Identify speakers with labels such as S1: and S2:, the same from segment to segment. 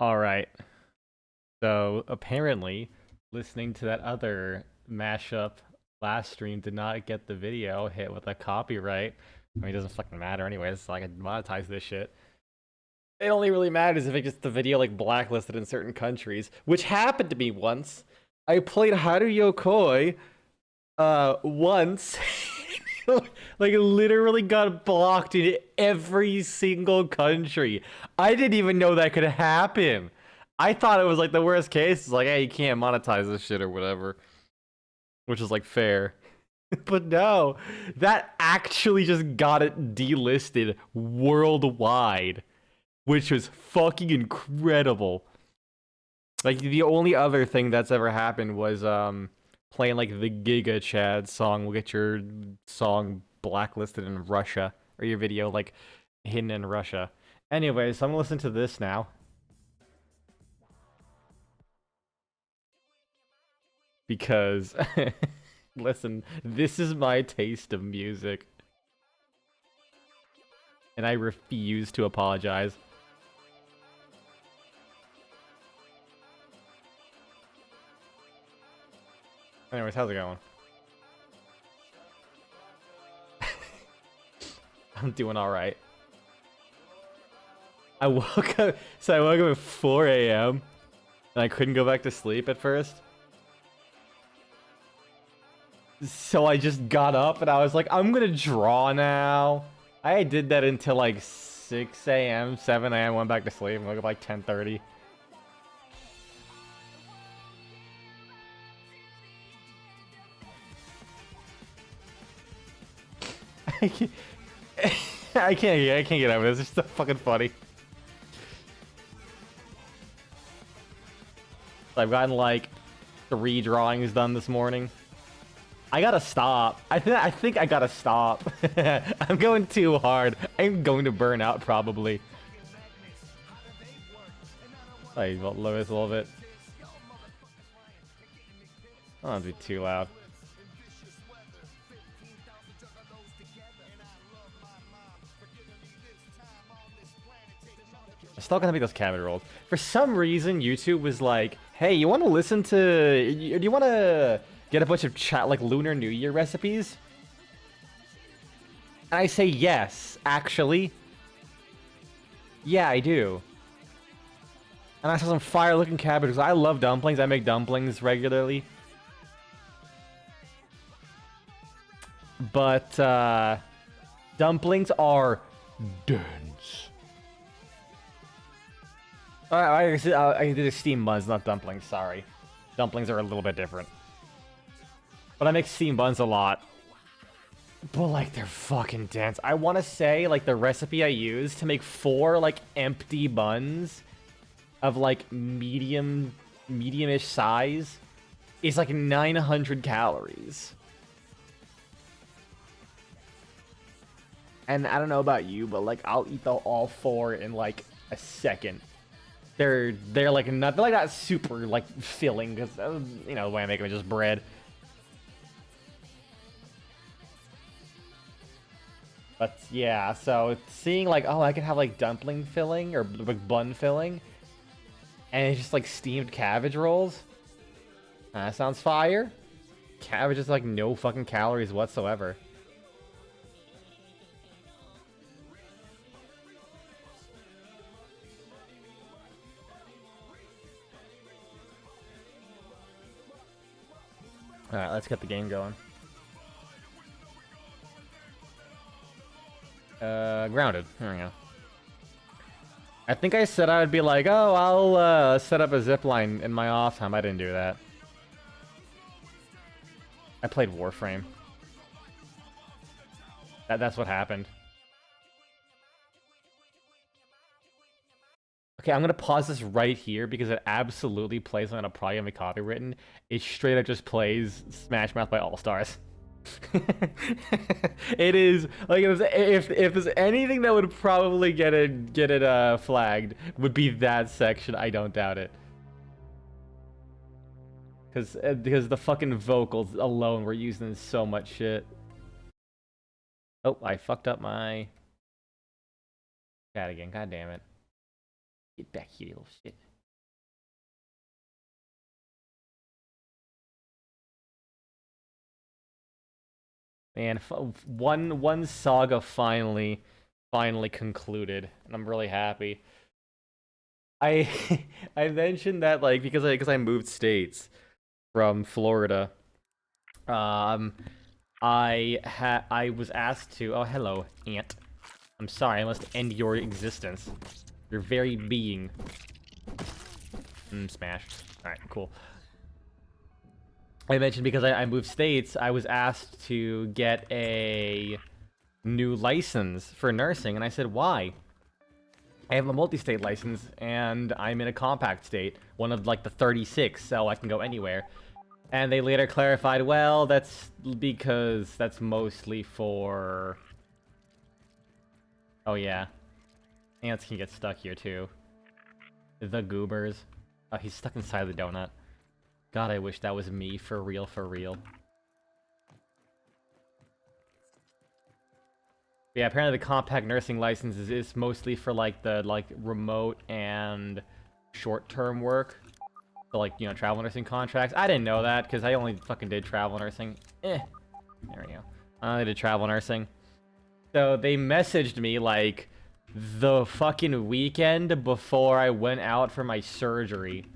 S1: Alright, so apparently, listening to that other mashup last stream did not get the video hit with a copyright. I mean, it doesn't fucking matter anyways, so I can monetize this shit. It only really matters if it gets the video, like, blacklisted in certain countries, which happened to me once. I played Haru Yokoi, once. Like, literally got blocked in every single country. I didn't even know that could happen. I thought it was like the worst case. It's like, hey, you can't monetize this shit or whatever. Which is like fair. But no, that actually just got it delisted worldwide. Which was fucking incredible. Like, the only other thing that's ever happened was, playing like the Giga Chad song will get your song blacklisted in Russia, or your video like hidden in Russia. Anyways, so I'm gonna listen to this now. Because, listen, this is my taste of music. And I refuse to apologize. Anyways, how's it going? I'm doing alright. I woke up at 4 a.m. and I couldn't go back to sleep at first. So I just got up and I was like, I'm gonna draw now. I did that until like 6 a.m., 7 a.m., went back to sleep and woke up like 10:30. I can't get over this. It's so fucking funny. I've gotten like 3 drawings done this morning. I gotta stop. I think I gotta stop. I'm going too hard. I'm going to burn out probably. I lower this a little bit. I don't want to be too loud. I'm still gonna make those cabinet rolls. For some reason, YouTube was like, "Hey, you want to listen to? Do you want to get a bunch of like Lunar New Year recipes?" And I say yes, actually. Yeah, I do. And I saw some fire-looking cabbages. I love dumplings. I make dumplings regularly. But dumplings are dense. I did a steamed buns, not dumplings, sorry. Dumplings are a little bit different. But I make steamed buns a lot. But, like, they're fucking dense. I want to say, like, the recipe I use to make 4, like, empty buns of, like, medium-ish size is, like, 900 calories. And I don't know about you, but, like, I'll eat all 4 in, like, a second. They're like not super like filling because you know the way I make them is just bread. But yeah, so seeing like, oh, I can have like dumpling filling or like bun filling, and it's just like steamed cabbage rolls. That sounds fire. Cabbage is like no fucking calories whatsoever. Alright, let's get the game going. Grounded. There we go. I think I said I would be like, oh, I'll set up a zipline in my off time. I didn't do that. I played Warframe. That's what happened. Okay, I'm gonna pause this right here because it absolutely plays when I'm probably gonna be copywritten. It straight up just plays Smash Mouth by All Stars. It is like if there's anything that would probably get it flagged would be that section. I don't doubt it. Because the fucking vocals alone were using so much shit. Oh, I fucked up my chat again. God damn it. Get back here, you little shit. And one saga finally concluded, and I'm really happy. I I mentioned that like because I moved states from Florida. Um, I was asked to. Oh, hello, ant. I'm sorry. I must end your existence. Your very being. Smash. All right, cool. I mentioned because I moved states, I was asked to get a new license for nursing, and I said, why? I have a multi-state license, and I'm in a compact state, one of, like, the 36, so I can go anywhere. And they later clarified, well, that's because that's mostly for... Oh, yeah. Ants can get stuck here, too. The goobers. Oh, he's stuck inside the donut. God, I wish that was me, for real, for real. Yeah, apparently the compact nursing license is mostly for, like, the, like, remote and short-term work. So, like, you know, travel nursing contracts. I didn't know that, because I only fucking did travel nursing. There we go. I only did travel nursing. So, they messaged me, like, the fucking weekend before I went out for my surgery.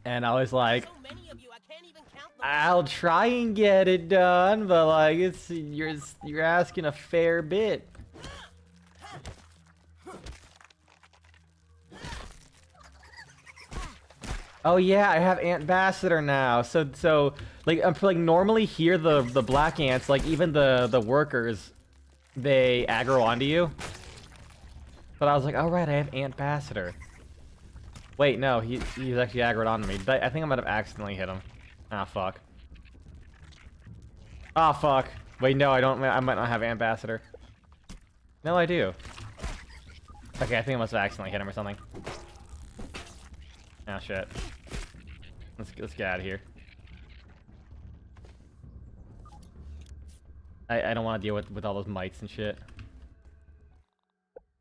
S1: And I was like, I'll try and get it done, but like you're asking a fair bit. Oh yeah, I have ambassador now. So like normally here the black ants, like even the workers, they aggro onto you. But I was like, all right, I have ambassador. Wait, no, he's actually aggroed onto me. I think I might have accidentally hit him. Ah, fuck. Ah, fuck. Wait, no, I don't. I might not have ambassador. No, I do. Okay, I think I must have accidentally hit him or something. Oh, shit. Let's get out of here. I don't want to deal with all those mites and shit.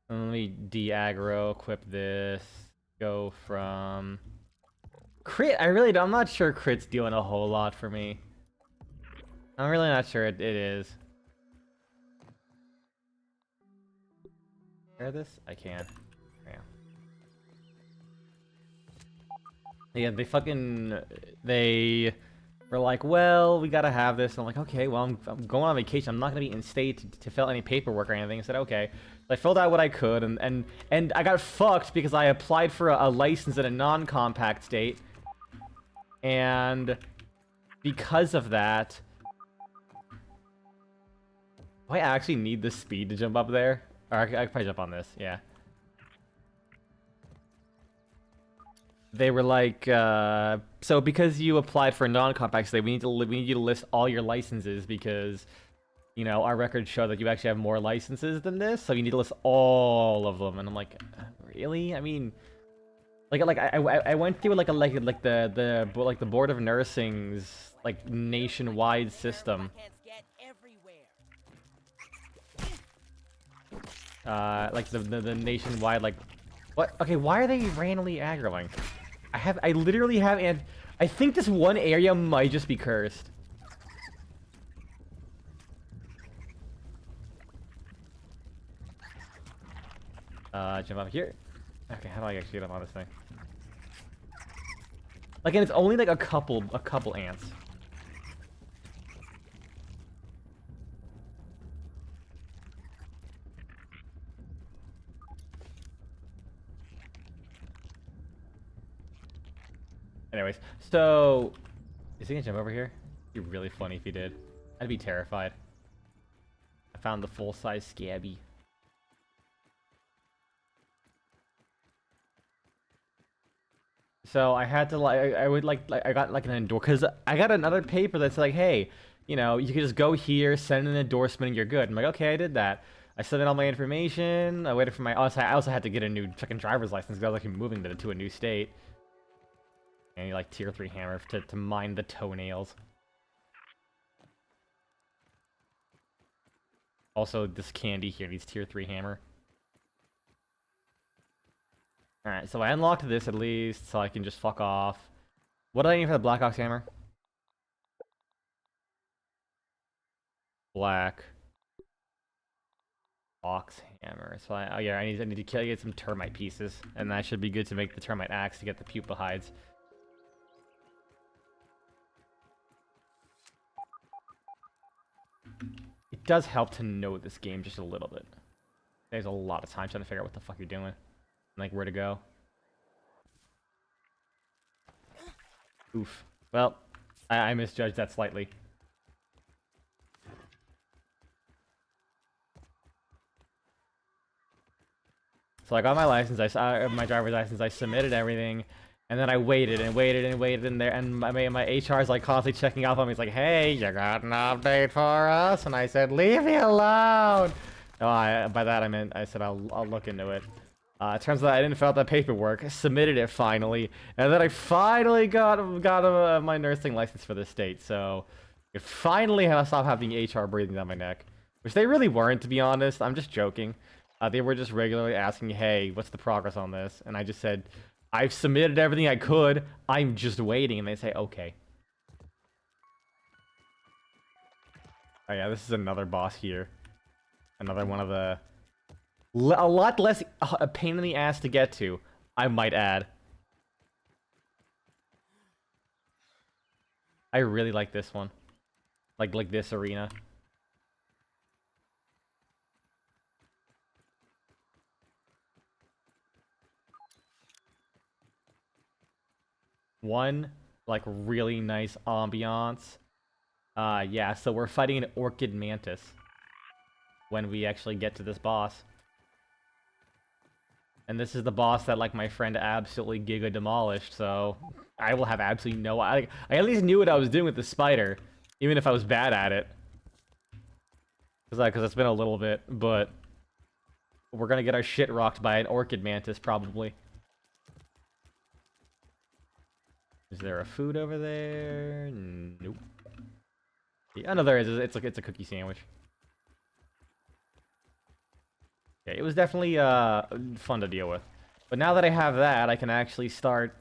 S1: Let me de-aggro, equip this. Go from... Crit, I'm not sure crit's doing a whole lot for me. I'm really not sure it is. Hear this? I can. Yeah, they were like, well, we gotta have this. And I'm like, okay, well, I'm going on vacation. I'm not gonna be in state to fill any paperwork or anything. I said, okay. So I filled out what I could, and I got fucked because I applied for a license in a non-compact state. And because of that, do I actually need the speed to jump up there? Or I could probably jump on this, yeah. They were like, so because you applied for a non-compact state, we need you to list all your licenses because, you know, our records show that you actually have more licenses than this, so you need to list all of them. And I'm like, really? I mean, I went through like the Board of Nursing's like nationwide system. Like the nationwide like, what? Okay, why are they randomly aggroing? I literally have, and I think this one area might just be cursed. Jump up here. Okay, how do I actually get up on this thing? Like, and it's only like a couple ants. Anyways, so is he gonna jump over here? It'd be really funny if he did. I'd be terrified. I found the full-size Scabby. So I had to like I got like an endorse because I got another paper that's like, hey, you know, you can just go here, send an endorsement, and you're good. I'm like, okay, I did that. I sent in all my information. I waited for my. I also had to get a new fucking driver's license because I was actually moving to a new state. And you like tier 3 hammer to mine the toenails. Also, this candy here needs tier 3 hammer. Alright, so I unlocked this at least, so I can just fuck off. What do I need for the Black Ox hammer? black box hammer. So I need to get some termite pieces, and that should be good to make the termite axe to get the pupa hides. It does help to know this game just a little bit. There's a lot of time trying to figure out what the fuck you're doing, and like where to go. Oof. Well, I misjudged that slightly. So I got my license, my driver's license, I submitted everything, and then I waited and waited and waited in there, and my HR is like constantly checking up on me. He's like, "Hey, you got an update for us?" And I said, "Leave me alone." No, by that I meant I said I'll look into it. It turns out I didn't fill out that paperwork, submitted it finally, and then I finally got my nursing license for the state. So it finally stopped having HR breathing down my neck, which they really weren't, to be honest. I'm just joking. They were just regularly asking, "Hey, what's the progress on this?" And I just said, "I've submitted everything I could. I'm just waiting." And they say, "Okay." Oh yeah, this is another boss here. Another one of the... a lot less a pain in the ass to get to, I might add. I really like this one. Like this arena. One, like, really nice ambiance. Yeah, so we're fighting an orchid mantis when we actually get to this boss. And this is the boss that, like, my friend absolutely giga demolished, so I will have absolutely no... I at least knew what I was doing with the spider, even if I was bad at it. Because it's been a little bit, but we're gonna get our shit rocked by an orchid mantis, probably. Is there a food over there? Nope. Yeah, no, there is. It's like it's a cookie sandwich. Yeah, it was definitely fun to deal with. But now that I have that, I can actually start...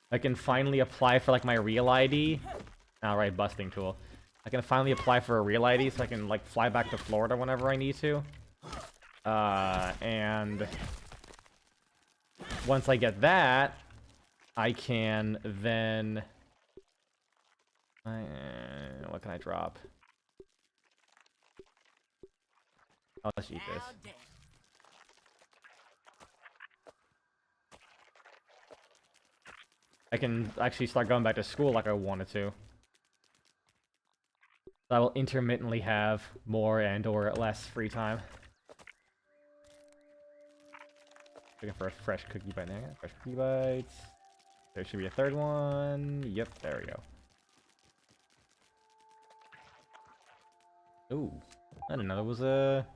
S1: I can finally apply for, like, my real ID. Alright, busting tool. I can finally apply for a real ID so I can, like, fly back to Florida whenever I need to. And... once I get that, I can then... what can I drop? Oh, let's eat this. I can actually start going back to school like I wanted to. I will intermittently have more and or less free time. Looking for a fresh cookie bite there. Fresh cookie bites. There should be a third one. Yep, there we go. Ooh, I didn't know there was a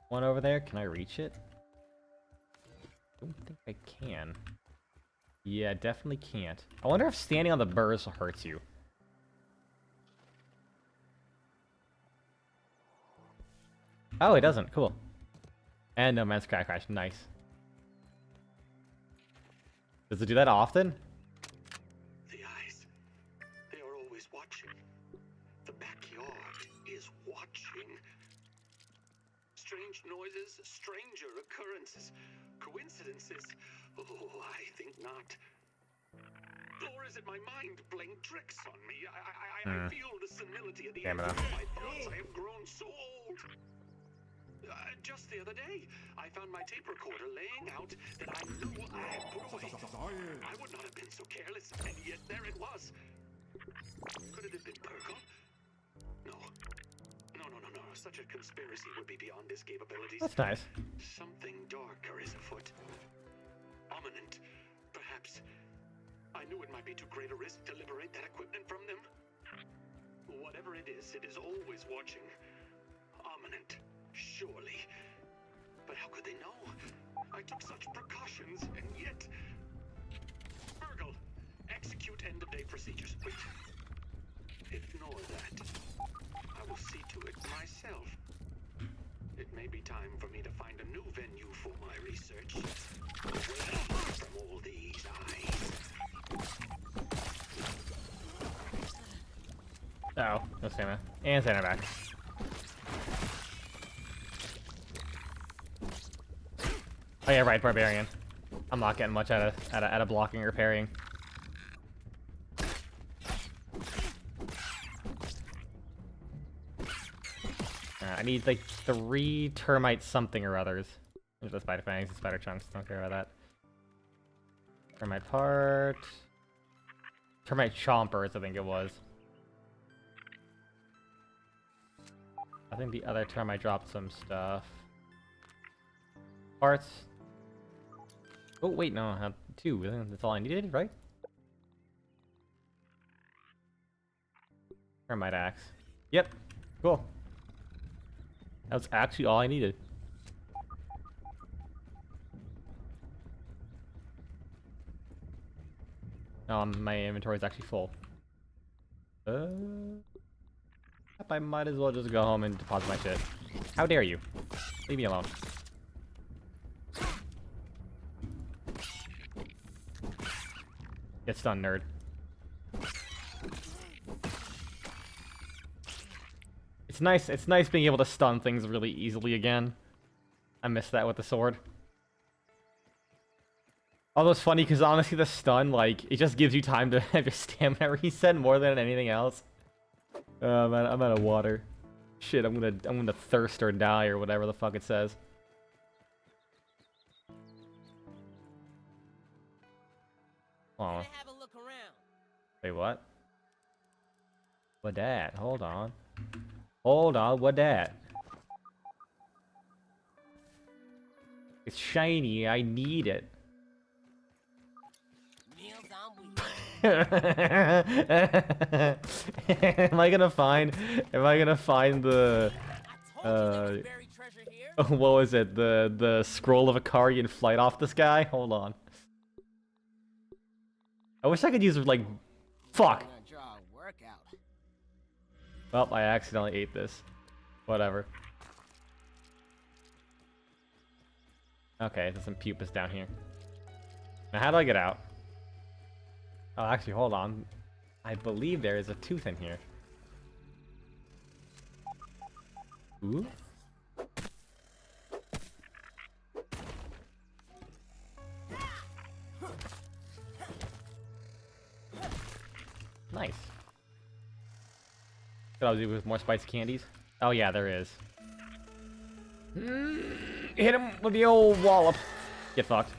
S1: one over there. Can I reach it? I don't think I can. Yeah, definitely can't. I wonder if standing on the burrs hurts you. Oh, it doesn't. Cool. And no man's sky crash. Nice. Does it do that often?
S2: The eyes. They are always watching. The backyard is watching. Strange noises, stranger occurrences, coincidences. Oh, I think not. Or is it my mind playing tricks on me? I feel the senility of the end of my thoughts. I have grown so old. Just the other day, I found my tape recorder laying out that I knew I had put away. I would not have been so careless, and yet there it was. Could it have been Purgle? No. No. Such a conspiracy would be beyond his capabilities.
S1: That's nice.
S2: Something darker is afoot. Ominent, perhaps. I knew it might be too great a risk to liberate that equipment from them. Whatever it is always watching. Ominent, surely. But how could they know? I took such precautions, and yet... Virgil, execute end-of-day procedures. Wait. Ignore that. I will see to it myself. It may be time for me to find a new venue for my research. Away from all these eyes.
S1: Oh, no stamina. And stamina back. Oh yeah, right, barbarian. I'm not getting much out of blocking or parrying. I need like 3 termite something or others. There's the spider fangs, the spider chunks. Don't care about that. Termite part. Termite chompers, I think it was. I think the other termite dropped some stuff. Parts. Oh wait, no, I have 2. I think that's all I needed, right? Termite axe. Yep. Cool. That's actually all I needed. My inventory is actually full. I might as well just go home and deposit my shit. How dare you? Leave me alone. Get stunned, nerd. It's nice being able to stun things really easily again. I miss that with the sword. Although it's funny because honestly the stun, like, it just gives you time to have your stamina reset more than anything else. I'm out of water. Shit, I'm gonna thirst or die or whatever the fuck it says. Oh. Wait, what? What that? Hold on. Hold on, what that? It's shiny, I need it. Am I gonna find the what was it? The scroll of Akarian flight off this guy? Hold on. I wish I could use like fuck. Well, I accidentally ate this. Whatever. Okay, there's some pupus down here. Now how do I get out? Oh, actually, hold on. I believe there is a tooth in here. Ooh. Nice. Could I do with more spicy candies? Oh yeah, there is. Hit him with the old wallop. Get fucked.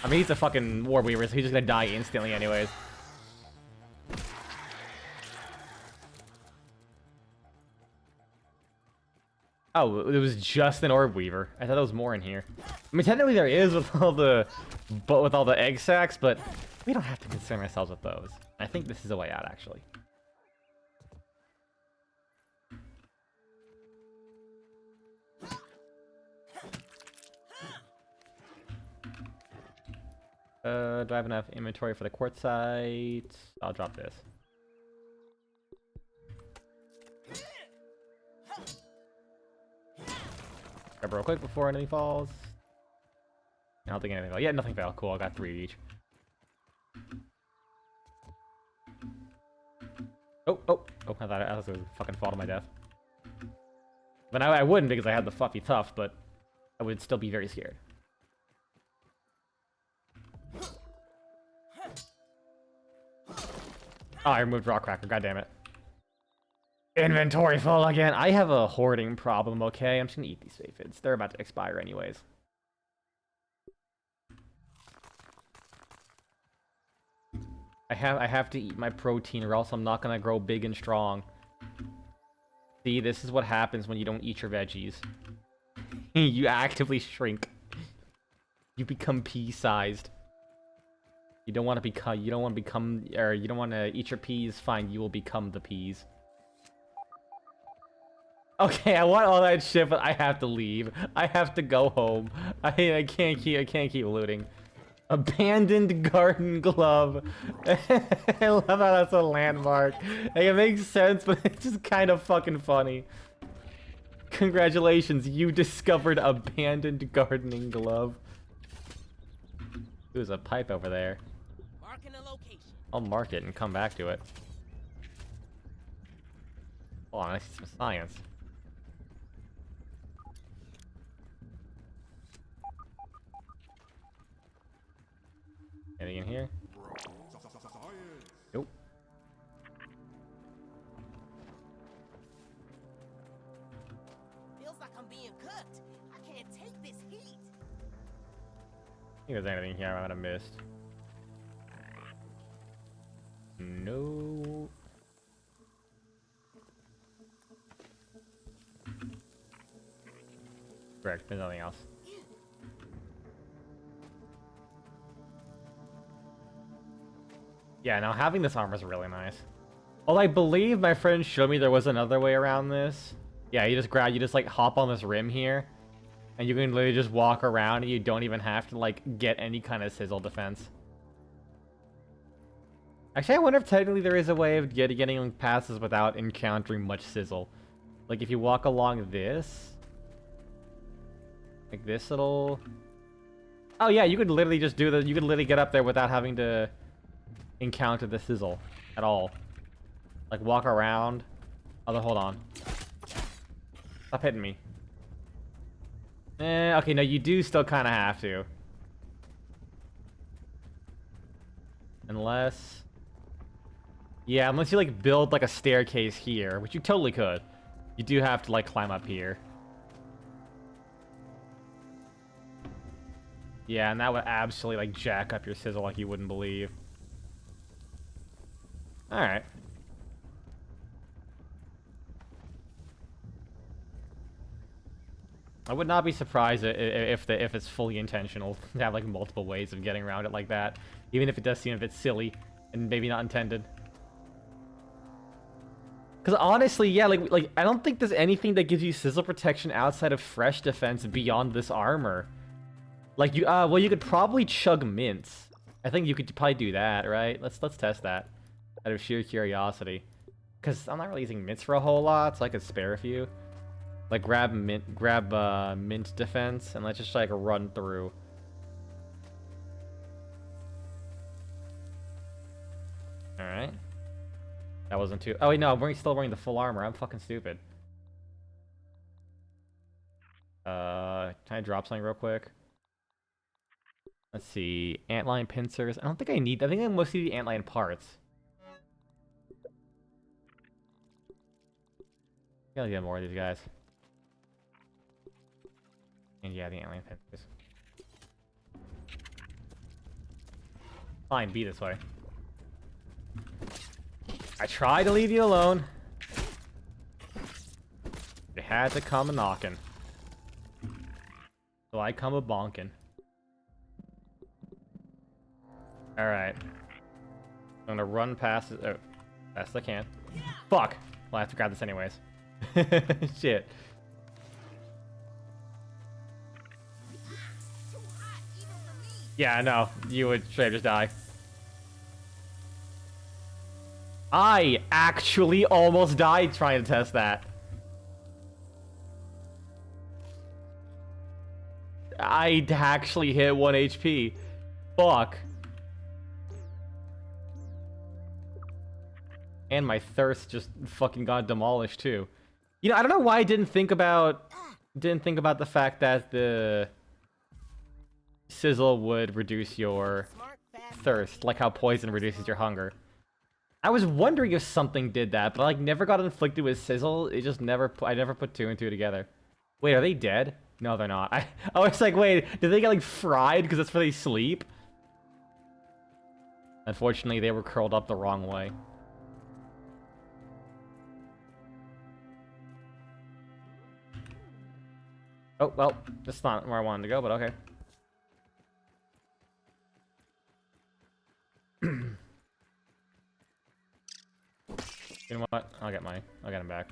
S1: I mean, he's a fucking war weaver, so he's just gonna die instantly anyways. Oh, it was just an orb weaver. I thought there was more in here. I mean, technically there is with all the egg sacs, but we don't have to concern ourselves with those. I think this is a way out, actually. Do I have enough inventory for the quartzite? I'll drop this. Grab real quick before anything falls. I don't think anything fell. Yeah, nothing fell. Cool, I got 3 each. Oh, I thought it was fucking fall to my death. But I wouldn't because I had the fluffy tuft, but I would still be very scared. Oh, I removed Rock Cracker, god damn it. Inventory full again. I have a hoarding problem, okay? I'm just gonna eat these aphids. They're about to expire anyways. I have to eat my protein or else I'm not gonna grow big and strong. See, this is what happens when you don't eat your veggies. You actively shrink. You become pea-sized. You don't want to become, you don't want to eat your peas, fine, you will become the peas. Okay, I want all that shit, but I have to leave. I have to go home. I can't keep looting. Abandoned garden glove. I love how that's a landmark. Like, it makes sense, but it's just kind of fucking funny. Congratulations, you discovered abandoned gardening glove. There's a pipe over there. I'll mark it and come back to it. Hold on, I see some science. there's anything here I might have missed. No. Correct, there's nothing else. Yeah, now having this armor is really nice. Well, I believe my friend showed me there was another way around this. Yeah, you just like hop on this rim here, and you can literally just walk around and you don't even have to like get any kind of sizzle defense. Actually, I wonder if technically there is a way of getting passes without encountering much sizzle. Like if you walk along this, like this little. Oh yeah, you could literally just do the. You could literally get up there without having to encounter the sizzle at all. Like walk around. Oh, hold on. Stop hitting me. Okay, no, you do still kind of have to. Unless... Yeah, unless you, like, build, like, a staircase here, which you totally could. You do have to, like, climb up here. Yeah, and that would absolutely, like, jack up your sizzle like you wouldn't believe. Alright. I would not be surprised if it's fully intentional to have like multiple ways of getting around it like that, even if it does seem a bit silly and maybe not intended. Because honestly, yeah, like I don't think there's anything that gives you sizzle protection outside of fresh defense beyond this armor. Like you, well, you could probably chug mints. I think you could probably do that, right? Let's test that out of sheer curiosity. Because I'm not really using mints for a whole lot, so I could spare a few. Like grab mint defense, and let's just like run through. All right. That wasn't too. Oh wait, no, I'm still wearing the full armor. I'm fucking stupid. Can I drop something real quick? Let's see, antline pincers. I don't think I need. I think I mostly need antline parts. Gotta get more of these guys. And yeah, the antline pincers. Fine, be this way. I tried to leave you alone. You had to come a knocking. So I come a bonking. Alright. I'm gonna run past it. Oh, best I can. Fuck! Well, I have to grab this anyways. Shit. Yeah, I know. You would straight up just die. I actually almost died trying to test that. I actually hit 1 HP. Fuck. And my thirst just fucking got demolished too. You know, I don't know why I didn't think about the fact that the sizzle would reduce your thirst, like how poison reduces your hunger. I was wondering if something did that, but I like never got inflicted with sizzle. It just never. I never put 2 and 2 together. Wait, are they dead? No, they're not. I was like, wait, did they get like fried because that's where they sleep? Unfortunately, they were curled up the wrong way. Oh, well, that's not where I wanted to go, but okay. You know what? I'll get him back.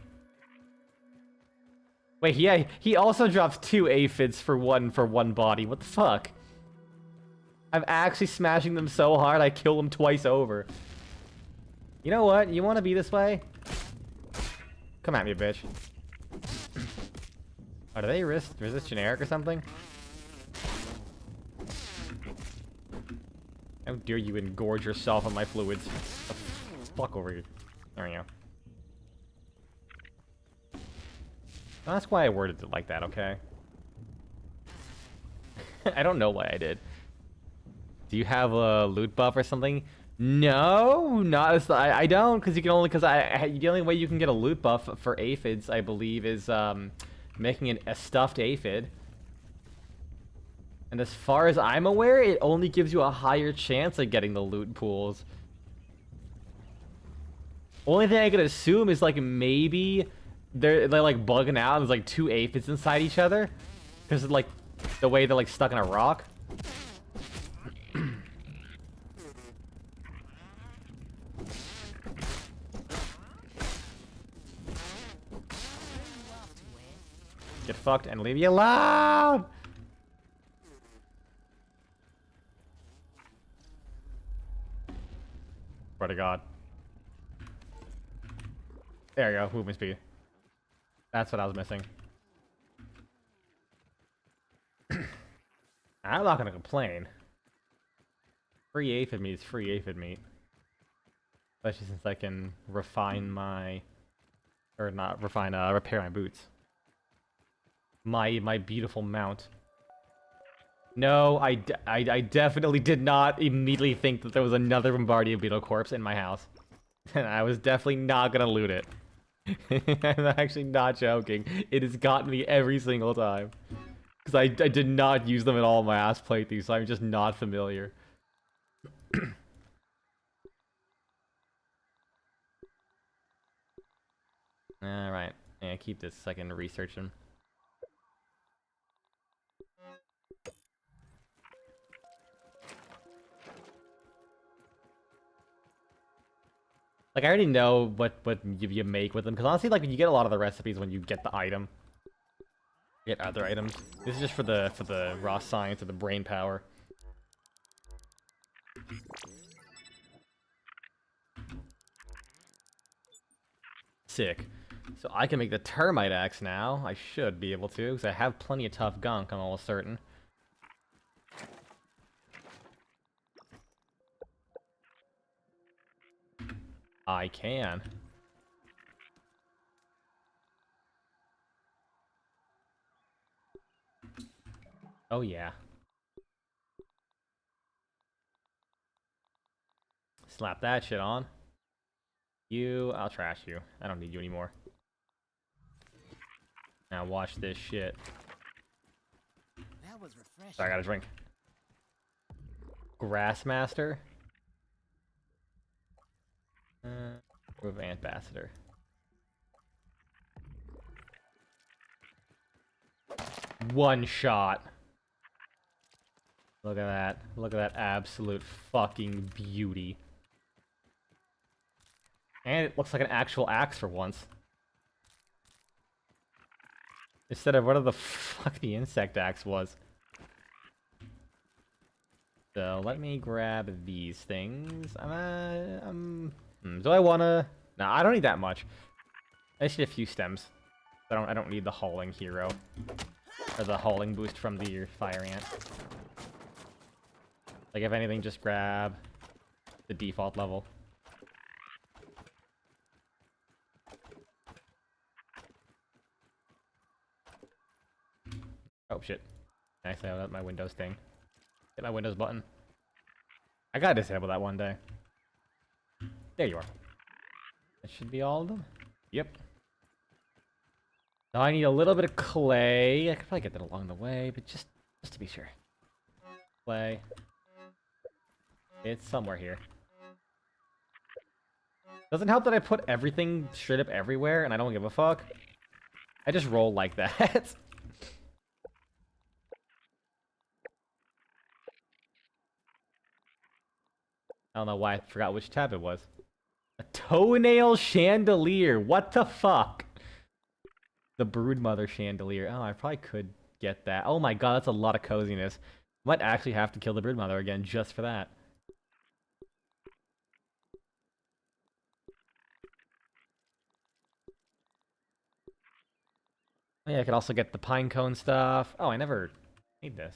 S1: Wait, he also drops 2 aphids for one body. What the fuck? I'm actually smashing them so hard I kill them twice over. You know what? You want to be this way? Come at me, bitch. Oh, do they resist generic or something? How dare you engorge yourself on my fluids? The fuck over here. There we go. That's why I worded it like that, okay? I don't know why I did. Do you have a loot buff or something? No, not as I don't, because you can only the only way you can get a loot buff for aphids, I believe, is making a stuffed aphid. And as far as I'm aware, it only gives you a higher chance of getting the loot pools. Only thing I could assume is like maybe they're like bugging out and there's like two aphids inside each other. Because of like the way they're like stuck in a rock. Get fucked and leave you alone! Swear to God. There you go, movement speed. That's what I was missing. I'm not gonna complain. Free aphid meat is free aphid meat. Especially since I can refine my... Or not refine, repair my boots. My beautiful mount. No, I definitely did not immediately think that there was another Bombardier Beetle corpse in my house. And I was definitely not gonna loot it. I'm actually not joking. It has gotten me every single time. Because I did not use them at all in my ass playthrough, so I'm just not familiar. Alright. Yeah, keep this so I can research them. Like, I already know what you make with them, because honestly, like, you get a lot of the recipes when you get the item. Get other items. This is just for the raw science or the brain power. Sick. So I can make the termite axe now. I should be able to, because I have plenty of tough gunk, I'm almost certain. I can. Oh yeah. Slap that shit on. You, I'll trash you. I don't need you anymore. Now watch this shit.
S3: That was refreshing.
S1: Sorry, I got a drink. Grassmaster. Move Ambassador. One shot. Look at that. Look at that absolute fucking beauty. And it looks like an actual axe for once. Instead of whatever the fuck the insect axe was. So let me grab these things. Do I wanna? No, I don't need that much. I just need a few stems. I don't need the hauling hero. Or the hauling boost from the fire ant. Like if anything, just grab the default level. Oh shit. Nice, I have my Windows thing. Hit my Windows button. I gotta disable that one day. There you are. That should be all of them. Yep. Now I need a little bit of clay. I could probably get that along the way, but just to be sure. Clay. It's somewhere here. Doesn't help that I put everything straight up everywhere and I don't give a fuck. I just roll like that. I don't know why I forgot which tab it was. A toenail chandelier. What the fuck? The broodmother chandelier. Oh, I probably could get that. Oh my god, that's a lot of coziness. Might actually have to kill the broodmother again just for that. Oh, yeah, I could also get the pinecone stuff. Oh, I never made this.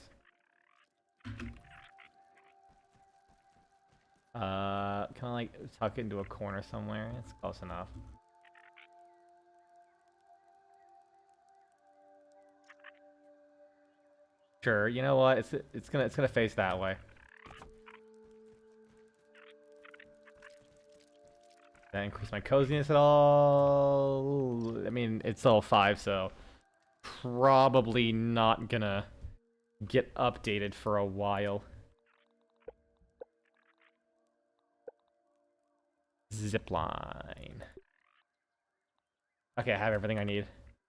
S1: Can I like tuck it into a corner somewhere? It's close enough. Sure, you know what? It's gonna face that way. That increase my coziness at all? I mean, it's level 5, so probably not gonna get updated for a while. Zipline. Okay, I have everything I need.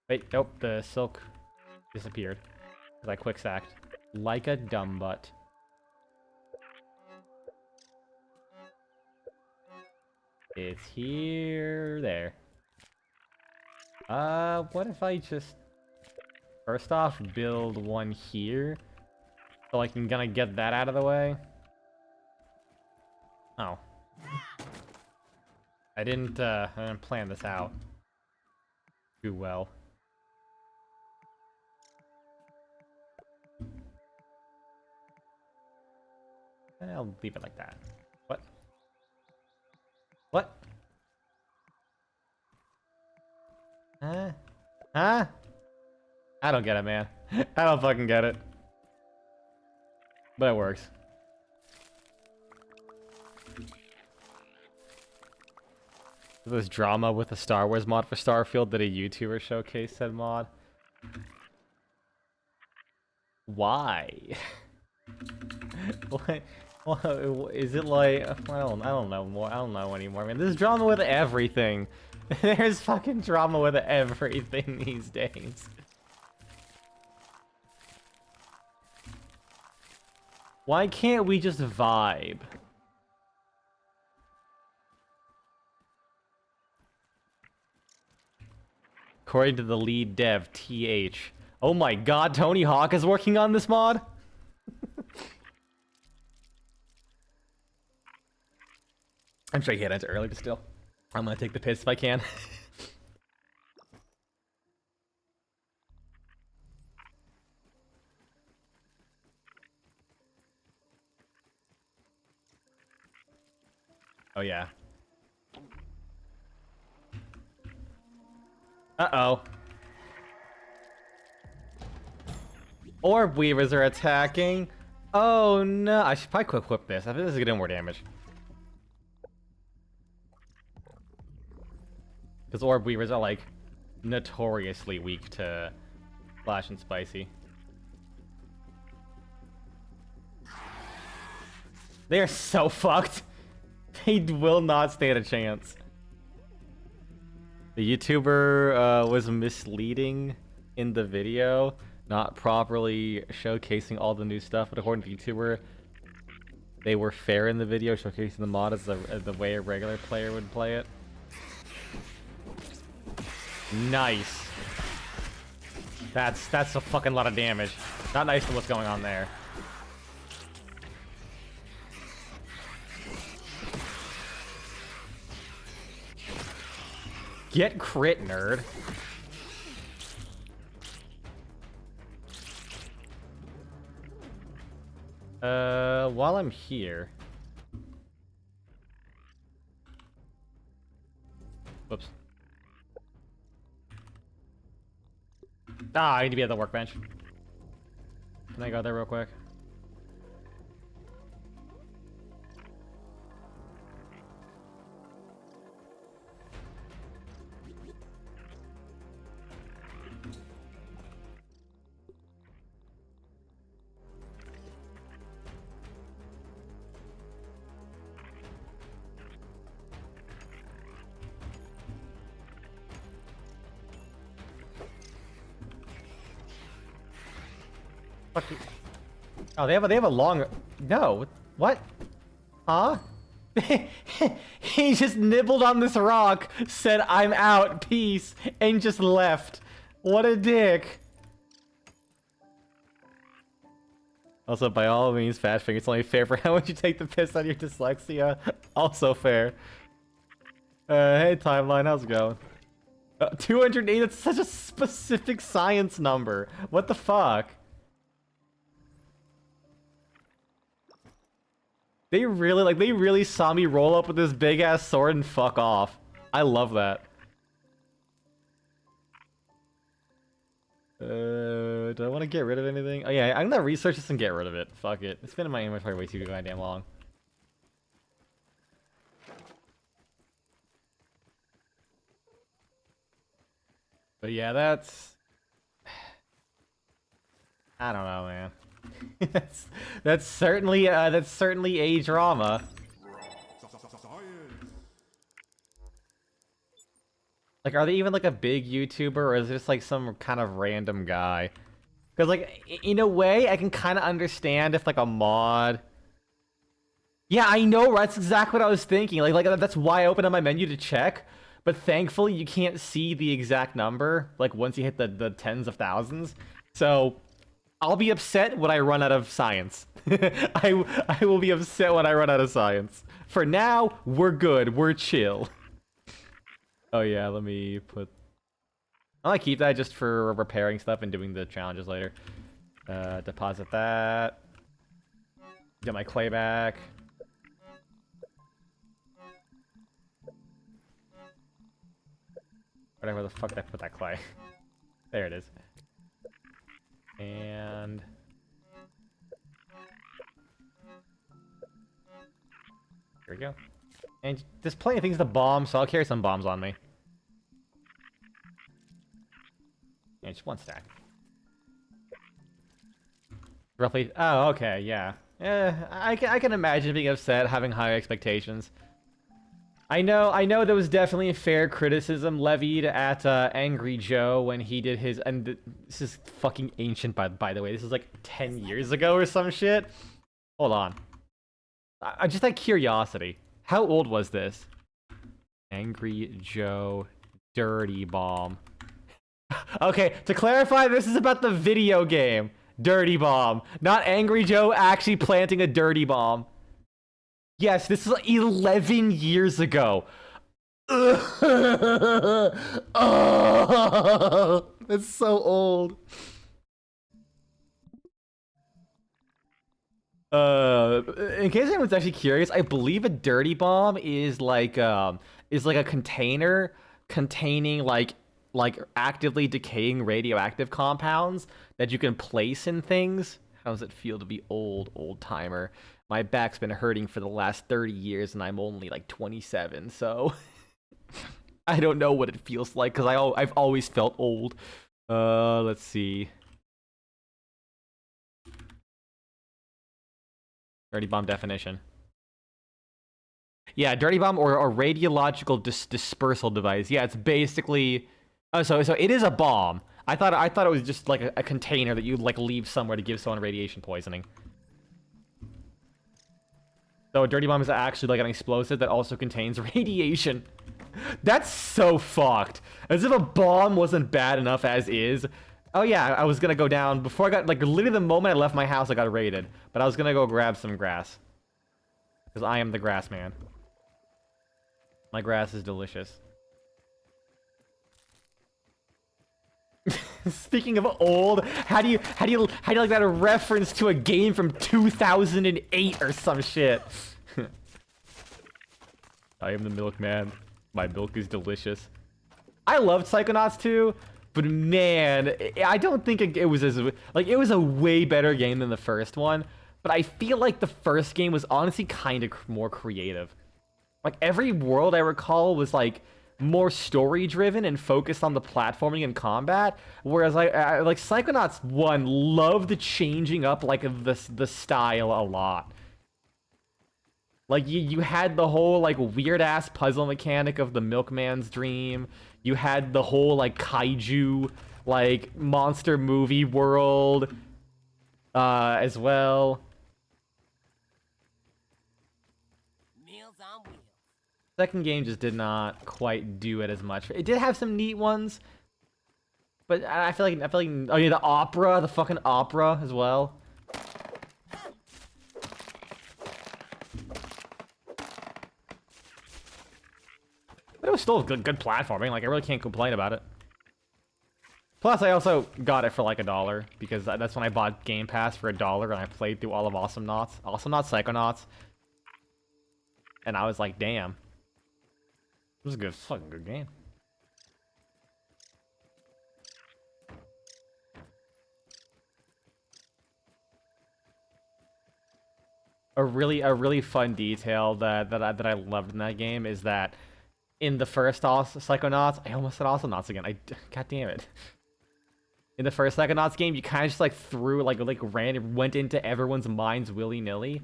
S1: Wait, nope, the silk disappeared. Because I quick sacked. Like a dumb butt. It's here, there. What if I just... First off, build one here. So I can gonna get that out of the way. Oh. I didn't plan this out too well. I'll leave it like that. What? What? Huh? Huh? I don't get it, man. I don't fucking get it. But it works. This drama with the Star Wars mod for Starfield that a YouTuber showcased said mod. Why? What? Is it like I don't know more. I don't know anymore, man. There's drama with everything. There's fucking drama with everything these days. Why can't we just vibe? According to the lead dev, TH. Oh my god, Tony Hawk is working on this mod? I'm sure he can't answer early, but still. I'm gonna take the piss if I can. Oh yeah. Uh-oh. Orb weavers are attacking. Oh no, I should probably quick whip this. I think this is gonna do more damage. Because orb weavers are like notoriously weak to flash and spicy. They are so fucked. They will not stand a chance. The YouTuber was misleading in the video, not properly showcasing all the new stuff, but according to the YouTuber, they were fair in the video, showcasing the mod as the way a regular player would play it. Nice. That's a fucking lot of damage. Not nice to what's going on there. Get crit, nerd. While I'm here... Whoops. Ah, I need to be at the workbench. Can I go there real quick? Oh, they have a long... No, what? Huh? He just nibbled on this rock, said, "I'm out, peace," and just left. What a dick. Also, by all means, Fatfinger, it's only fair for how would you take the piss on your dyslexia? Also fair. Hey, Timeline, how's it going? 208, that's such a specific science number. What the fuck? They really saw me roll up with this big ass sword and fuck off. I love that. Do I want to get rid of anything? Oh yeah, I'm gonna research this and get rid of it. Fuck it. It's been in my inventory way too goddamn long. But yeah, that's... I don't know, man. that's certainly a drama. Like, are they even like a big YouTuber, or is it just like some kind of random guy? Because like, in a way, I can kind of understand if like a mod. Yeah, I know, right? That's exactly what I was thinking. Like that's why I opened up my menu to check. But thankfully, you can't see the exact number, like, once you hit the tens of thousands. So, I'll be upset when I run out of science. I will be upset when I run out of science. For now, we're good. We're chill. Oh, yeah, let me put... I might keep that just for repairing stuff and doing the challenges later. Deposit that. Get my clay back. Whatever the fuck did I put that clay? There it is. And... here we go. And there's plenty of things to bomb, so I'll carry some bombs on me. Yeah, just one stack. Roughly... oh, okay, yeah. I can imagine being upset, having high expectations. I know there was definitely a fair criticism levied at Angry Joe when he did his... and this is fucking ancient, by the way. This is like 10 years ago or some shit. Hold on. I just had curiosity. How old was this? Angry Joe Dirty Bomb. Okay, to clarify, this is about the video game Dirty Bomb, not Angry Joe actually planting a dirty bomb. Yes, this is 11 years ago. Oh, that's so old. In case anyone's actually curious, I believe a dirty bomb is like a container containing like actively decaying radioactive compounds that you can place in things. How does it feel to be old timer? My back's been hurting for the last 30 years and I'm only like 27, so I don't know what it feels like because I've always felt old. Let's see. Dirty bomb definition. Yeah, dirty bomb or a radiological dispersal device. Yeah, it's basically... oh, so it is a bomb. I thought it was just like a container that you'd like leave somewhere to give someone radiation poisoning. So a dirty bomb is actually like an explosive that also contains radiation. That's so fucked. As if a bomb wasn't bad enough as is. Oh yeah, I was gonna go down before I got, like, literally the moment I left my house I got raided. But I was gonna go grab some grass. Because I am the grass man. My grass is delicious. Speaking of old, how do you like that a reference to a game from 2008 or some shit? I am the milkman. My milk is delicious. I loved Psychonauts 2, but man, I don't think it was as like it was a way better game than the first one. But I feel like the first game was honestly kind of more creative. Like every world I recall was like more story driven and focused on the platforming and combat, whereas I like Psychonauts 1 loved changing up like the style a lot. Like you had the whole like weird ass puzzle mechanic of the milkman's dream. You had the whole like kaiju like monster movie world as well. Second game just did not quite do it as much. It did have some neat ones, but I feel like oh yeah, the fucking opera as well. But it was still good platforming. Like I really can't complain about it. Plus, I also got it for like $1 because that's when I bought Game Pass for $1 and I played through all of Awesomenauts, Psychonauts, and I was like, damn. It was a good, fucking good game. A really fun detail that I loved in that game is that in the first Psychonauts, I almost said Awesomenauts again. God damn it. In the first Psychonauts game, you kind of just like threw went into everyone's minds willy-nilly.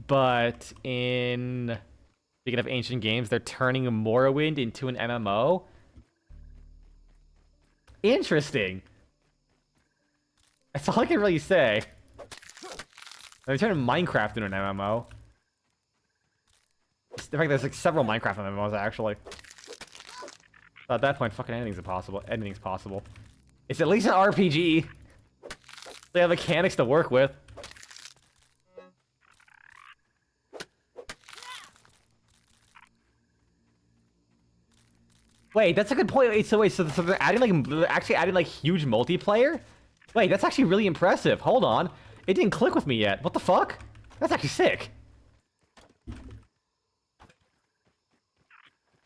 S1: But in speaking of ancient games, they're turning Morrowind into an MMO. Interesting. That's all I can really say. They're turning Minecraft into an MMO. In fact, there's like several Minecraft MMOs actually. So at that point, fucking anything's possible. Anything's possible. It's at least an RPG. They have mechanics to work with. Wait, that's a good point. Wait, so they're adding they're actually adding like huge multiplayer? Wait, that's actually really impressive. Hold on. It didn't click with me yet. What the fuck? That's actually sick.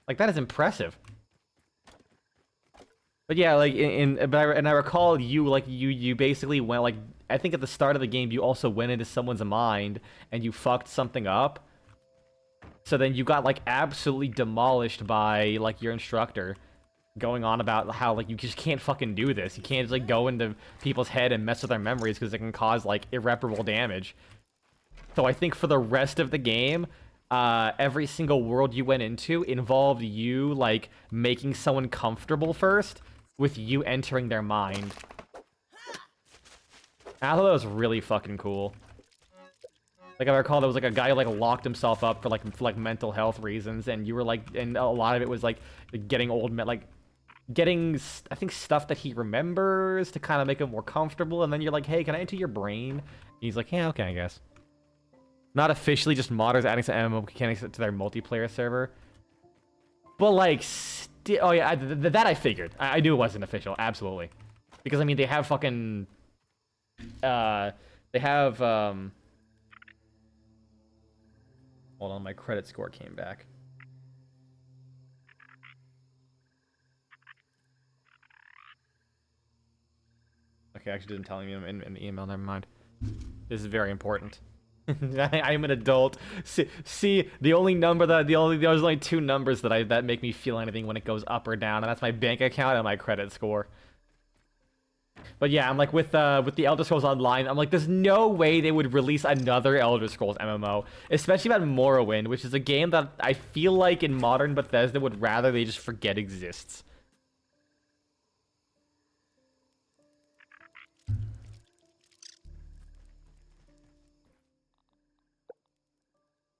S1: Like, that is impressive. But yeah, like, I recall you basically went, like, I think at the start of the game, you also went into someone's mind, and you fucked something up. So then you got, like, absolutely demolished by, like, your instructor. Going on about how, like, you just can't fucking do this. You can't just, like, go into people's head and mess with their memories because it can cause, like, irreparable damage. So I think for the rest of the game, every single world you went into involved you, like, making someone comfortable first with you entering their mind. I thought that was really fucking cool. Like, I recall there was, like, a guy who, like, locked himself up for mental health reasons, and you were, like, and a lot of it was, like, getting old, like, getting, I think, stuff that he remembers to kind of make him more comfortable, and then you're like, hey, can I enter your brain? And he's like, yeah, okay, I guess. Not officially, just modders adding some MMO mechanics to their multiplayer server. But, like, oh yeah, that I figured. I knew it wasn't official, absolutely. Because, I mean, they have fucking, they have, hold on, my credit score came back. Okay, actually didn't tell me in the email, never mind. This is very important. I am an adult. See, the only number there's only two numbers that make me feel anything when it goes up or down, and that's my bank account and my credit score. But yeah, I'm like with the Elder Scrolls Online, I'm like, there's no way they would release another Elder Scrolls MMO, especially about Morrowind, which is a game that I feel like in modern Bethesda would rather they just forget exists.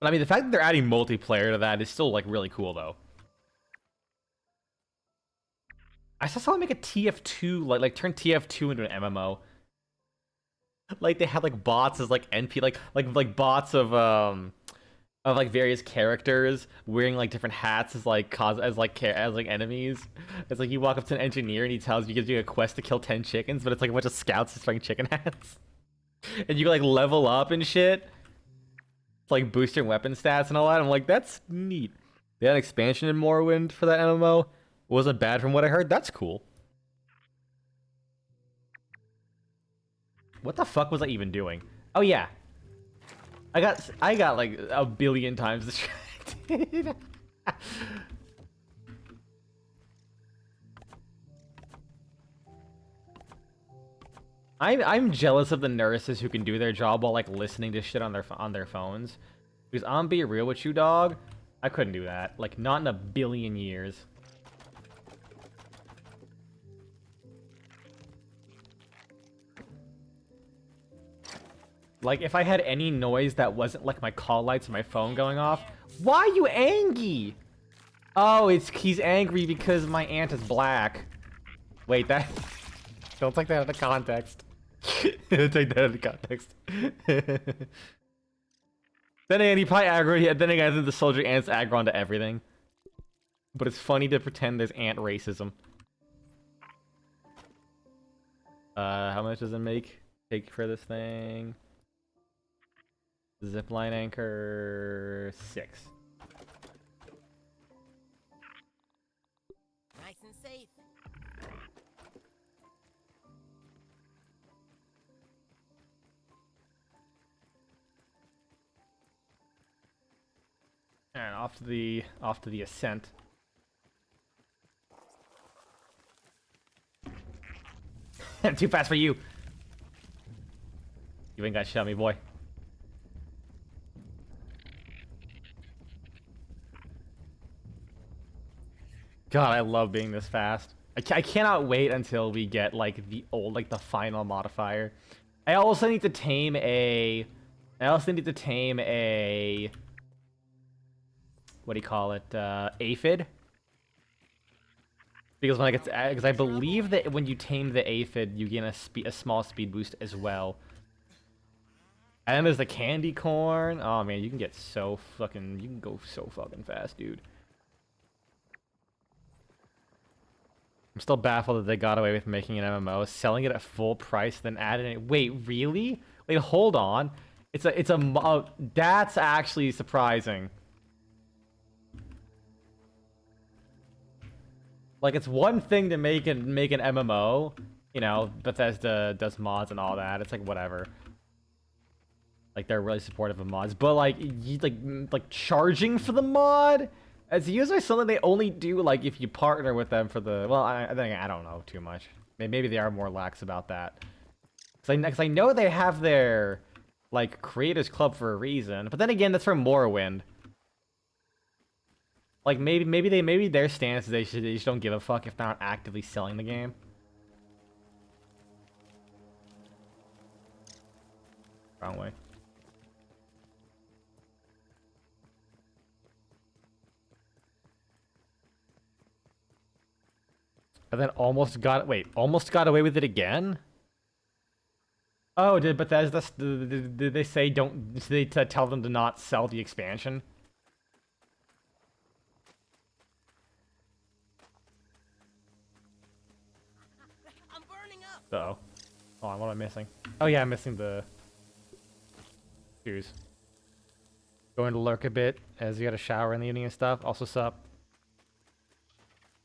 S1: But I mean, the fact that they're adding multiplayer to that is still, like, really cool, though. I saw someone make a TF2, like turn TF2 into an MMO. Like, they had, like, bots as, like, NP, like bots of like, various characters wearing, like, different hats as, like, enemies. It's like, you walk up to an engineer and he gives you a quest to kill 10 chickens, but it's, like, a bunch of scouts just wearing chicken hats. And you can, like, level up and shit. Like, boost your weapon stats and all that. I'm like, that's neat. They had an expansion in Morrowind for that MMO. Wasn't bad from what I heard. That's cool. What the fuck was I even doing? Oh yeah, I got like a billion times distracted. I'm jealous of the nurses who can do their job while, like, listening to shit on their phones. Because I'm be real with you, dog, I couldn't do that. Like, not in a billion years. Like, if I had any noise that wasn't, like, my call lights or my phone going off. Why are you angry? Oh, he's angry because my aunt is black. Wait, that... Don't take that out of context. Don't take that out of context. Then again, he probably aggro. Then again, I think the soldier ants aggro onto everything. But it's funny to pretend there's ant racism. How much does it take for this thing? Zipline anchor 6.
S3: Nice and safe.
S1: And off to the ascent. Too fast for you. You ain't got shit on me, boy. God, I love being this fast. I cannot wait until we get like the final modifier. I also need to tame a. I also need to tame a. What do you call it? Aphid. Because when I get, because I believe that when you tame the aphid, you gain a small speed boost as well. And then there's the candy corn. Oh man, you can get so fucking. You can go so fucking fast, dude. I'm still baffled that they got away with making an MMO, selling it at full price, then adding it. Wait, really? Wait, hold on. That's actually surprising. Like, it's one thing to make an MMO, you know, Bethesda does mods and all that. It's like whatever. Like, they're really supportive of mods, but like charging for the mod. As usually something they only do like if you partner with them for the. Well, I think I don't know too much. Maybe they are more lax about that. Because I know they have their like creators club for a reason, but then again, that's from Morrowind. Like maybe their stance is they just don't give a fuck if they're not actively selling the game. Wrong way. And then almost got away with it again? Oh, did Bethesda did they say don't did they tell them to not sell the expansion?
S3: I'm burning up.
S1: Uh-oh. Hold on, what am I missing? Oh yeah, I'm missing the shoes. Going to lurk a bit as you got a shower in the evening and stuff. Also sup.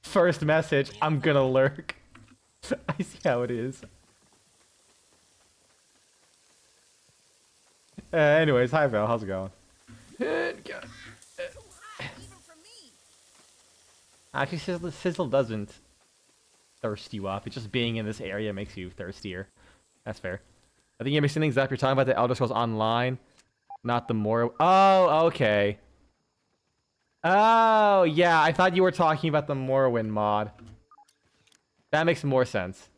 S1: First message, I'm gonna lurk. I see how it is. Anyways, hi Val, how's it going? Actually, Sizzle doesn't thirst you up. It's just being in this area makes you thirstier. That's fair. I think you're mixing things up. You're talking about the Elder Scrolls Online, not the more. Oh, okay. Oh, yeah. I thought you were talking about the Morrowind mod. That makes more sense.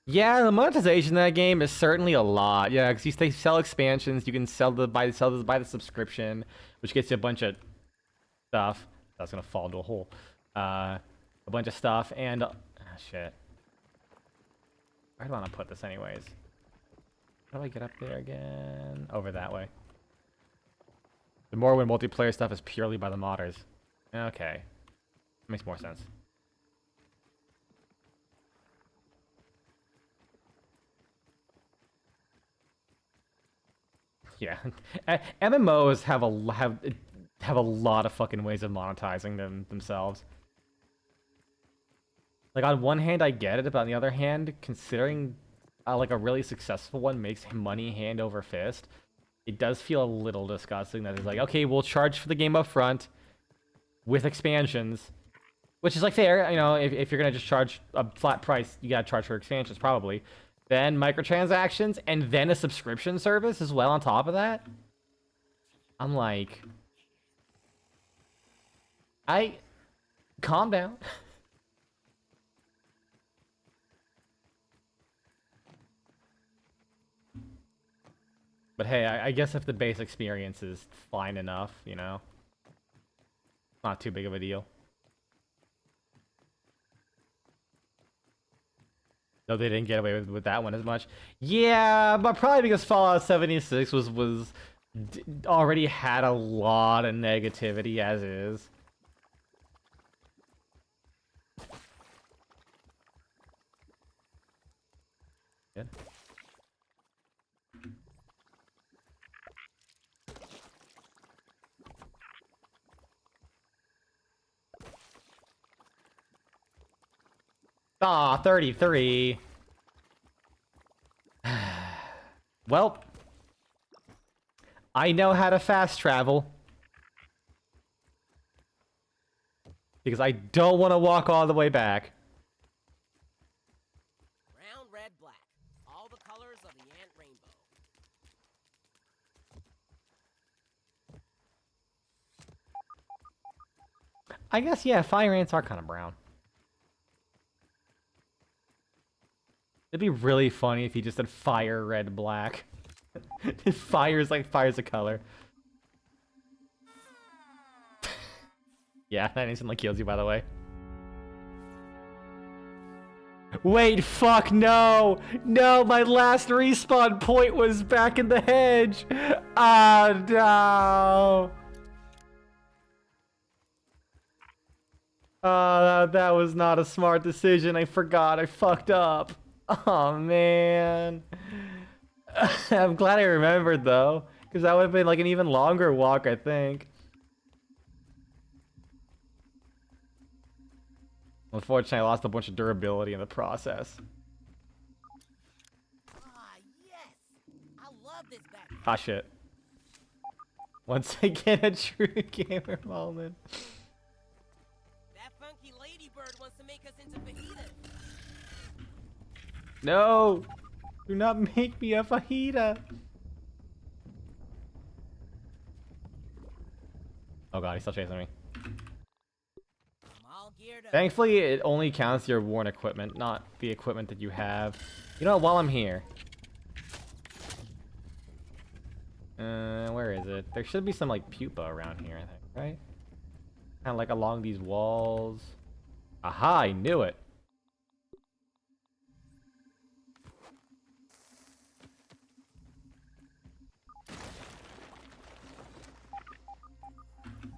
S1: Yeah, the monetization in that game is certainly a lot. Yeah, because they sell expansions, you can buy the subscription, which gets you a bunch of stuff. That's gonna fall into a hole. A bunch of stuff and shit. Where do I want to put this, anyways? How do I get up there again? Over that way. The Morrowind multiplayer stuff is purely by the modders. Okay, makes more sense. Yeah, MMOs have a lot of fucking ways of monetizing themselves. Like on one hand, I get it, but on the other hand, considering like a really successful one makes money hand over fist, it does feel a little disgusting that it's like, okay, we'll charge for the game up front with expansions, which is like fair, you know, if you're gonna just charge a flat price, you gotta charge for expansions probably. Then microtransactions, and then a subscription service as well on top of that. I'm like, calm down. But hey, I guess if the base experience is fine enough, you know, not too big of a deal. No, they didn't get away with that one as much. Yeah, but probably because Fallout 76 was already had a lot of negativity as is. Good. Ah, 33. Well, I know how to fast travel. Because I don't want to walk all the way back.
S3: Brown, red, black. All the colors of the ant rainbow.
S1: I guess, yeah, fire ants are kind of brown. It'd be really funny if he just said fire, red, black. Fire's a color. Yeah, that instantly kills you, by the way. Wait, fuck, no! No, my last respawn point was back in the hedge! Oh, no! Oh, that was not a smart decision. I forgot. I fucked up. Oh, man. I'm glad I remembered, though. Because that would have been like an even longer walk, I think. Unfortunately, I lost a bunch of durability in the process.
S3: Ah, yes. I love this backpack.
S1: Ah, shit. Once again, a true gamer moment.
S3: That funky ladybird wants to make us into fajitas.
S1: No! Do not make me a fajita! Oh god, he's still chasing me.
S3: I'm all geared up.
S1: Thankfully, it only counts your worn equipment, not the equipment that you have. You know what, while I'm here... where is it? There should be some, like, pupa around here, I think, right? Kind of like along these walls. Aha, I knew it!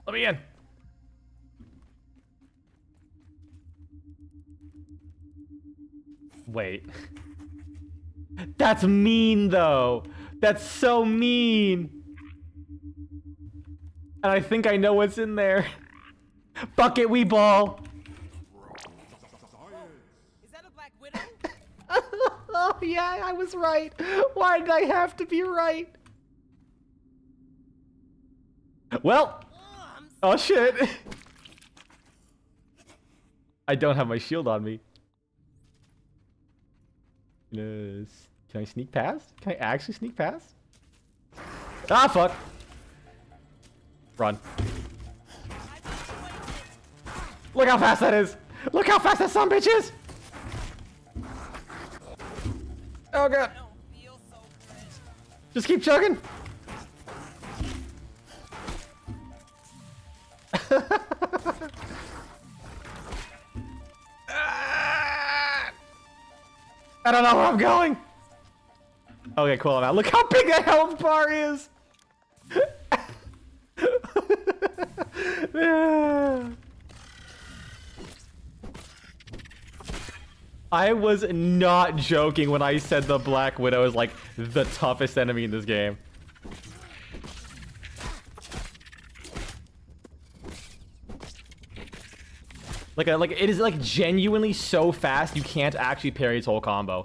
S1: Let me in! Wait. That's mean, though! That's so mean! And I think I know what's in there. Bucket wee ball!
S3: Is that a black widow?
S1: Oh, yeah, I was right! Why did I have to be right? Well!
S3: Oh, I'm
S1: Oh, shit! I don't have my shield on me. Can I sneak past? Can I actually sneak past? Ah, fuck! Run. Look how fast that is! Look how fast that son bitch is! Oh god!
S3: I don't feel so good.
S1: Just keep chugging! I don't know where I'm going! Okay, cool, I'm out. Look how big that health bar is! I was not joking when I said the Black Widow is like the toughest enemy in this game. Like it is like genuinely so fast you can't actually parry its whole combo.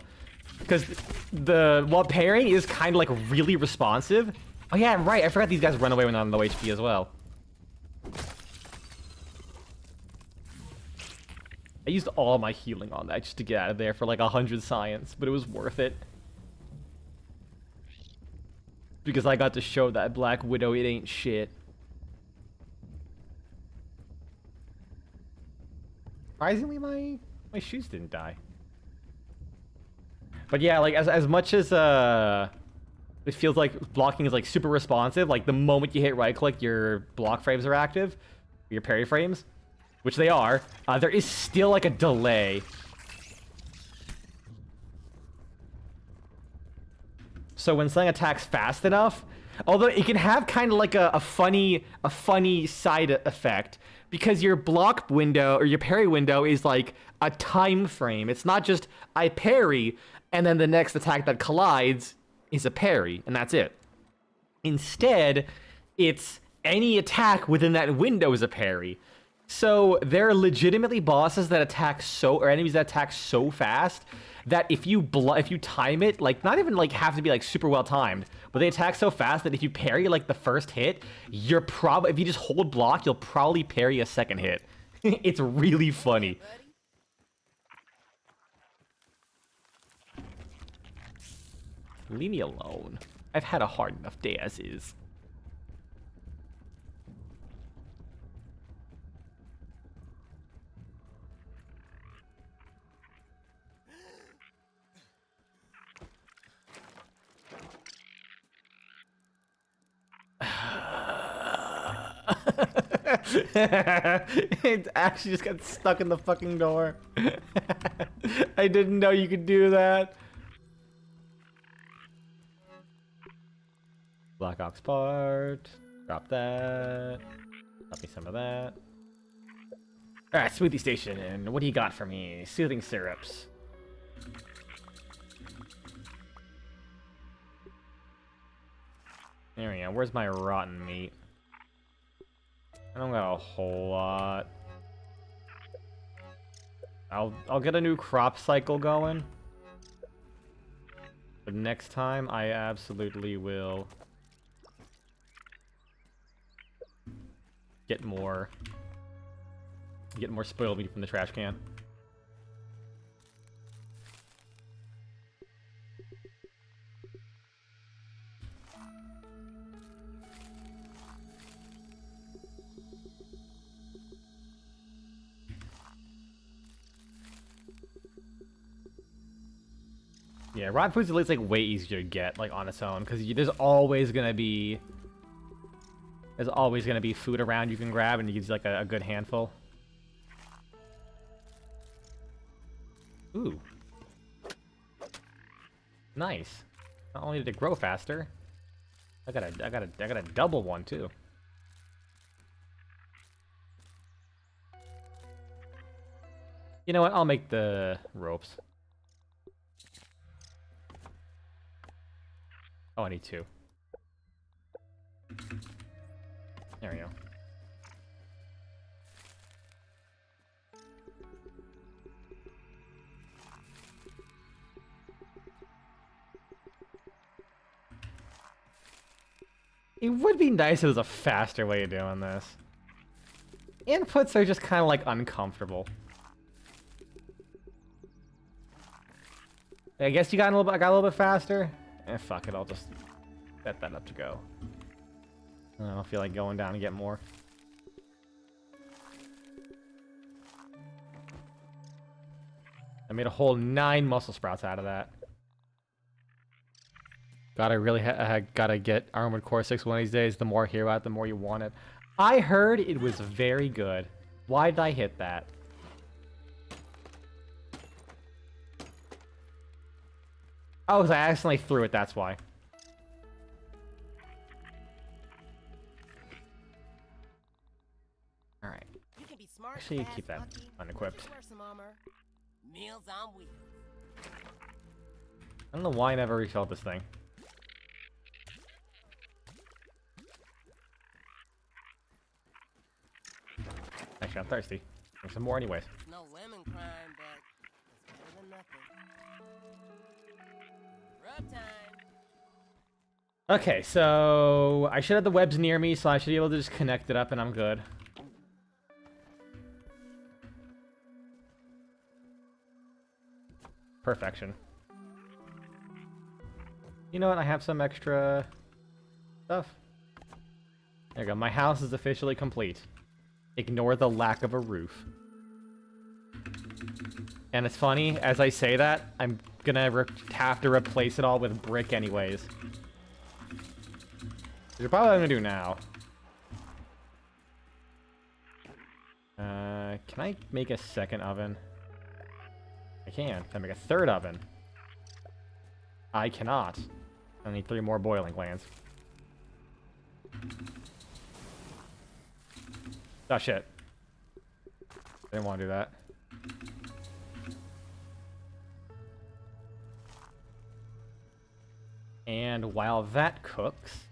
S1: Because while parrying is kind of like really responsive. Oh yeah, right, I forgot these guys run away when on low HP as well. I used all my healing on that just to get out of there for like 100 science, but it was worth it. Because I got to show that Black Widow it ain't shit. Surprisingly, my shoes didn't die. But yeah, like as much as it feels like blocking is like super responsive, like the moment you hit right click, your block frames are active, your parry frames, which they are. There is still like a delay. So when something attacks fast enough, although it can have kind of like a funny side effect, because your block window or your parry window is like a time frame. It's not just I parry and then the next attack that collides is a parry and that's it. Instead, it's any attack within that window is a parry. So there are legitimately bosses that attack or enemies that attack so fast that if you time it, like not even like have to be like super well timed, but they attack so fast that if you parry like the first hit, if you just hold block, you'll probably parry a second hit. It's really funny.
S3: Buddy.
S1: Leave me alone. I've had a hard enough day as is. It actually just got stuck in the fucking door. I didn't know you could do that. Black Ox part. Drop that. Drop me some of that. Alright, smoothie station. And what do you got for me? Soothing syrups. There we go. Where's my rotten meat? I don't got a whole lot. I'll get a new crop cycle going. But next time I absolutely will get more spoiled meat from the trash can. Yeah, rotten food's at least like way easier to get like on its own because there's always gonna be food around you can grab and you use like a good handful. Ooh, nice. Not only did it grow faster, I got a double one too. You know what? I'll make the ropes. Oh, I need two. There we go. It would be nice if there was a faster way of doing this. Inputs are just kind of like uncomfortable. I guess you got I got a little bit faster. Fuck it, I'll just set that up to go. I don't feel like going down and get more. I made a whole 9 muscle sprouts out of that. Gotta get Armored Core 6 one of these days. The more hero out, the more you want it. I heard it was very good. Why did I hit that? Oh, I accidentally threw it, that's why. Alright. Actually, keep that unequipped.
S3: Meals on wheels.
S1: I don't know why I never refilled this thing. Actually, I'm thirsty. There's some more anyways.
S3: No lemon crime, but it's better than nothing. Rub time.
S1: Okay, so I should have the webs near me, so I should be able to just connect it up and I'm good. Perfection. You know what? I have some extra stuff. There you go. My house is officially complete. Ignore the lack of a roof. And it's funny, as I say that, I'm gonna have to replace it all with brick anyways. Which is probably what I'm gonna do now. Can I make a second oven? I can. Can I make a third oven? I cannot. I need 3 more boiling glands. Oh shit. Didn't want to do that. And while that cooks...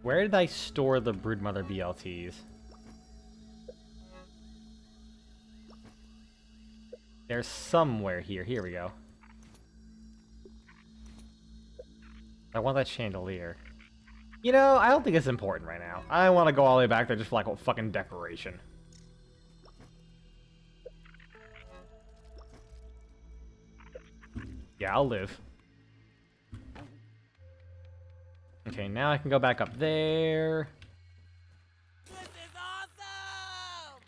S1: Where did I store the Broodmother BLTs? They're somewhere here. Here we go. I want that chandelier. You know, I don't think it's important right now. I want to go all the way back there just for like a fucking decoration. Yeah, I'll live. Okay, now I can go back up there.
S3: This is awesome!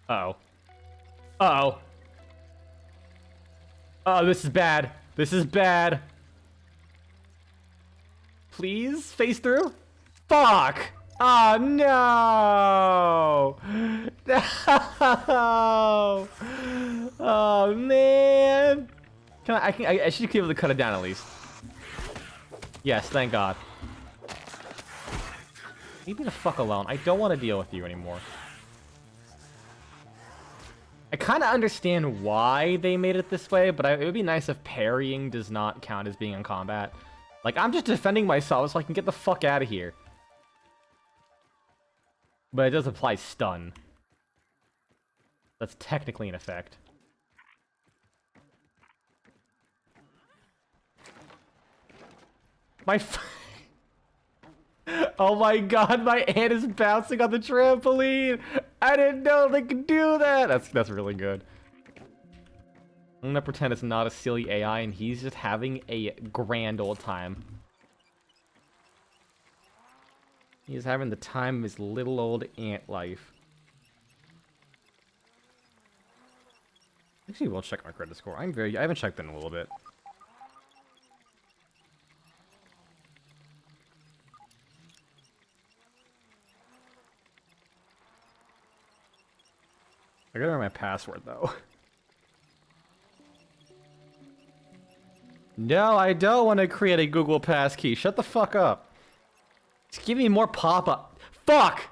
S1: Uh-oh. Uh-oh. Oh, this is bad. This is bad. Please, face through? Fuck! Oh, no! No! Oh, man! I should be able to cut it down at least. Yes, thank God. Leave me the fuck alone. I don't want to deal with you anymore. I kind of understand why they made it this way, but it would be nice if parrying does not count as being in combat. Like, I'm just defending myself so I can get the fuck out of here. But it does apply stun. That's technically in effect. Oh my god, my ant is bouncing on the trampoline! I didn't know they could do that! That's really good. I'm gonna pretend it's not a silly AI and he's just having a grand old time. He's having the time of his little old ant life. Actually, we'll check my credit score. I haven't checked in a little bit. I gotta remember my password, though. No, I don't want to create a Google Passkey. Shut the fuck up. Just give me more pop-up. Fuck!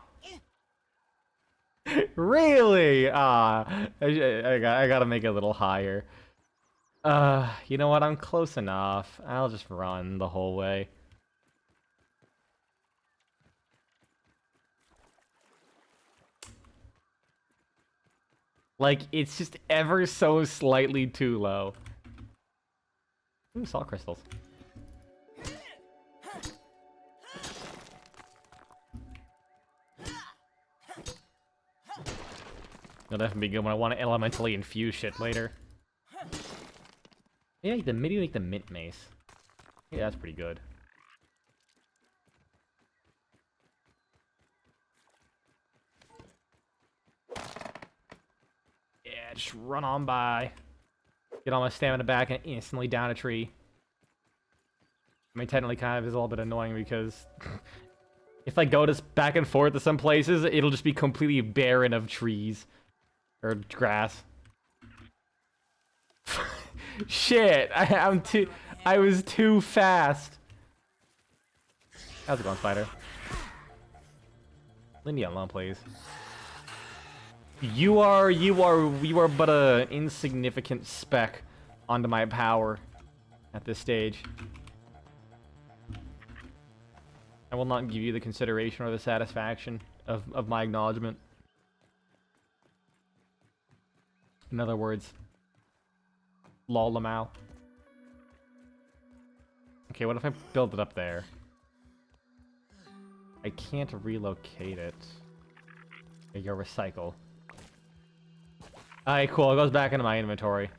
S1: Really? I gotta make it a little higher. You know what? I'm close enough. I'll just run the whole way. Like, it's just ever so slightly too low. Ooh, salt crystals. That'll definitely be good when I want to elementally infuse shit later. Yeah, maybe make the mint mace. Yeah, that's pretty good. Yeah, just run on by. Get all my stamina back and instantly down a tree. I mean, technically kind of is a little bit annoying because if I go back and forth to some places, it'll just be completely barren of trees. Or grass. Shit, I was too fast. How's it going, Spider? Leave me alone, please. You are but a insignificant speck onto my power at this stage. I will not give you the consideration or the satisfaction of my acknowledgement. In other words, lol-lamau. Okay, what if I build it up there? I can't relocate it. Okay, you'll recycle. Alright, cool. It goes back into my inventory.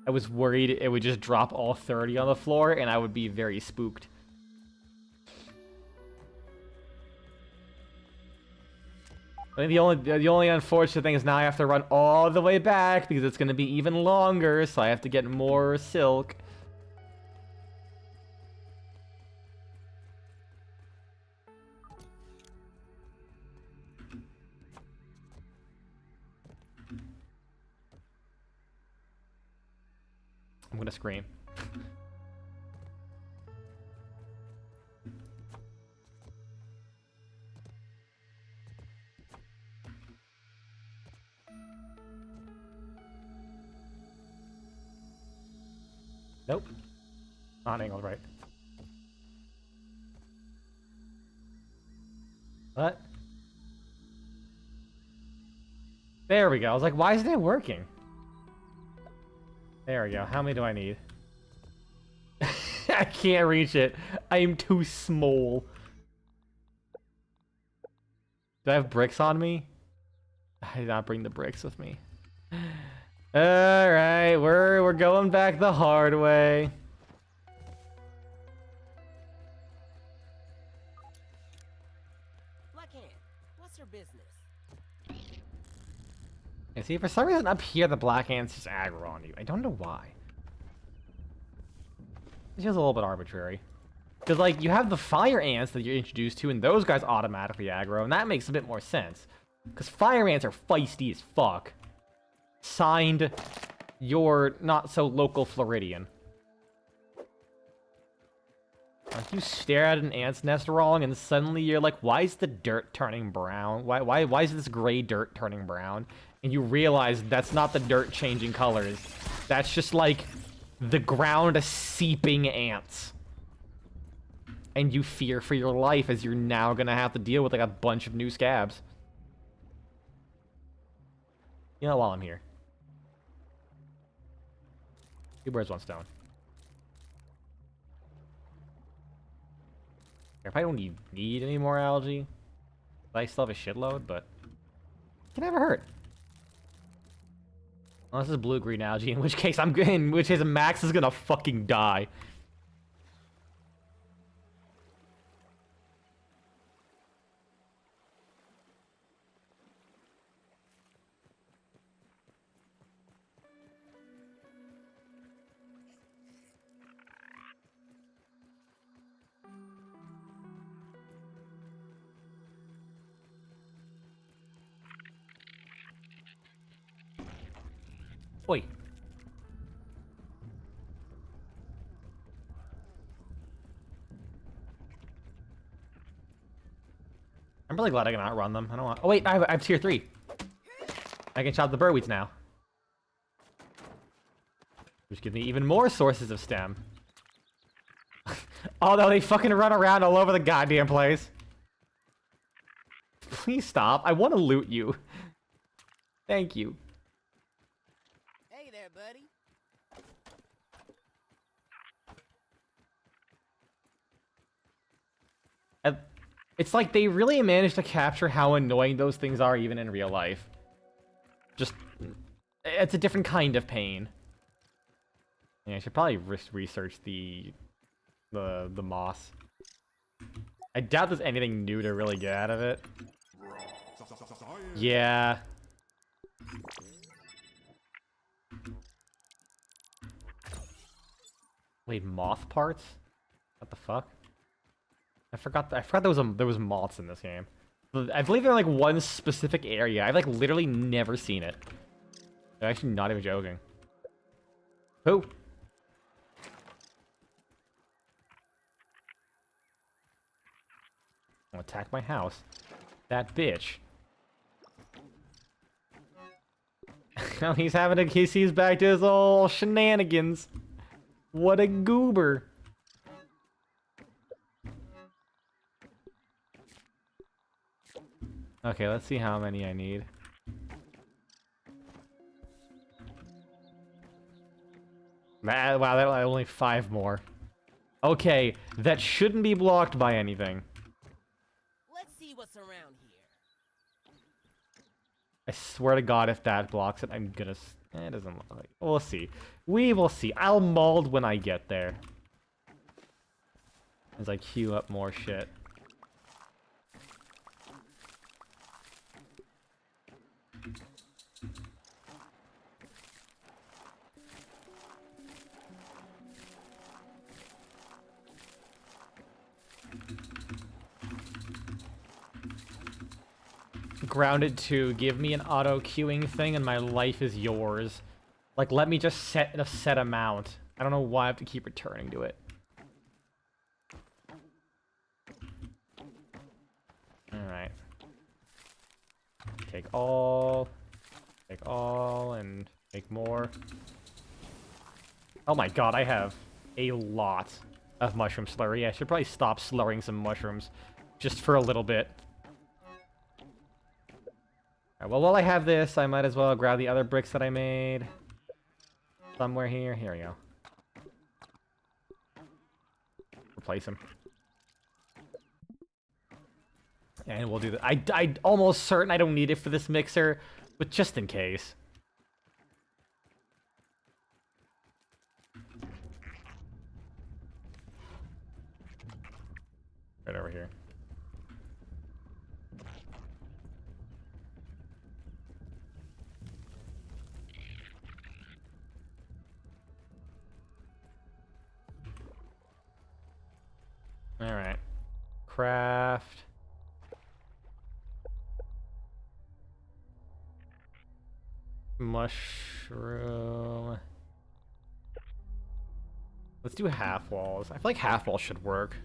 S1: I was worried it would just drop all 30 on the floor, and I would be very spooked. I think the only unfortunate thing is now I have to run all the way back because it's going to be even longer, so I have to get more silk. I'm gonna scream. Nope. On angle, right. What? There we go. I was like, why isn't it working? There we go. How many do I need? I can't reach it. I am too small. Do I have bricks on me? I did not bring the bricks with me. Alright, we're going back the hard way.
S3: Blackhand, what's her business?
S1: And see, for some reason up here, the black ants just aggro on you. I don't know why. It feels a little bit arbitrary. Because, like, you have the fire ants that you're introduced to, and those guys automatically aggro, and that makes a bit more sense. Because fire ants are feisty as fuck. Signed, your not-so-local Floridian. Like, you stare at an ant's nest wrong, and suddenly you're like, why is the dirt turning brown? Why is this gray dirt turning brown? And you realize that's not the dirt changing colors. That's just, like, the ground seeping ants. And you fear for your life as you're now gonna have to deal with, like, a bunch of new scabs. You know, while I'm here. 2 birds, 1 stone. I probably don't need any more algae. I still have a shitload, but it can never hurt. Unless it's blue-green algae, in which case Max is gonna fucking die. Oi. I'm really glad I can outrun them. I don't want. Oh wait, I have tier 3. I can chop the birdweeds now, which gives me even more sources of stem. Although they fucking run around all over the goddamn place. Please stop. I want to loot you. Thank you.
S3: Hey there, buddy.
S1: It's like they really managed to capture how annoying those things are even in real life. Just, it's a different kind of pain. Yeah, I should probably research the moss. I doubt there's anything new to really get out of it. Yeah. Wait, moth parts? What the fuck? I forgot there was moths in this game. I believe they're like one specific area. I've like literally never seen it. I'm actually not even joking. Who? I'll attack my house. That bitch. Now he's back to his old shenanigans. What a goober. Okay, let's see how many I need. Wow, that only 5 more. Okay, that shouldn't be blocked by anything.
S3: Let's see what's around here.
S1: I swear to God, if that blocks it, I'm gonna... it doesn't look like... We'll see. We will see. I'll mold when I get there. As I queue up more shit. Grounded 2, give me an auto queuing thing and my life is yours. Like, let me just set a set amount. I don't know why I have to keep returning to it. Alright. Take all, and make more. Oh my god, I have a lot of mushroom slurry. I should probably stop slurring some mushrooms just for a little bit. Alright, well, while I have this, I might as well grab the other bricks that I made. Somewhere here. Here we go. Replace them. And we'll do that. I'm almost certain I don't need it for this mixer, but just in case. Right over here. All right. Craft. Mushroom. Let's do half walls. I feel like half walls should work.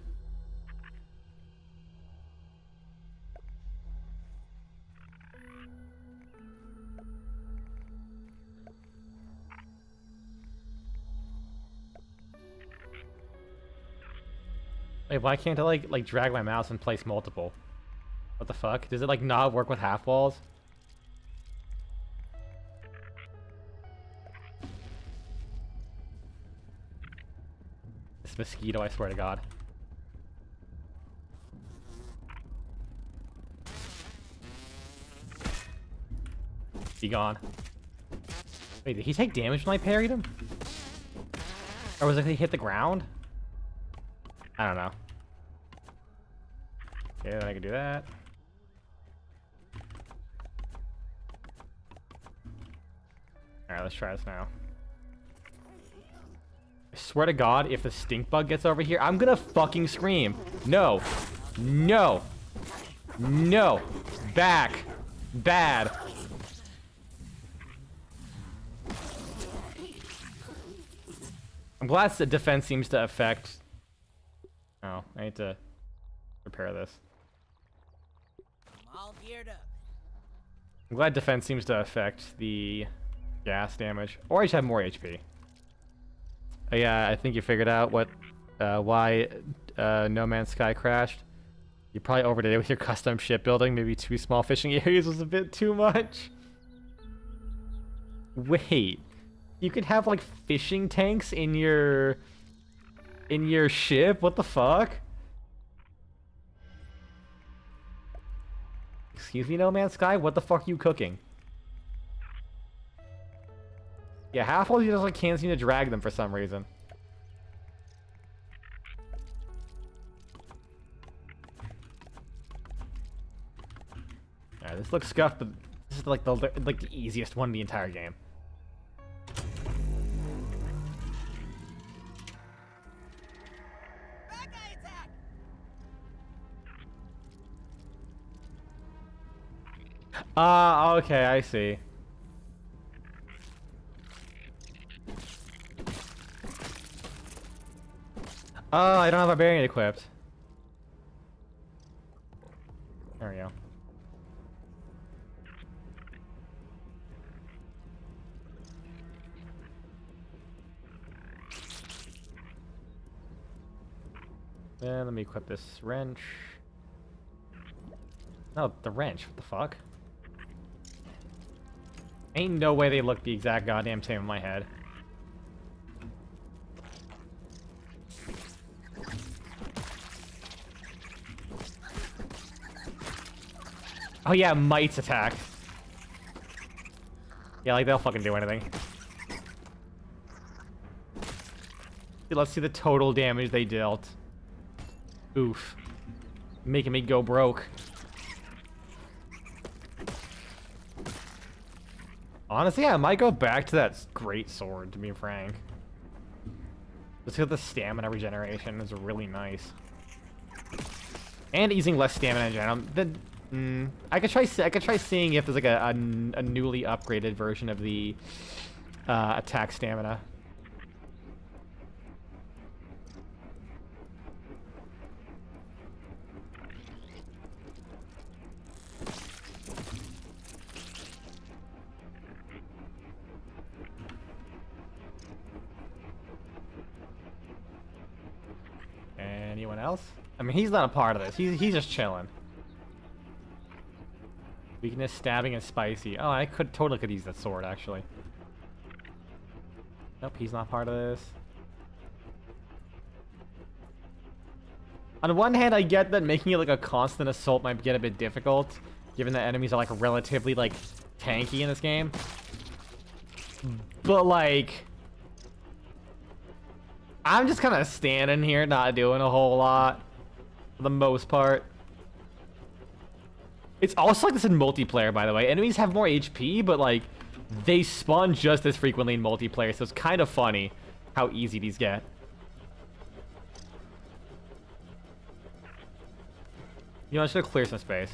S1: Wait, why can't I like drag my mouse and place multiple? What the fuck? Does it like not work with half walls? This mosquito, I swear to God. Be gone. Wait, did he take damage when I parried him? Or was it he hit the ground? I don't know. Okay, then I can do that. Alright, let's try this now. I swear to God, if the stink bug gets over here, I'm gonna fucking scream. No. No. No. Back. Bad. I'm glad the defense seems to affect... Oh, I need to repair this.
S3: I'm all geared up.
S1: I'm glad defense seems to affect the gas damage. Or I should have more HP. Oh, yeah, I think you figured out what, why No Man's Sky crashed. You probably overdid it with your custom shipbuilding. Maybe 2 small fishing areas was a bit too much. Wait, you could have like fishing tanks in your ship? What the fuck? Excuse me, No Man's Sky? What the fuck are you cooking? Yeah, half of you just like can't seem to drag them for some reason. Alright, this looks scuffed, but this is like the easiest one in the entire game.
S3: Bad guy attack!
S1: Ah, okay, I see. Oh, I don't have a barbarian equipped. There we go. Then let me equip this wrench. No, the wrench. What the fuck? Ain't no way they look the exact goddamn same in my head. Oh yeah, mites attack. Yeah, like they'll fucking do anything. Dude, let's see the total damage they dealt. Oof. Making me go broke. Honestly, I might go back to that great sword, to be frank. Just because the stamina regeneration is really nice. And using less stamina in general. I could try seeing if there's like a newly upgraded version of the attack stamina. Anyone else? I mean, he's not a part of this. He's just chilling. Weakness, stabbing, and spicy. Oh, I totally could use that sword, actually. Nope, he's not part of this. On one hand, I get that making it like a constant assault might get a bit difficult, given that enemies are like relatively like tanky in this game. But like, I'm just kind of standing here, not doing a whole lot, for the most part. It's also like this in multiplayer, by the way. Enemies have more HP, but like, they spawn just as frequently in multiplayer, so it's kind of funny how easy these get. You know, I should clear some space.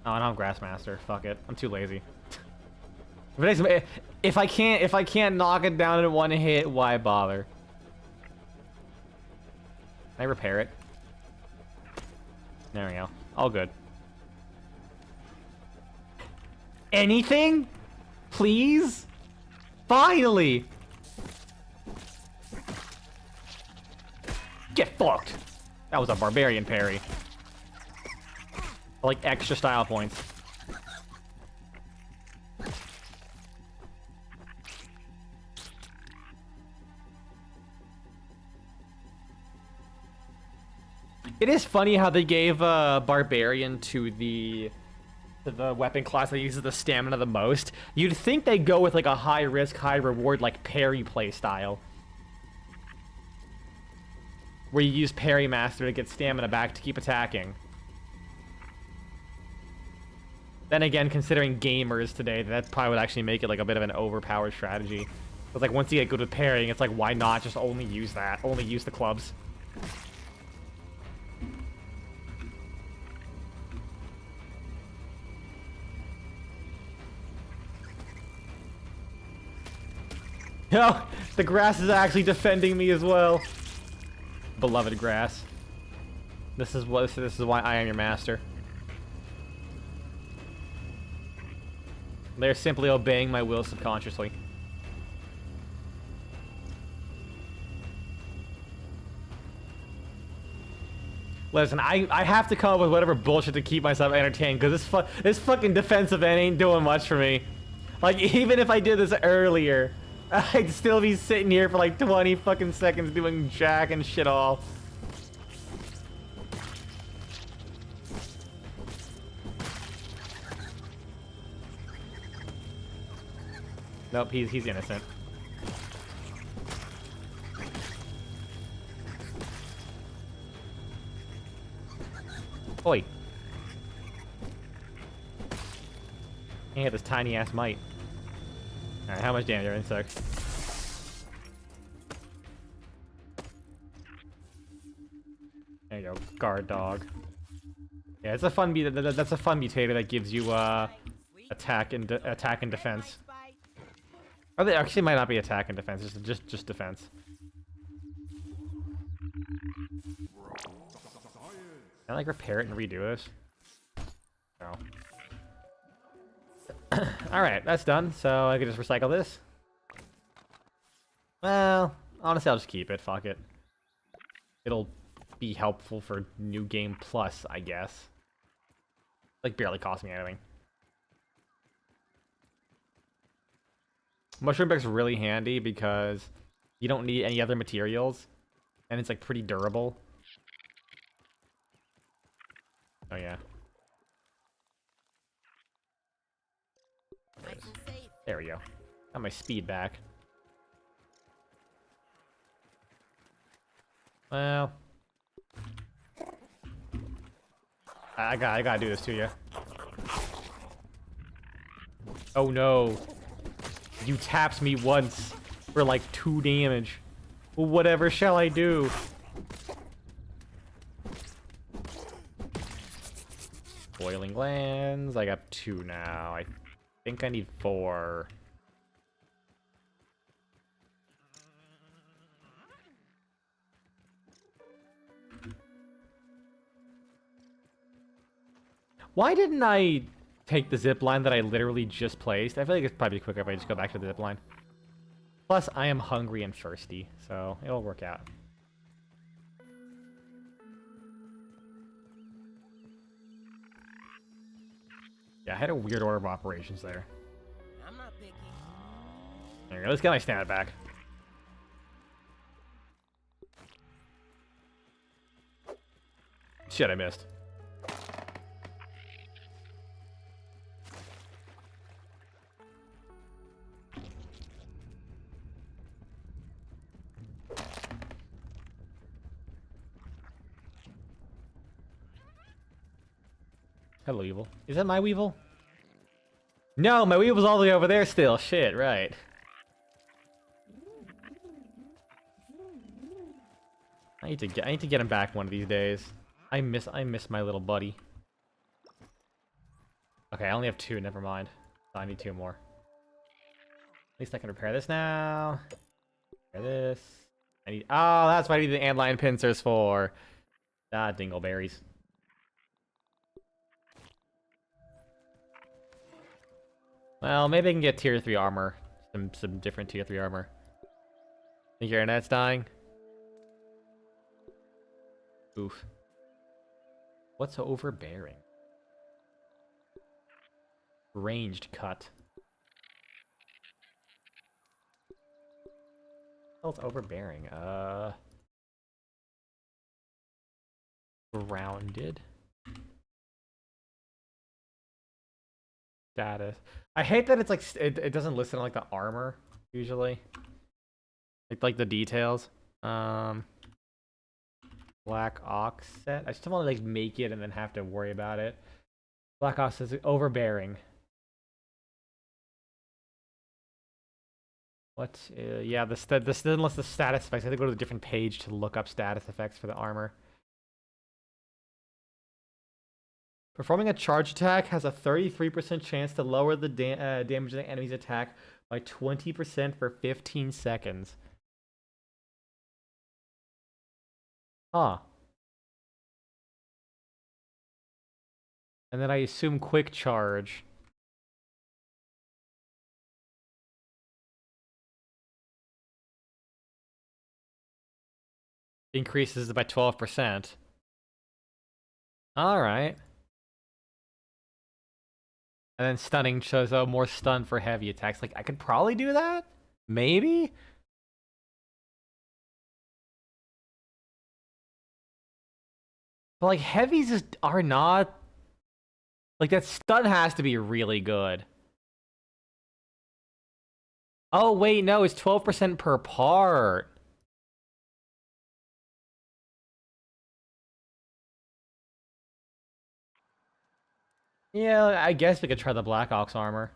S1: Oh, I don't have Grassmaster. Fuck it. I'm too lazy. If I can't knock it down in one hit, why bother? Can I repair it? There we go. All good. Anything? Please? Finally! Get fucked! That was a barbarian parry. Like extra style points. It is funny how they gave barbarian to the weapon class that uses the stamina the most. You'd think they'd go with like a high risk, high reward like parry play style, where you use parry master to get stamina back to keep attacking. Then again, considering gamers today, that probably would actually make it like a bit of an overpowered strategy. But like once you get good with parrying, it's like why not just only use that? Only use the clubs. No, the grass is actually defending me as well. Beloved grass. This is why I am your master. They're simply obeying my will subconsciously. Listen, I have to come up with whatever bullshit to keep myself entertained, because this fucking defensive end ain't doing much for me. Like, even if I did this earlier, I'd still be sitting here for like 20 fucking seconds doing jack and shit all. Nope, he's innocent. Oi. He had this tiny ass mite. Alright, how much damage are insects? There you go, guard dog. Yeah, it's a fun that's a fun mutator that gives you attack and defense. Or they actually might not be attack and defense, just defense. Can I like repair it and redo this? No. Alright, that's done, so I can just recycle this. Well, honestly I'll just keep it, fuck it. It'll be helpful for New Game Plus, I guess. Like, barely cost me anything. Mushroom Brick's really handy because you don't need any other materials, and it's like pretty durable. Oh yeah. There we go. Got my speed back. Well, I gotta do this to you. Oh no. You tapped me once for like 2 damage. Well, whatever shall I do? Boiling glands. I got 2 now. I think I need 4. Why didn't I take the zip line that I literally just placed? I feel like it's probably quicker if I just go back to the zip line. Plus, I am hungry and thirsty, so it'll work out. Yeah, I had a weird order of operations there.
S3: I'm not picky.
S1: There we go. Let's get my stamina back. Shit, I missed. Hello, Weevil. Is that my Weevil? No, my Weevil's all the way over there still. Shit, right. I need to get him back one of these days. I miss my little buddy. Okay, I only have 2, never mind. So I need 2 more. At least I can repair this now. Repair this. I need that's what I need the antlion pincers for. Ah, dingleberries. Well, maybe I can get tier 3 armor. Some different tier 3 armor. Think your internet's dying? Oof. What's overbearing? Ranged cut. What's overbearing? Grounded. Status. I hate that it's like it doesn't list on like the armor usually. Like the details. Black Ox set. I still want to like make it and then have to worry about it. Black Ox is overbearing. What? Yeah, this doesn't list the status effects. I have to go to a different page to look up status effects for the armor. Performing a charge attack has a 33% chance to lower the damage of the enemy's attack by 20% for 15 seconds. Huh. And then I assume quick charge. Increases it by 12%. Alright. And then stunning shows more stun for heavy attacks. Like, I could probably do that? Maybe? But like, heavies are not... Like, that stun has to be really good. Oh, wait, no, it's 12% per part. Yeah, I guess we could try the Black Ox armor.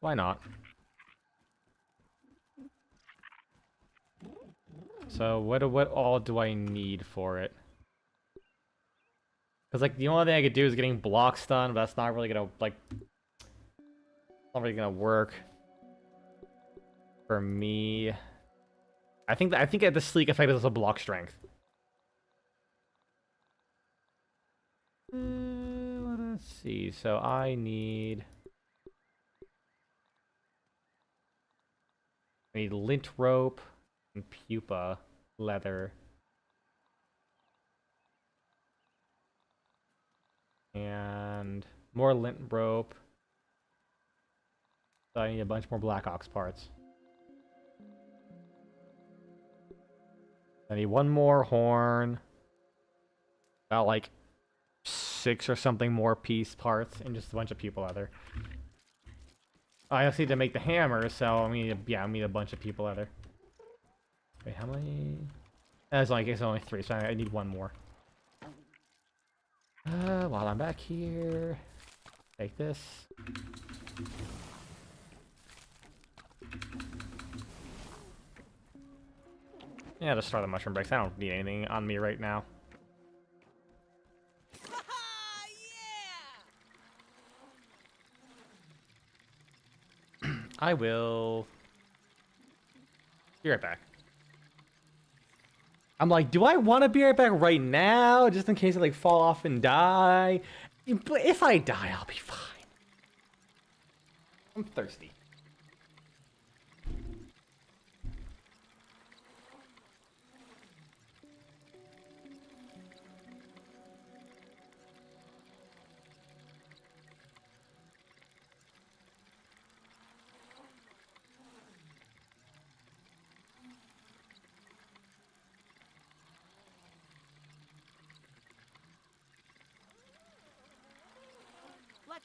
S1: Why not? So, what all do I need for it? Because, like, the only thing I could do is getting block stun, but that's not really gonna, like... Not really gonna work. For me... I think the sleek effect is a block strength. Let's see. So I need lint rope and pupa leather and more lint rope. So I need a bunch more Black Ox parts. I need one more horn. About like 6 or something more piece parts and just a bunch of people leather. I also need to make the hammer, so I need a bunch of people leather. Wait, how many? It's only 3, so I need one more. While I'm back here, take this. Yeah, just start the mushroom bricks. I don't need anything on me right now. I will be right back. I'm like, do I want to be right back right now? Just in case I like fall off and die? But if I die, I'll be fine. I'm thirsty.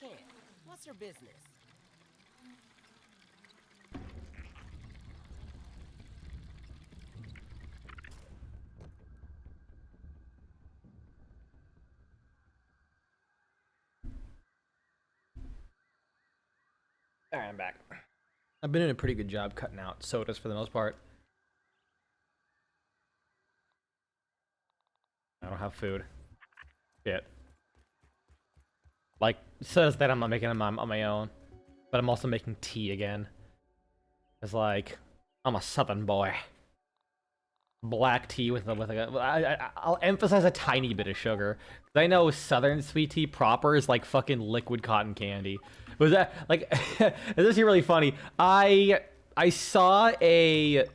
S3: can. What's her business?
S1: Alright, I'm back. I've been doing a pretty good job cutting out sodas for the most part. I don't have food. Shit. Like, says that I'm not making them on my own. But I'm also making tea again. It's like, I'm a southern boy. Black tea with I'll emphasize a tiny bit of sugar. I know southern sweet tea proper is like fucking liquid cotton candy. Was that like? This is really funny. I saw a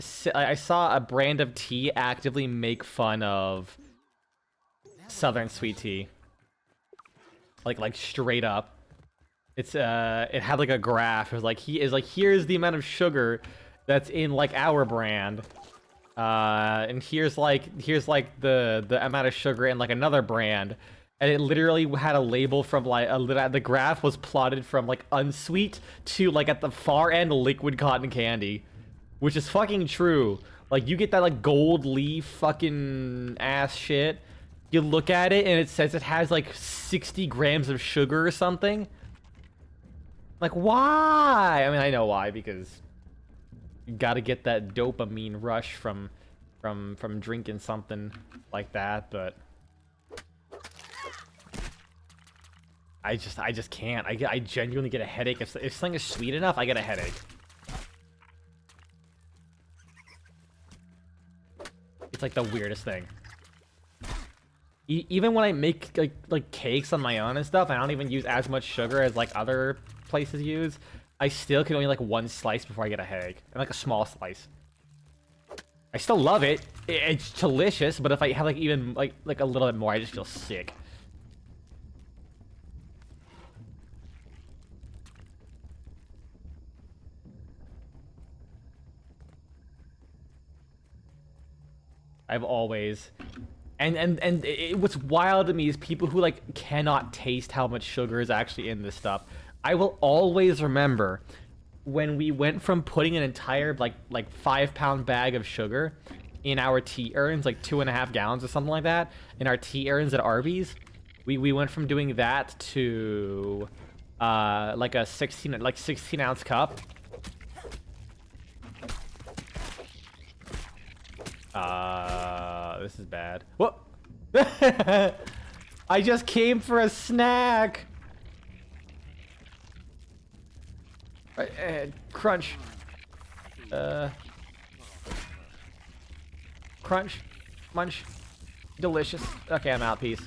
S1: brand of tea actively make fun of southern sweet tea. Like straight up. It's it had like a graph. It was like here's the amount of sugar that's in like our brand. And here's like the amount of sugar in like another brand, and it literally had a label from like the graph was plotted from like unsweet to like at the far end liquid cotton candy, which is fucking true. Like you get that like gold leaf fucking ass shit, you look at it and it says it has like 60 grams of sugar or something. Like why? I mean I know why, because you gotta get that dopamine rush from drinking something like that, but I just can't. I genuinely get a headache if something is sweet enough. I get a headache. It's like the weirdest thing. Even when I make like cakes on my own and stuff, I don't even use as much sugar as like other places use. I still can only like one slice before I get a headache, and like a small slice. I still love it. It's delicious, but if I have like even like a little bit more, I just feel sick. I've always, what's wild to me is people who like cannot taste how much sugar is actually in this stuff. I will always remember when we went from putting an entire like 5-pound bag of sugar in our tea urns, like 2.5 gallons or something like that, in our tea urns at Arby's. We went from doing that to like a 16 ounce cup. This is bad. Whoa! I just came for a snack. Crunch. Crunch. Munch. Delicious. Okay, I'm out. Peace.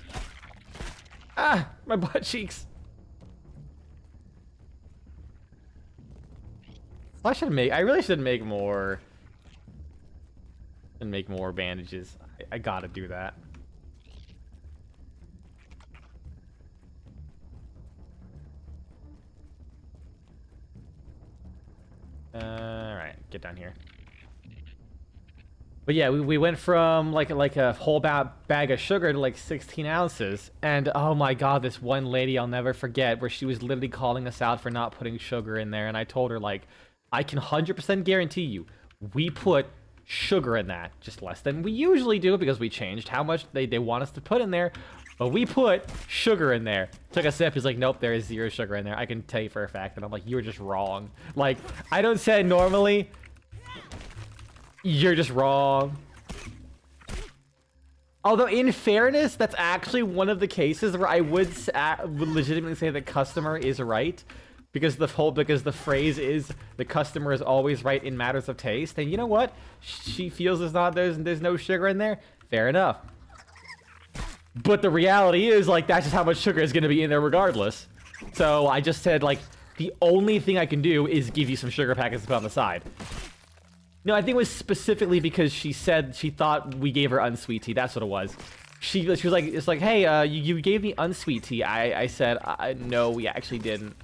S1: Ah! My butt cheeks. I really should make more. And make more bandages. I gotta do that. Alright, get down here. But yeah, we went from like a whole bag of sugar to like 16 ounces. And oh my god, this one lady I'll never forget, where she was literally calling us out for not putting sugar in there. And I told her, like, I can 100% guarantee you, we put sugar in that, just less than we usually do, because we changed how much they want us to put in there, but we put sugar in there. Took a sip, he's like, nope, there is 0 sugar in there. I can tell you for a fact. And I'm like, you're just wrong. Like, I don't say it normally. You're just wrong. Although in fairness, that's actually one of the cases where I would legitimately say the customer is right. Because the phrase is the customer is always right in matters of taste, and you know what? She feels there's no sugar in there. Fair enough. But the reality is, like, that's just how much sugar is going to be in there regardless. So I just said, like, the only thing I can do is give you some sugar packets to put on the side. No, I think it was specifically because she said she thought we gave her unsweet tea. That's what it was. She was like, it's like, hey, you gave me unsweet tea. I said, no, we actually didn't.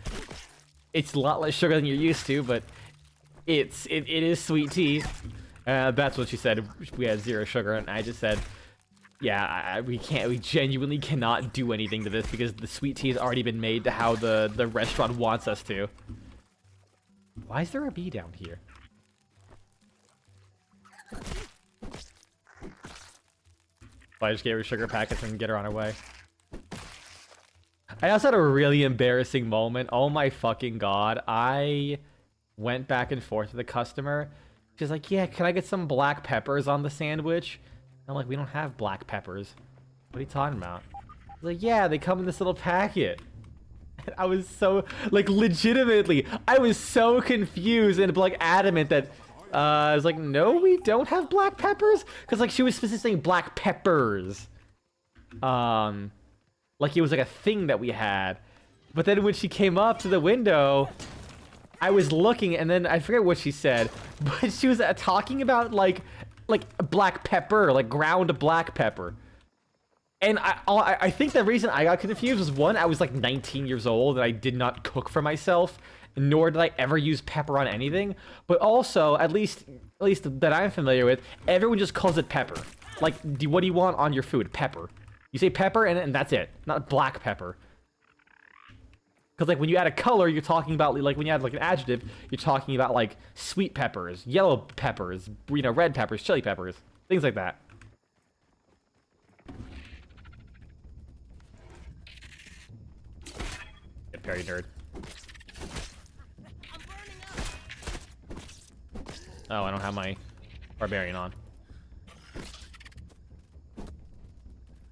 S1: It's a lot less sugar than you're used to, but it is sweet tea. That's what she said. We had 0 sugar, and I just said, Yeah, we can't. We genuinely cannot do anything to this because the sweet tea has already been made to how the restaurant wants us to. Why is there a bee down here? I just gave her sugar packets and get her on her way. I also had a really embarrassing moment. Oh my fucking god. I went back and forth with the customer. She's like, yeah, can I get some black peppers on the sandwich? I'm like, we don't have black peppers. What are you talking about? She's like, yeah, they come in this little packet. And I was so, like, legitimately, I was so confused and, like, adamant that, I was like, no, we don't have black peppers? Because, like, she was specifically saying black peppers. Like, it was, like, a thing that we had. But then when she came up to the window, I was looking, and then I forget what she said, but she was talking about, like black pepper, like ground black pepper. And I think the reason I got confused was, one, I was like 19 years old and I did not cook for myself, nor did I ever use pepper on anything. But also, at least that I'm familiar with, everyone just calls it pepper. Like, what do you want on your food? Pepper. You say pepper and that's it, not black pepper. Because, like, when you add a color, you're talking about, like, when you add, like, an adjective, you're talking about, like, sweet peppers, yellow peppers, you know, red peppers, chili peppers, things like that. Get parry, nerd. Oh, I don't have my barbarian on.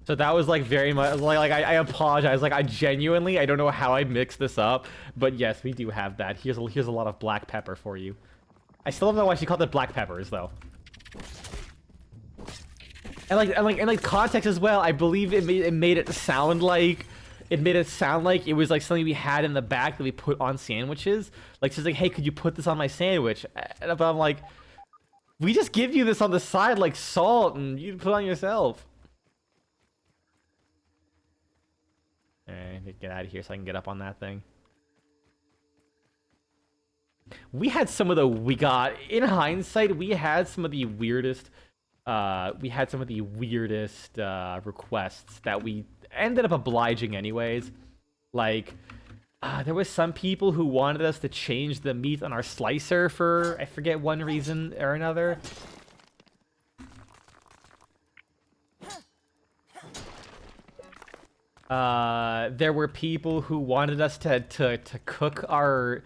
S1: So that was, like, very much, like I apologize. Like, I genuinely, I don't know how I mixed this up, but yes, we do have that. Here's a lot of black pepper for you. I still don't know why she called it black peppers, though. And like context as well, I believe it made it sound like it was like something we had in the back that we put on sandwiches. Like, she's like, hey, could you put this on my sandwich? But I'm like, we just give you this on the side like salt, and you put it on yourself. Alright, get out of here so I can get up on that thing. We had some of the, in hindsight, we had some of the weirdest requests that we ended up obliging anyways. Like, there was some people who wanted us to change the meat on our slicer for, I forget, one reason or another. There were people who wanted us to cook our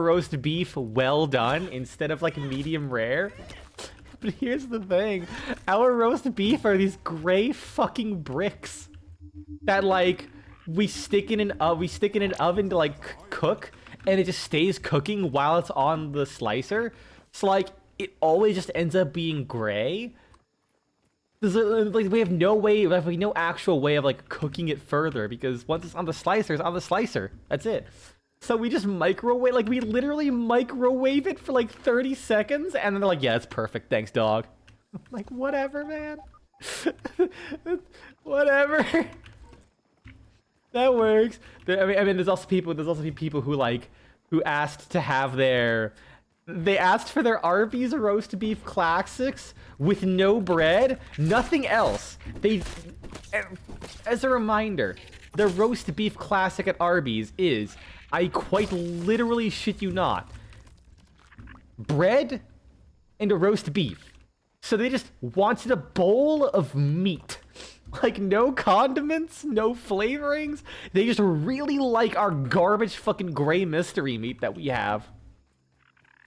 S1: roast beef well done instead of like medium rare. But here's the thing, our roast beef are these gray fucking bricks that like we stick in an oven to like cook, and it just stays cooking while it's on the slicer. So like it always just ends up being gray. Like, we have no actual way of like cooking it further, because once it's on the slicer, it's on the slicer. That's it. So we just microwave, like we literally microwave it for like 30 seconds, and then they're like, yeah, it's perfect, thanks, dog. I'm like, whatever, man. Whatever. That works. I mean, there's also people who asked to have they asked for their Arby's roast beef classics with no bread, nothing else. As a reminder, the roast beef classic at Arby's is, I quite literally shit you not, bread and a roast beef. So they just wanted a bowl of meat. Like, no condiments, no flavorings. They just really like our garbage fucking gray mystery meat that we have.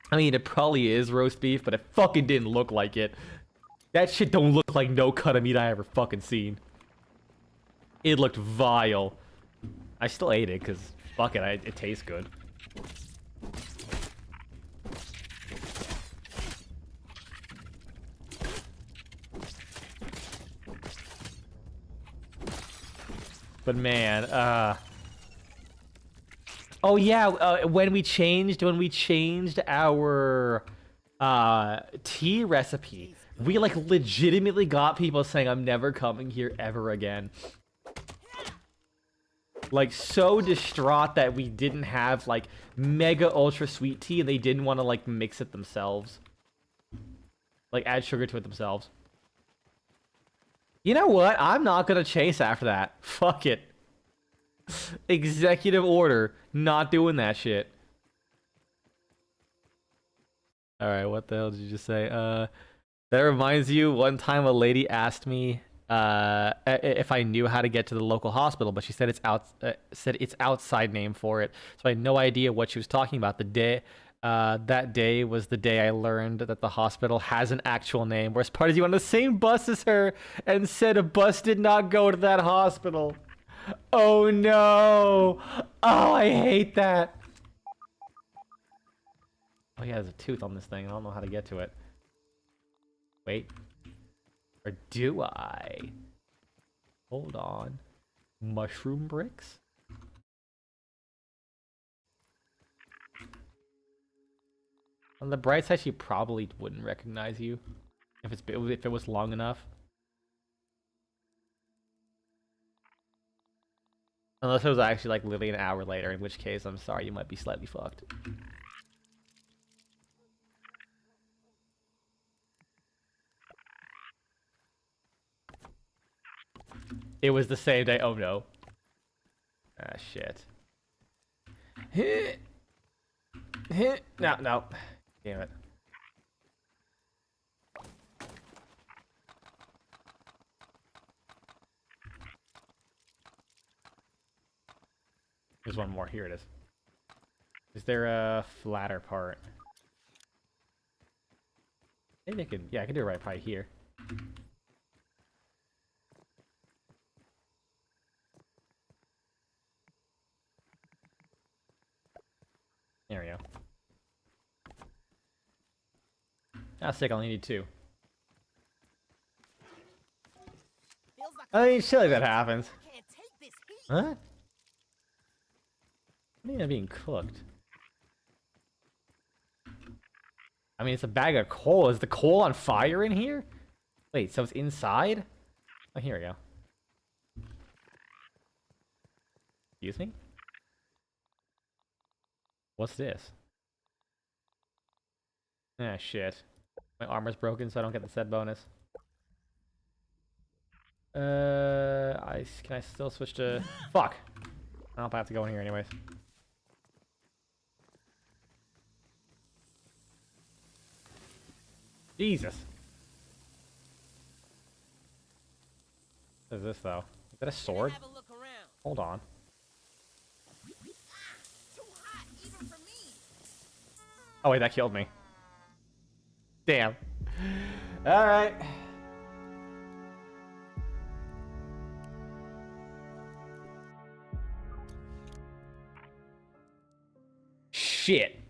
S1: I mean, it probably is roast beef, but it fucking didn't look like it. That shit don't look like no cut of meat I ever fucking seen. It looked vile. I still ate it, because fuck it, it tastes good. But man, oh yeah, when we changed our tea recipe, we like legitimately got people saying, I'm never coming here ever again. Like, so distraught that we didn't have like mega ultra sweet tea, and they didn't want to like mix it themselves. Like, add sugar to it themselves. You know what? I'm not gonna chase after that. Fuck it. Executive order. Not doing that shit. Alright, what the hell did you just say? That reminds you, one time a lady asked me if I knew how to get to the local hospital, but she said it's outside name for it. So I had no idea what she was talking about. That day was the day I learned that the hospital has an actual name. Whereas part of you on the same bus as her and said a bus did not go to that hospital. Oh no! Oh, I hate that. Oh yeah, there's a tooth on this thing. I don't know how to get to it. Wait. Or do I? Hold on. Mushroom bricks? On the bright side, she probably wouldn't recognize you if it was long enough. Unless it was actually like literally an hour later, in which case I'm sorry, you might be slightly fucked. It was the same day. Oh no. Ah shit. No, no. Damn it. There's one more. Here it is. Is there a flatter part? Maybe I can. Yeah, I can do it right probably here. There we go. Ah, sick. I only need 2.
S3: Feels like
S1: I mean, shit like that happens.
S3: I can't take this heat.
S1: Huh? What do you mean I'm being cooked? I mean, it's a bag of coal. Is the coal on fire in here? Wait, so it's inside? Oh, here we go. Excuse me? What's this? Ah, shit. My armor's broken, so I don't get the set bonus. Can I still switch to... Fuck! I don't know if I have to go in here anyways. Jesus! What is this, though? Is that a sword?
S3: Have a look around.
S1: Hold on.
S3: Too hot even for me.
S1: Oh, wait, that killed me. Damn. Alright. Shit.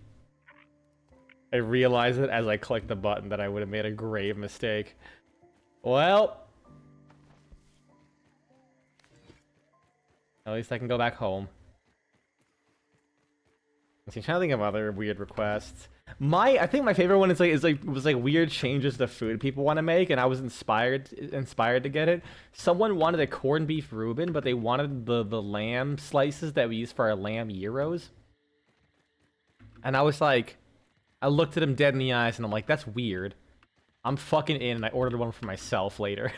S1: I realized it as I clicked the button that I would have made a grave mistake. Well. At least I can go back home. I'm trying to think of other weird requests. I think my favorite one was weird changes to food people want to make, and I was inspired to get it. Someone wanted a corned beef Reuben, but they wanted the lamb slices that we use for our lamb gyros. And I was like, I looked at him dead in the eyes, and I'm like, that's weird. I'm fucking in, and I ordered one for myself later.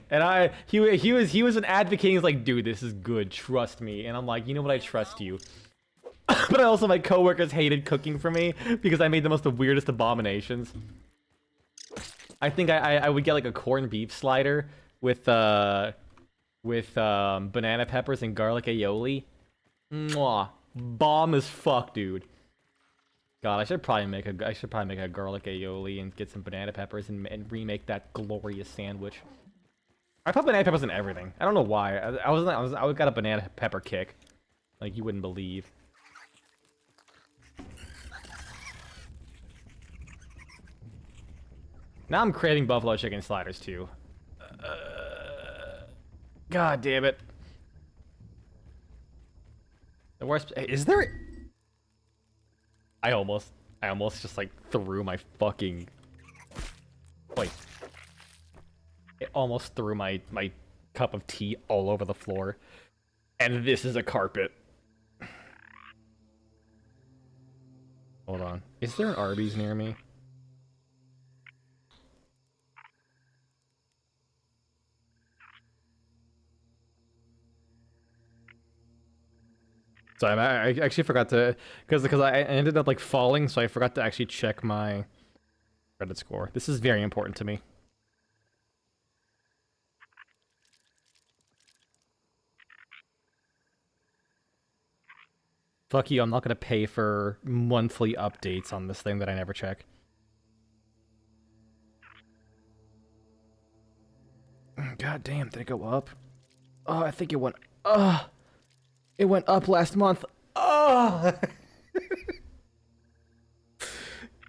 S1: And he was an advocate. He's like, dude, this is good. Trust me. And I'm like, you know what? I trust you. But also, my coworkers hated cooking for me because I made the weirdest abominations. I think I would get like a corned beef slider with banana peppers and garlic aioli. Mwah. Bomb as fuck, dude. God, I should probably make a garlic aioli and get some banana peppers and remake that glorious sandwich. I put banana peppers in everything. I don't know why. I got a banana pepper kick, like you wouldn't believe. Now I'm craving buffalo chicken sliders too. God damn it. The worst is there. I almost just like threw my fucking. Wait. It almost threw my cup of tea all over the floor. And this is a carpet. Hold on. Is there an Arby's near me? So I actually forgot to, because I ended up like falling, so I forgot to actually check my credit score. This is very important to me. Fuck you, I'm not gonna pay for monthly updates on this thing that I never check. God damn, did it go up? Oh, I think it went, it went up last month. Oh!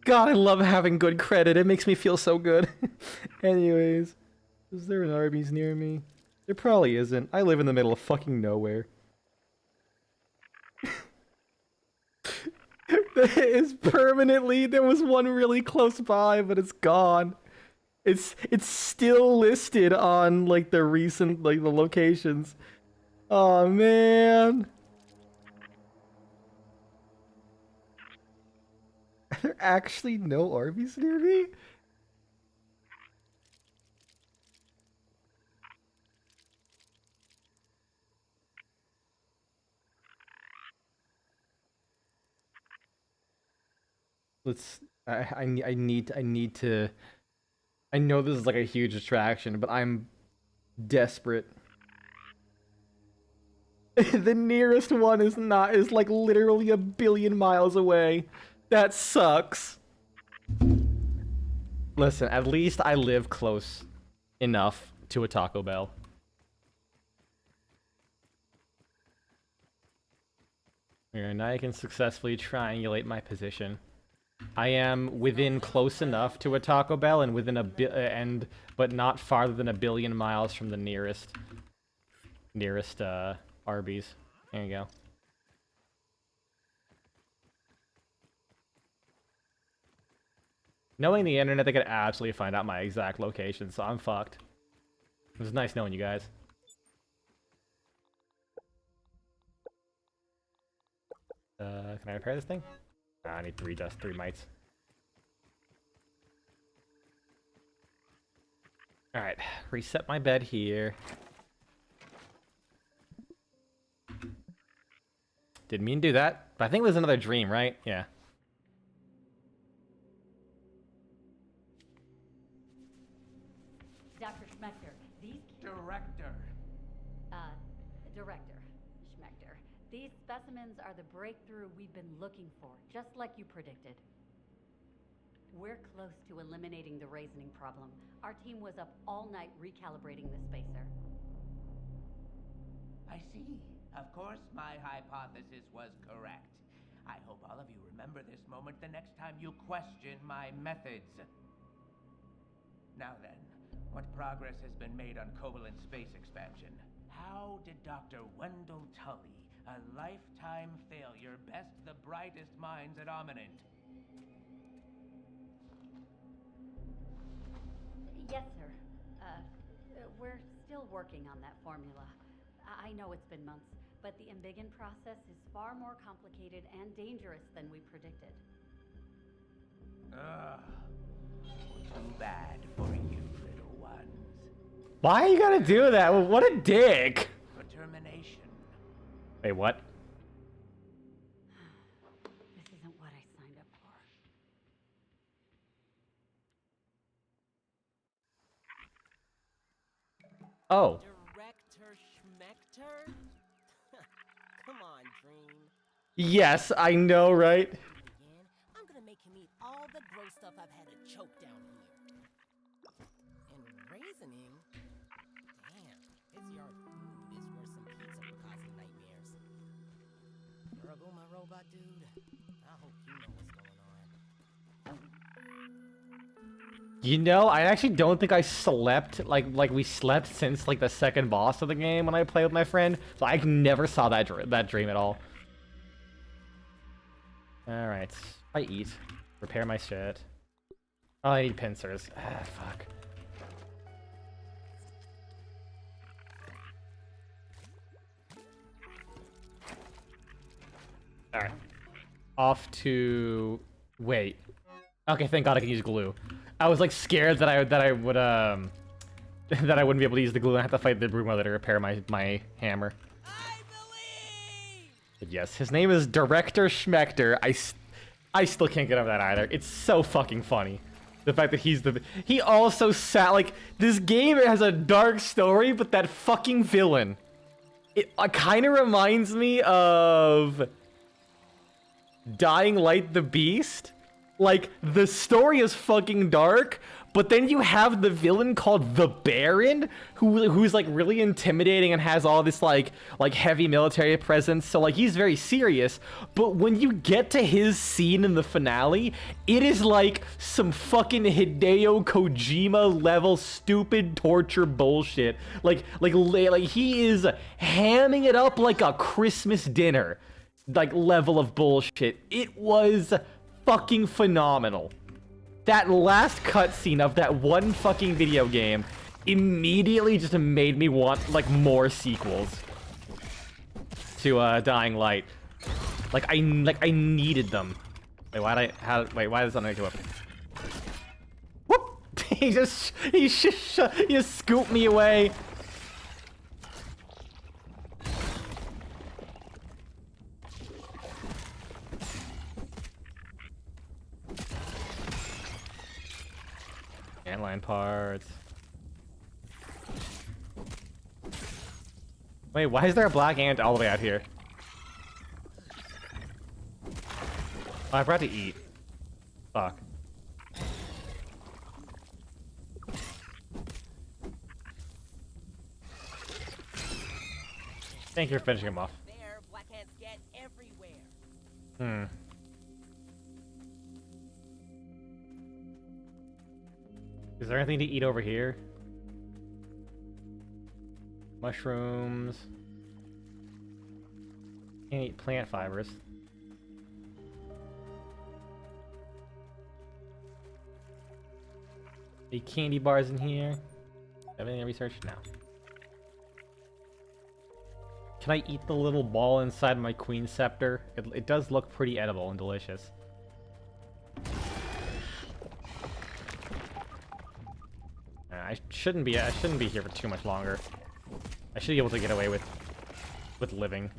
S1: God, I love having good credit. It makes me feel so good. Anyways, is there an Arby's near me? There probably isn't. I live in the middle of fucking nowhere. It's permanently, there was one really close by, but it's gone. It's still listed on like the recent, like the locations. Oh man. Are there actually no Arby's near me? Let's. I need to. I know this is like a huge distraction, but I'm desperate. The nearest one is like literally 1,000,000,000 miles away. That sucks. Listen, at least I live close enough to a Taco Bell. Here, now I can successfully triangulate my position. I am within close enough to a Taco Bell and within but not farther than 1,000,000,000 miles from the nearest Arby's. There you go. Knowing the internet, they could absolutely find out my exact location, so I'm fucked. It was nice knowing you guys. Can I repair this thing? I need 3 mites. Alright, reset my bed here. Didn't mean to do that, but I think it was another dream, right? Yeah.
S4: Dr. Schmechter, these... Director Schmechter. These specimens are the breakthrough we've been looking for, just like you predicted. We're close to eliminating the raising problem. Our team was up all night recalibrating the spacer.
S5: I see. Of course, my hypothesis was correct. I hope all of you remember this moment the next time you question my methods. Now then, what progress has been made on covalent space expansion? How did Dr. Wendell Tully, a lifetime failure, best the brightest minds at Ominent?
S4: Yes, sir. We're still working on that formula. I know it's been months, but the Embiggen process is far more complicated and dangerous than we predicted.
S5: Ugh. Too bad for you, little ones.
S1: Why you gotta do that? What a dick!
S5: For termination.
S1: Wait, what?
S4: This isn't what I signed up for.
S1: Oh.
S3: Director Schmechter? Come on, Dream.
S1: Yes, I know, right?
S3: Again, I'm gonna make him eat all the gross stuff I've had to choke down here. And raisoning? Damn, this yard food is worse than pizza for causing nightmares. Virgo, my robot dude, I hope you know what's going on.
S1: You know, I actually don't think I slept like we slept since like the second boss of the game when I played with my friend. So I never saw that dream at all. All right, I eat, repair my shit. Oh, I need pincers. Ah, fuck. All right, off to wait. Okay, thank God I can use glue. I was like scared that I would that I wouldn't be able to use the glue and I have to fight the broom mother to repair my hammer.
S3: I believe!
S1: But yes, his name is Director Schmechter. I still can't get over that either. It's so fucking funny. The fact that he also sat, like, this game has a dark story, but that fucking villain, it kind of reminds me of Dying Light the Beast. Like, the story is fucking dark, but then you have the villain called the Baron, who's like really intimidating and has all this like heavy military presence. So like he's very serious. But when you get to his scene in the finale, it is like some fucking Hideo Kojima level stupid torture bullshit. Like he is hamming it up like a Christmas dinner, like level of bullshit. It was fucking phenomenal. That last cutscene of that one fucking video game immediately just made me want like more sequels to Dying Light. Like I needed them. Wait, why does something go up? Whoop! he just scooped me away. Line parts. Wait, why is there a black ant all the way out here? Oh, I forgot to eat. Fuck. Thank you for finishing him off.
S3: There, black ants get everywhere.
S1: Is there anything to eat over here? Mushrooms. Can't eat plant fibers. Any candy bars in here? Have anything to research? No. Can I eat the little ball inside my queen scepter? It does look pretty edible and delicious. I shouldn't be here for too much longer. I should be able to get away with living.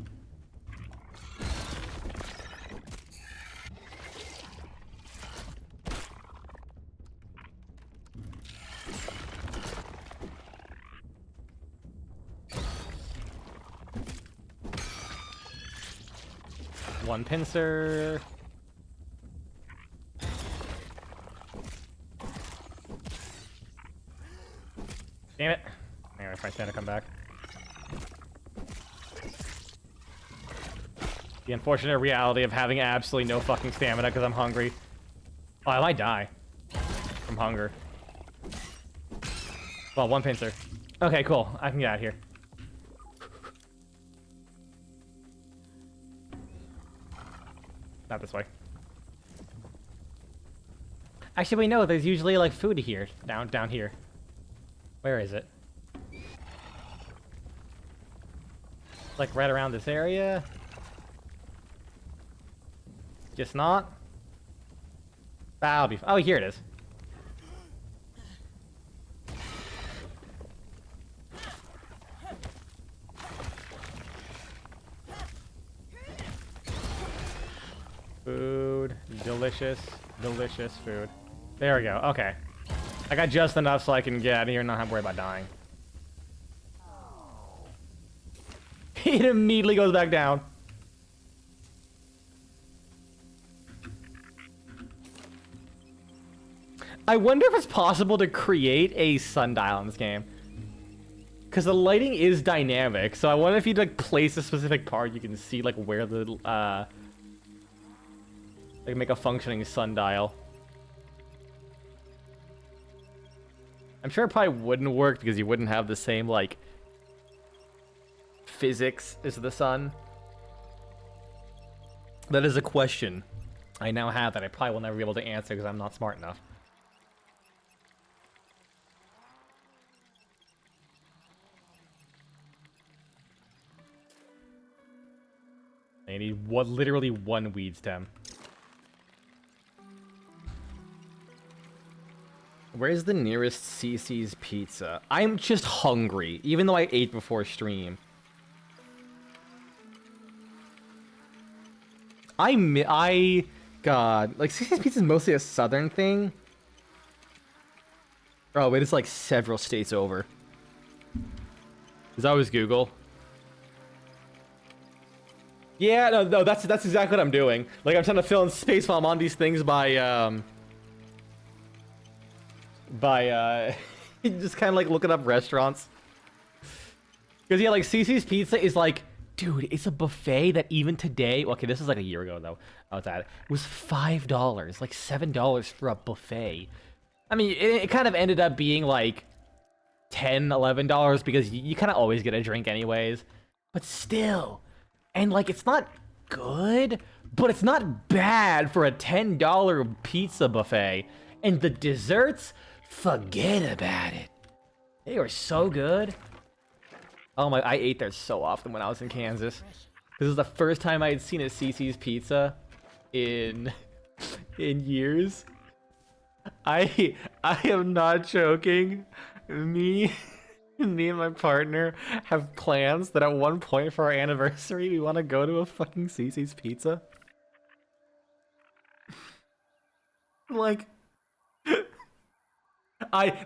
S1: One pincer. Damn it. Anyway, if I stand to come back. The unfortunate reality of having absolutely no fucking stamina because I'm hungry. Oh, I might die from hunger. Well, one pincer. Okay, cool. I can get out of here. Not this way. Actually, wait, no. There's usually like food here, down here. Where is it? Like right around this area? Just not? That'll be. Oh, here it is. Food. Delicious. Delicious food. There we go. Okay. I got just enough so I can get out of here and not have to worry about dying. It immediately goes back down. I wonder if it's possible to create a sundial in this game. Because the lighting is dynamic, so I wonder if you like place a specific part, you can see like where the like make a functioning sundial. I'm sure it probably wouldn't work because you wouldn't have the same like physics as the sun. That is a question I now have that I probably will never be able to answer because I'm not smart enough. I need literally one weed stem. Where's the nearest CC's Pizza? I'm just hungry, even though I ate before stream. God, like CC's Pizza is mostly a southern thing. Oh wait, it's like several states over. Is that always Google? Yeah, no, that's exactly what I'm doing. Like I'm trying to fill in space while I'm on these things by just kind of like looking up restaurants. Because yeah, like CC's Pizza is like, dude, it's a buffet that even today, okay, this is like a year ago though. I was at it. It was $5, like $7 for a buffet. I mean, it kind of ended up being like $10, $11 because you kind of always get a drink anyways. But still, and like it's not good, but it's not bad for a $10 pizza buffet. And the desserts, forget about it. They were so good. Oh my, I ate there so often when I was in Kansas. This is the first time I had seen a CC's Pizza in years. I am not joking. Me and my partner have plans that at one point for our anniversary we want to go to a fucking CC's Pizza. Like I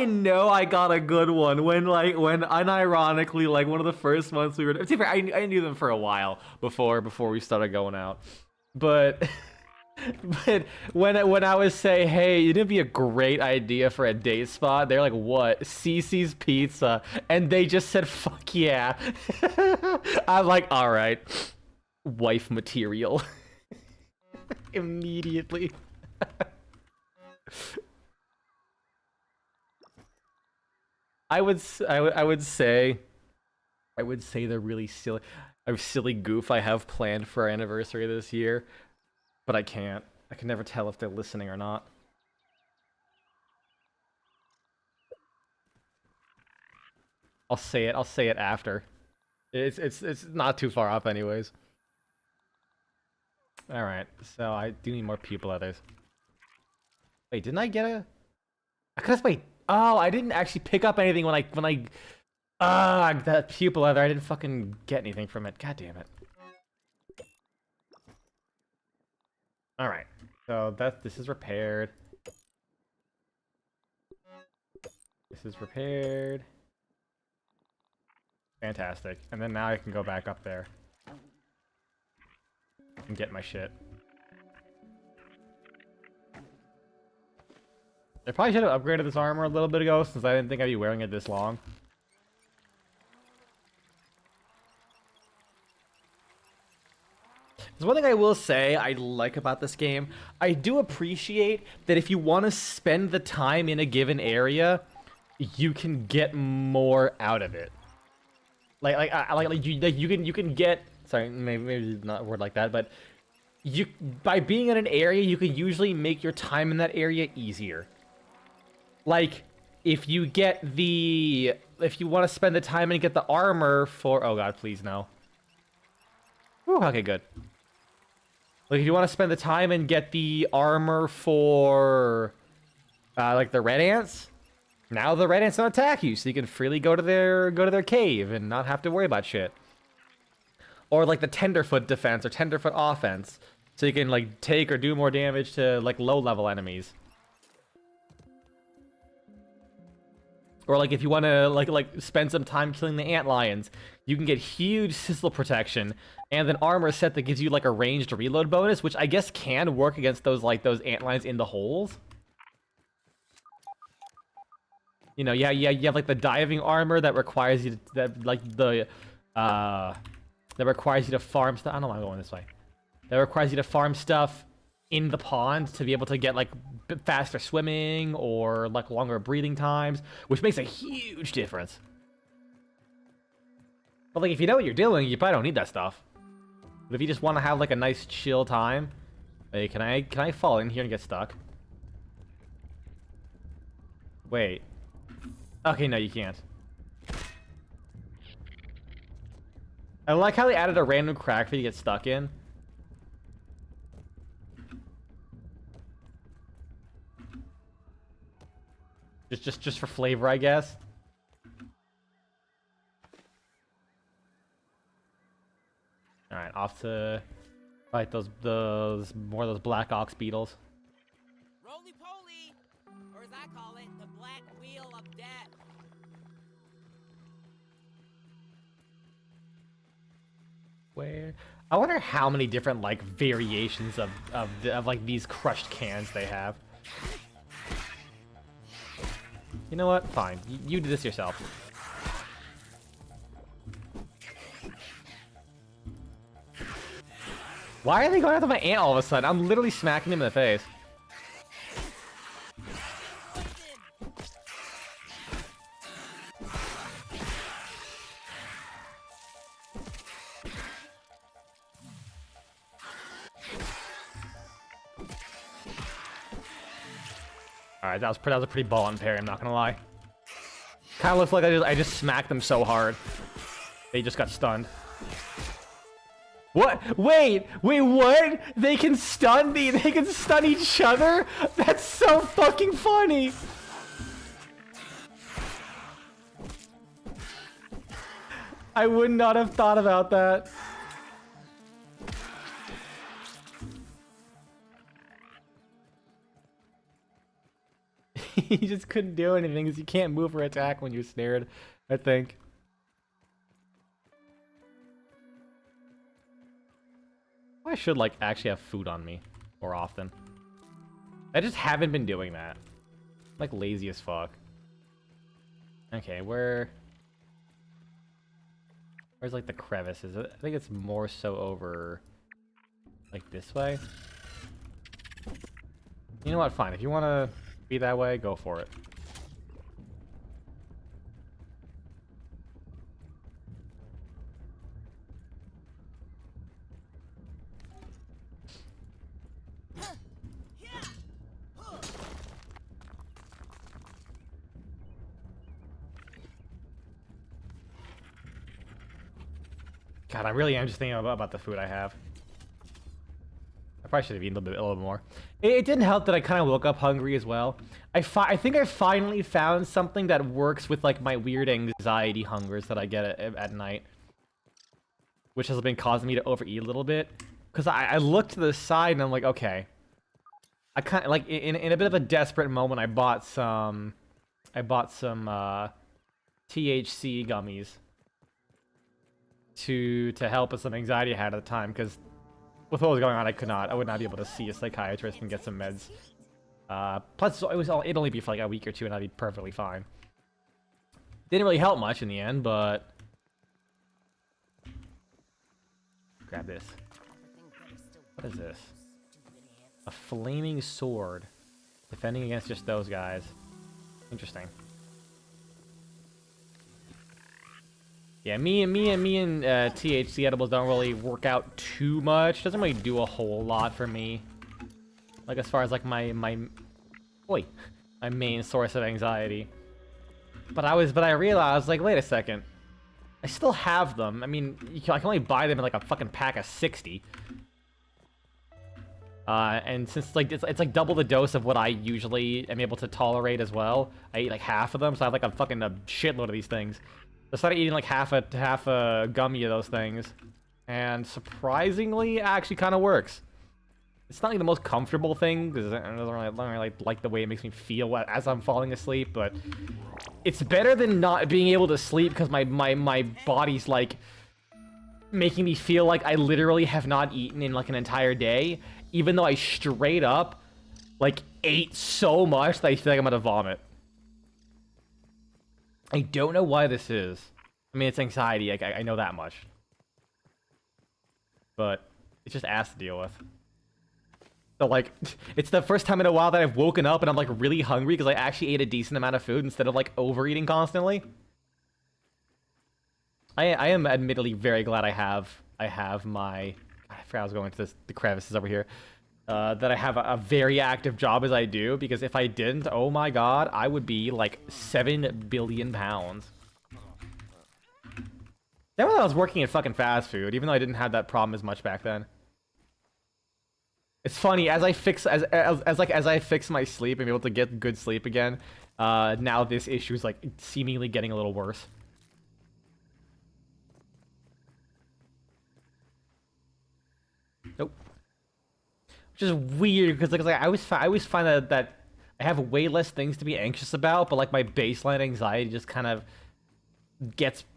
S1: know I got a good one when unironically like one of the first months we were. To be fair, I knew them for a while before we started going out, but but when I was saying, hey, it'd be a great idea for a date spot, they're like, what? CC's Pizza, and they just said, fuck yeah. I'm like, all right, wife material. Immediately. I would say the really silly goof I have planned for our anniversary this year, but I can't. I can never tell if they're listening or not. I'll say it after. It's not too far off anyways. All right, so I do need more pupil leathers. Wait, didn't I get a? I could have wait. Oh, I didn't actually pick up anything when I that pupil leather. I didn't fucking get anything from it. God damn it. All right, so this is repaired. This is repaired. Fantastic. And then now I can go back up there and get my shit. I probably should have upgraded this armor a little bit ago since I didn't think I'd be wearing it this long. There's one thing I will say I like about this game. I do appreciate that if you want to spend the time in a given area, you can get more out of it. You can get, sorry, maybe not a word like that, but by being in an area, you can usually make your time in that area easier. Like, if you want to spend the time and get the armor for, oh god, please no. Ooh, okay, good. Like, if you want to spend the time and get the armor for, like the red ants, now the red ants don't attack you, so you can freely go to their cave and not have to worry about shit. Or like the tenderfoot defense or tenderfoot offense, so you can like take or do more damage to like low-level enemies. Or like if you want to like spend some time killing the ant lions, you can get huge sizzle protection and an armor set that gives you like a ranged reload bonus, which I guess can work against those ant lions in the holes. You know, yeah, you have like the diving armor that requires you to, that requires you to farm stuff. I don't know why I'm going this way. That requires you to farm stuff in the pond to be able to get like faster swimming or like longer breathing times, which makes a huge difference. But like if you know what you're doing, you probably don't need that stuff. But if you just want to have like a nice chill time, hey, can I fall in here and get stuck? Wait. Okay, no, you can't. I like how they added a random crack for you to get stuck in. Just for flavor, I guess. All right, off to fight those more of those black ox beetles.
S3: Roly poly, or as I call it, the black wheel of death.
S1: Where I wonder how many different like variations of like these crushed cans they have. You know what? Fine. You do this yourself. Why are they going after my ant all of a sudden? I'm literally smacking him in the face. Alright, that was a pretty ball and parry, I'm not gonna lie. Kinda looks like I just smacked them so hard. They just got stunned. What? Wait, what? They can stun me? They can stun each other? That's so fucking funny! I would not have thought about that. He just couldn't do anything because you can't move or attack when you're snared, I think. I should like actually have food on me more often. I just haven't been doing that. I'm, like lazy as fuck. Okay, where's like the crevices? I think it's more so over like this way. You know what? Fine. If you want to be that way, go for it. God, I really am just thinking about the food I have. I probably should have eaten a little bit more. It didn't help that I kind of woke up hungry as well. I think I finally found something that works with like my weird anxiety hungers that I get at night, which has been causing me to overeat a little bit. Because I looked to the side and I'm like, okay. I kind of like in a bit of a desperate moment, I bought some THC gummies to help with some anxiety I had at the time, because with what was going on, I would not be able to see a psychiatrist and get some meds. Plus, it'd only be for like a week or two, and I'd be perfectly fine. Didn't really help much in the end, but grab this. What is this? A flaming sword, defending against just those guys. Interesting. Yeah, me and THC edibles don't really work out too much. Doesn't really do a whole lot for me. Like as far as like my main source of anxiety. But I realized, like, wait a second. I still have them. I mean, I can only buy them in like a fucking pack of 60. And since like it's like double the dose of what I usually am able to tolerate as well, I eat like half of them, so I have like a fucking shitload of these things. I started eating like half a gummy of those things, and surprisingly, it actually kind of works. It's not like the most comfortable thing because I don't really like the way it makes me feel as I'm falling asleep, but it's better than not being able to sleep because my body's like making me feel like I literally have not eaten in like an entire day, even though I straight up like ate so much that I feel like I'm gonna vomit. I don't know why this is. I mean, it's anxiety. I know that much. But it's just ass to deal with. So, like, it's the first time in a while that I've woken up and I'm, like, really hungry because I actually ate a decent amount of food instead of, like, overeating constantly. I am admittedly very glad I have my... I forgot I was going to the crevices over here. That I have a very active job as I do, because if I didn't, oh my god, I would be like 7 billion pounds. Then when I was working at fucking fast food, even though I didn't have that problem as much back then. It's funny, as I fix my sleep and be able to get good sleep again, now this issue is like seemingly getting a little worse. Nope. Which is weird because like I always find that I have way less things to be anxious about, but like my baseline anxiety just kind of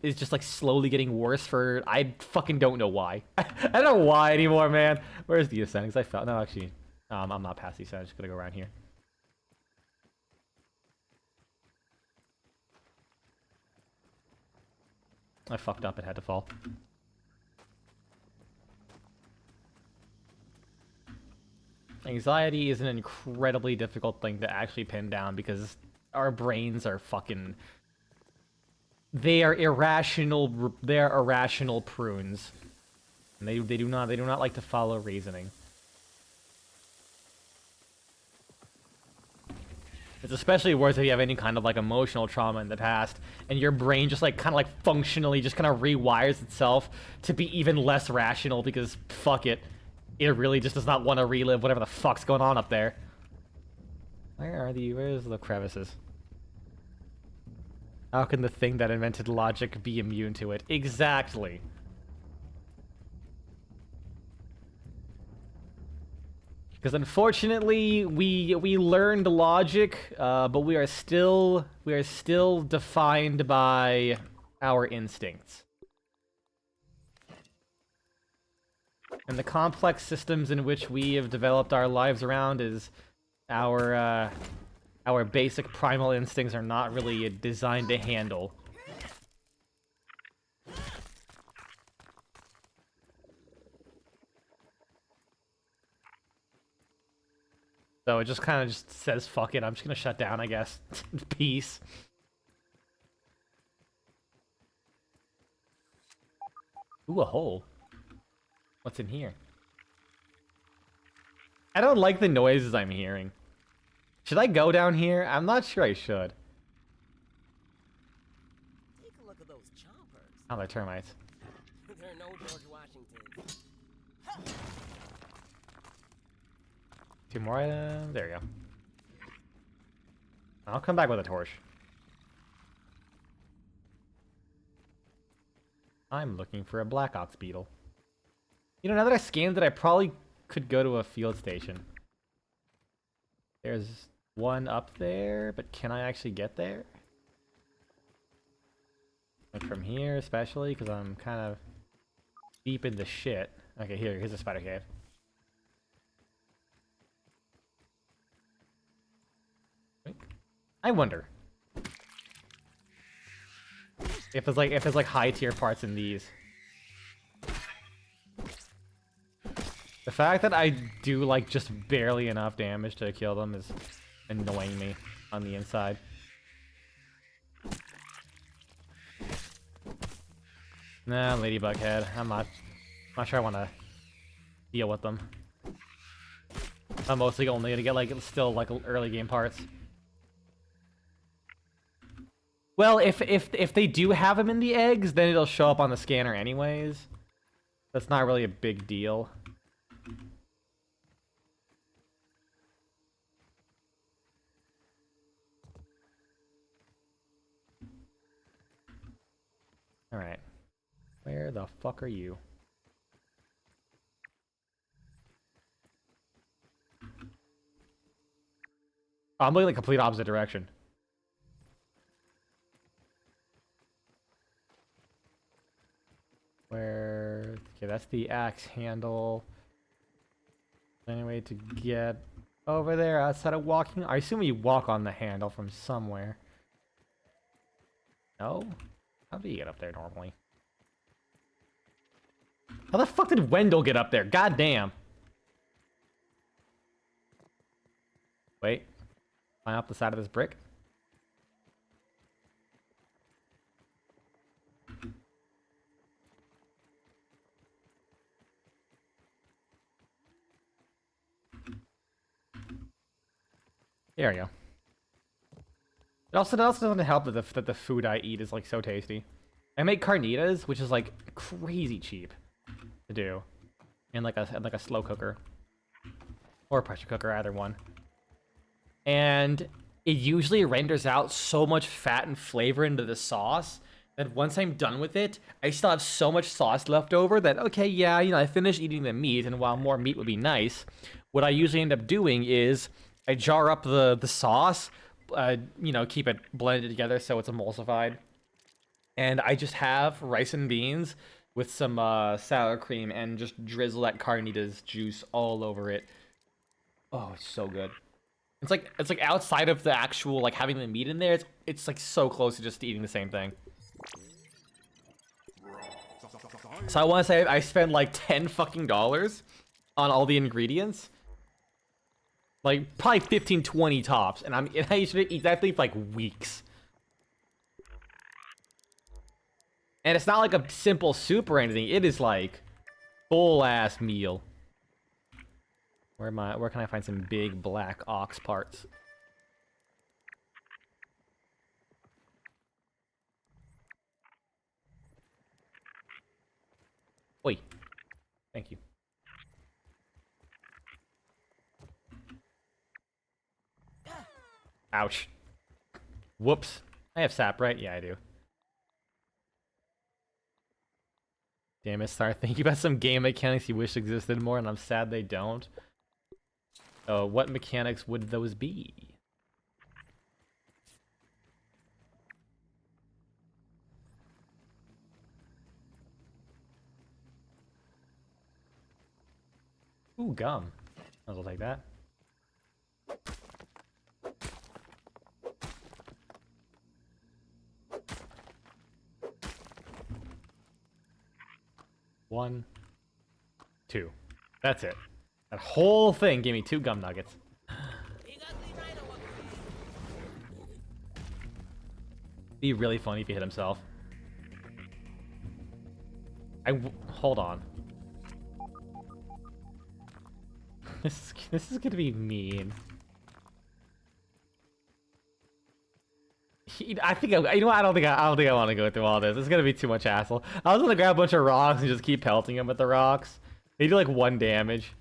S1: is just like slowly getting worse for I fucking don't know why. I don't know why anymore, man. Where's the ascent? Because I felt no actually, I'm not past the ascent. I'm just gonna go around here. I fucked up. It had to fall. Anxiety is an incredibly difficult thing to actually pin down because our brains are fucking... They are irrational. They're irrational prunes. And they do not like to follow reasoning. It's especially worse if you have any kind of like emotional trauma in the past, and your brain just like kind of like functionally just kind of rewires itself to be even less rational because fuck it, it really just does not want to relive whatever the fuck's going on up there. Where's the crevices? How can the thing that invented logic be immune to it? Exactly. Because unfortunately, we learned logic, but we are still defined by our instincts. And the complex systems in which we have developed our lives around is our basic primal instincts are not really designed to handle. So it just kind of just says, fuck it, I'm just gonna shut down, I guess. Peace. Ooh, a hole. What's in here? I don't like the noises I'm hearing. Should I go down here? I'm not sure I should.
S3: Take a look at those chompers.
S1: Oh, they're termites.
S3: They're no George Washington.
S1: Two more, there you go. I'll come back with a torch. I'm looking for a black ox beetle. You know, now that I scanned it, I probably could go to a field station. There's one up there, but can I actually get there? Like from here, especially, because I'm kind of deep in the shit. Okay, here's a spider cave. I wonder if there's like high tier parts in these. The fact that I do like just barely enough damage to kill them is annoying me on the inside. Nah, ladybug head. I'm not sure I want to deal with them. I'm mostly only gonna get like still like early game parts. Well, if they do have them in the eggs, then it'll show up on the scanner anyways. That's not really a big deal. Alright. Where the fuck are you? Oh, I'm looking the complete opposite direction. Where... Okay, that's the axe handle. Any way to get over there outside of walking? I assume you walk on the handle from somewhere. No? How do you get up there normally? How the fuck did Wendell get up there? God damn. Wait. Climb up the side of this brick? There we go. It also doesn't help that the food I eat is like so tasty. I make carnitas, which is like crazy cheap to do, in like a slow cooker or a pressure cooker, either one. And it usually renders out so much fat and flavor into the sauce that once I'm done with it, I still have so much sauce left over that, okay, yeah, you know, I finished eating the meat, and while more meat would be nice, what I usually end up doing is I jar up the sauce, you know, keep it blended together so it's emulsified, and I just have rice and beans with some sour cream and just drizzle that carnitas juice all over it. Oh, it's so good. It's like outside of the actual like having the meat in there, it's like so close to just eating the same thing. So I want to say I spent like $10 fucking on all the ingredients. Like probably 15, 20 tops, and I used to eat that thing for like weeks. And it's not like a simple soup or anything. It is like full ass meal. Where can I find some big black ox parts? Oi. Thank you. Ouch. Whoops. I have sap, right? Yeah, I do. Damn it, Thur. Thinking about some game mechanics you wish existed more, and I'm sad they don't. What mechanics would those be? Ooh, gum. I'll take that. One, two. That's it. That whole thing gave me 2 gum nuggets. Be really funny if he hit himself. Hold on. This is gonna be mean. I think you know what? I don't think I want to go through all this. It's gonna be too much hassle. I was gonna grab a bunch of rocks and just keep pelting him with the rocks. They do like 1 damage.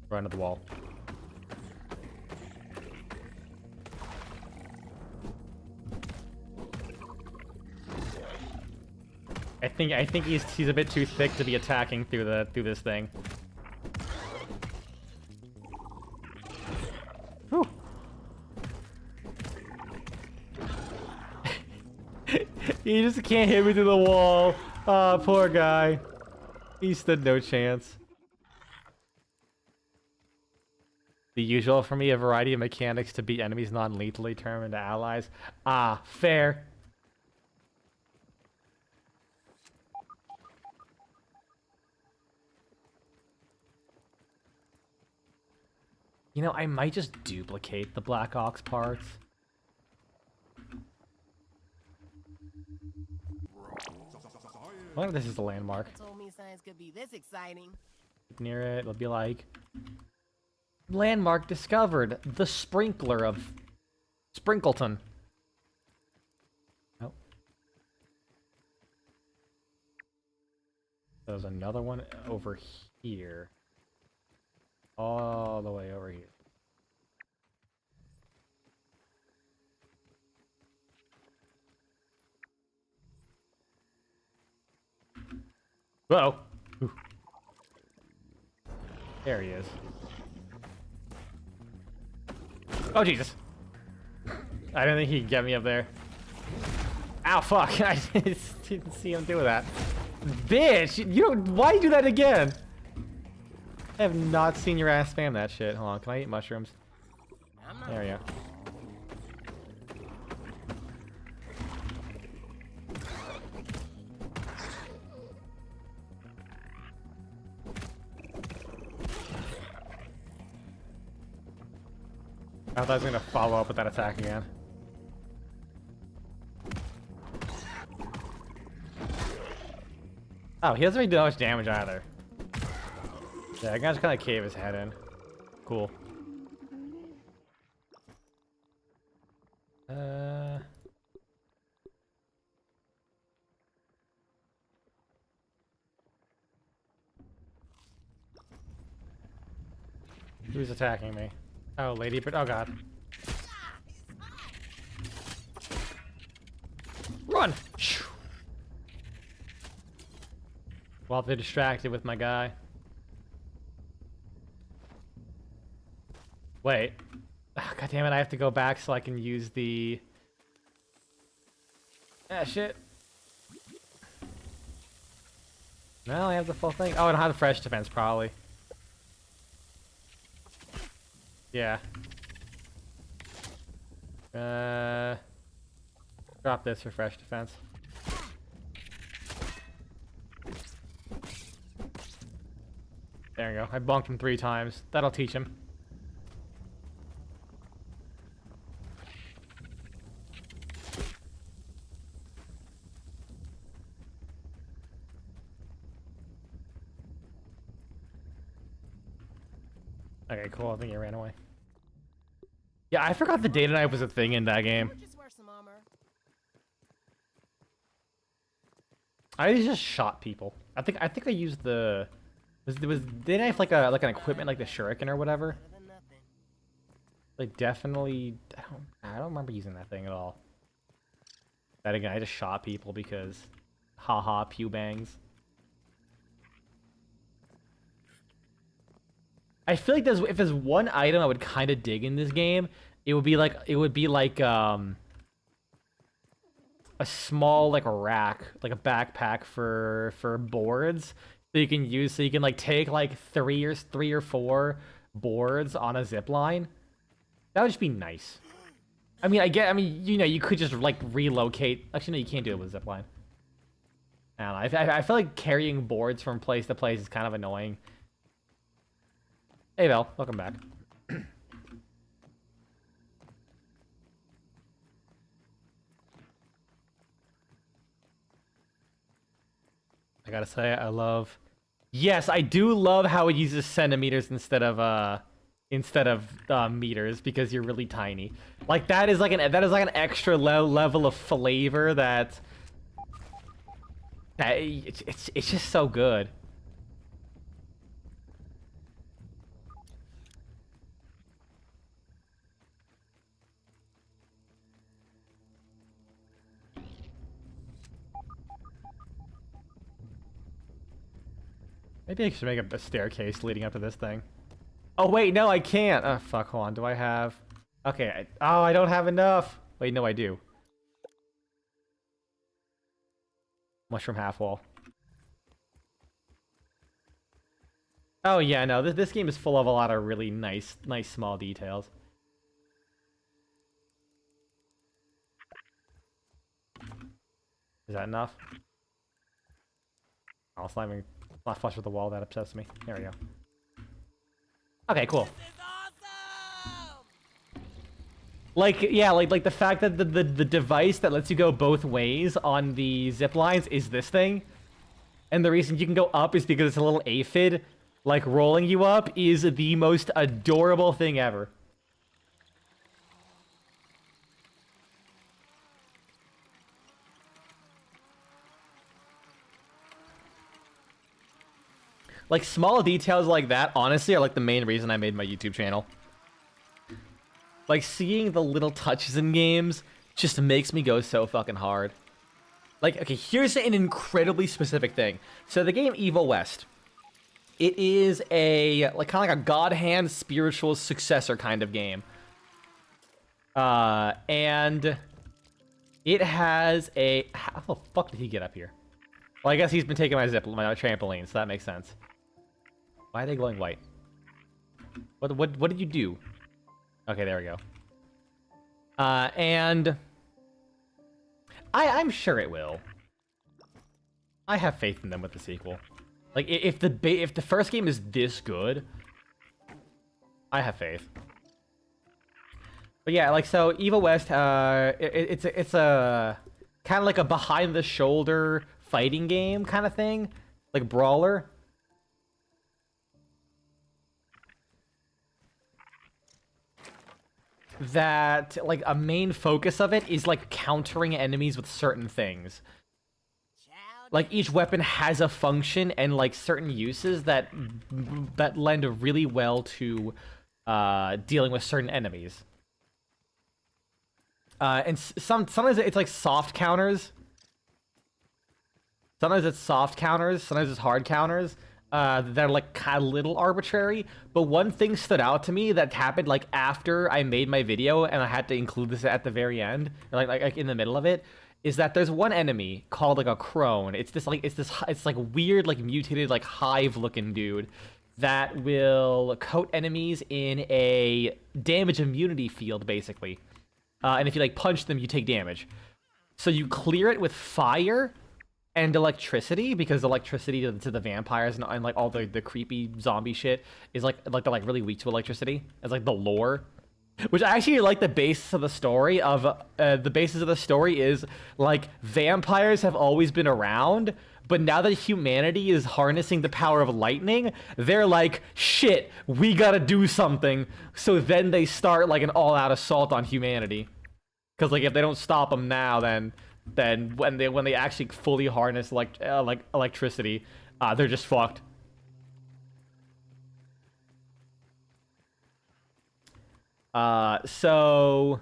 S1: Run to the wall. I think he's a bit too thick to be attacking through this thing. Whew. He just can't hit me through the wall. Ah, poor guy. He stood no chance. The usual for me, a variety of mechanics to beat enemies non-lethally, turn into allies. Ah, fair. You know, I might just duplicate the Black Ox parts. What if this is the landmark?
S3: Told me science could be this exciting.
S1: Near it, it'll be like... Landmark discovered! The sprinkler of... Sprinkleton. Oh. There's another one over here. All the way over here. Uh-oh. Ooh. There he is. Oh, Jesus. I didn't think he'd get me up there. Ow, fuck. I didn't see him do that. Bitch! You don't... Why do that again? I have not seen your ass spam that shit. Hold on, can I eat mushrooms? There we go. I thought I was gonna follow up with that attack again. Oh, he doesn't really do that much damage either. Yeah, I can just kind of cave his head in. Cool. Who's attacking me? Oh, lady, but oh god. Run! While they're distracted with my guy. Wait. Oh, god damn it, I have to go back so I can use the... Ah, shit. No, I have the full thing. Oh, I don't have the fresh defense, probably. Yeah. Drop this for fresh defense. There we go. I bonked him 3 times. That'll teach him. Okay, cool. I think he ran away. Yeah, I forgot the data knife was a thing in that game.
S3: Just wear some armor.
S1: I just shot people. I think I used the was data knife like an equipment like the shuriken or whatever.
S3: Better than nothing.
S1: Like definitely I don't remember using that thing at all. That again, I just shot people because haha pew bangs. I feel like if there's one item I would kind of dig in this game, it would be like a small like rack, like a backpack for boards that you can use, so you can like take like three or four boards on a zip line. That would just be nice. I mean, you know, you could just like relocate. Actually, no, you can't do it with zip line. I don't know. I feel like carrying boards from place to place is kind of annoying. Hey, Val, welcome back. I gotta say, I love... Yes, I do love how it uses centimeters instead of meters, because you're really tiny. Like, that is like an extra level of flavor that it's just so good. Maybe I should make a staircase leading up to this thing. Oh, wait, no, I can't. Oh, fuck, hold on. Do I have... Okay, I don't have enough. Wait, no, I do. Mushroom half wall. Oh, yeah, no, this game is full of a lot of really nice small details. Is that enough? Oh, it's not even... Not flush with the wall, that upsets me. There we go. Okay, cool.
S3: This is awesome!
S1: Like, yeah, like the fact that the device that lets you go both ways on the zip lines is this thing. And the reason you can go up is because it's a little aphid, like, rolling you up is the most adorable thing ever. Like, small details like that, honestly, are like the main reason I made my YouTube channel. Like, seeing the little touches in games just makes me go so fucking hard. Like, okay, here's an incredibly specific thing. So the game Evil West, it is a, like, kind of like a God Hand spiritual successor kind of game. And it has a, how the fuck did he get up here? Well, I guess he's been taking my trampoline, so that makes sense. Why are they glowing white? What did you do? Okay, there we go. And I'm sure it will. I have faith in them with the sequel. Like, if the first game is this good, I have faith. But yeah, like, so Evil West, it's a kind of like a behind the shoulder fighting game kind of thing, like brawler. That, like, a main focus of it is, like, countering enemies with certain things. Like, each weapon has a function and, like, certain uses that lend really well to dealing with certain enemies. And sometimes it's like soft counters. Sometimes it's soft counters. Sometimes it's hard counters. They're like kind of little arbitrary. But one thing stood out to me that happened like after I made my video, and I had to include this at the very end, or like in the middle of it, is that there's one enemy called like a crone. It's like weird like mutated like hive looking dude that will coat enemies in a damage immunity field basically. And if you like punch them, you take damage. So you clear it with fire and electricity, because electricity to the vampires and like all the creepy zombie shit is like they're like really weak to electricity. It's like the lore, which I actually like the basis of the story of the basis of the story is like vampires have always been around, but now that humanity is harnessing the power of lightning, they're like, shit, we gotta do something. So then they start like an all-out assault on humanity. Because like if they don't stop them now, then when they actually fully harness like electricity, they're just fucked. So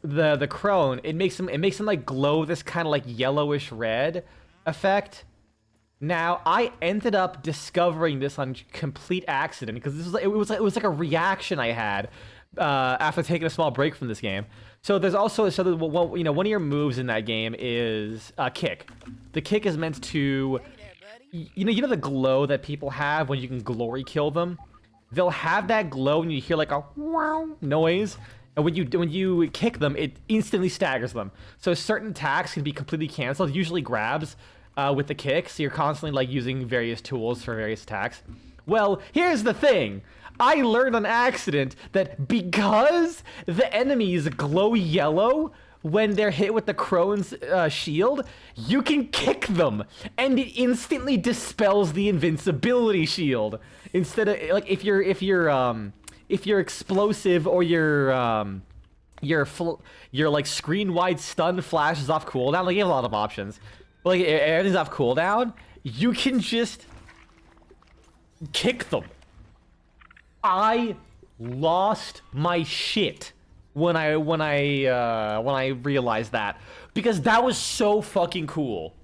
S1: the crone, it makes them like glow this kind of like yellowish red effect. Now I ended up discovering this on complete accident because it was like a reaction I had after taking a small break from this game. So there's also one of your moves in that game is kick. The kick is meant to, you know the glow that people have when you can glory kill them. They'll have that glow and you hear like a wow noise, and when you kick them, it instantly staggers them. So certain attacks can be completely canceled. Usually grabs with the kick, so you're constantly like using various tools for various attacks. Well, here's the thing. I learned on accident that because the enemies glow yellow when they're hit with the crone's shield, you can kick them, and it instantly dispels the invincibility shield. Instead of like if you're explosive or your like screen wide stun flashes off cooldown, like you have a lot of options. But like everything's off cooldown, you can just kick them. I lost my shit when I realized that, because that was so fucking cool.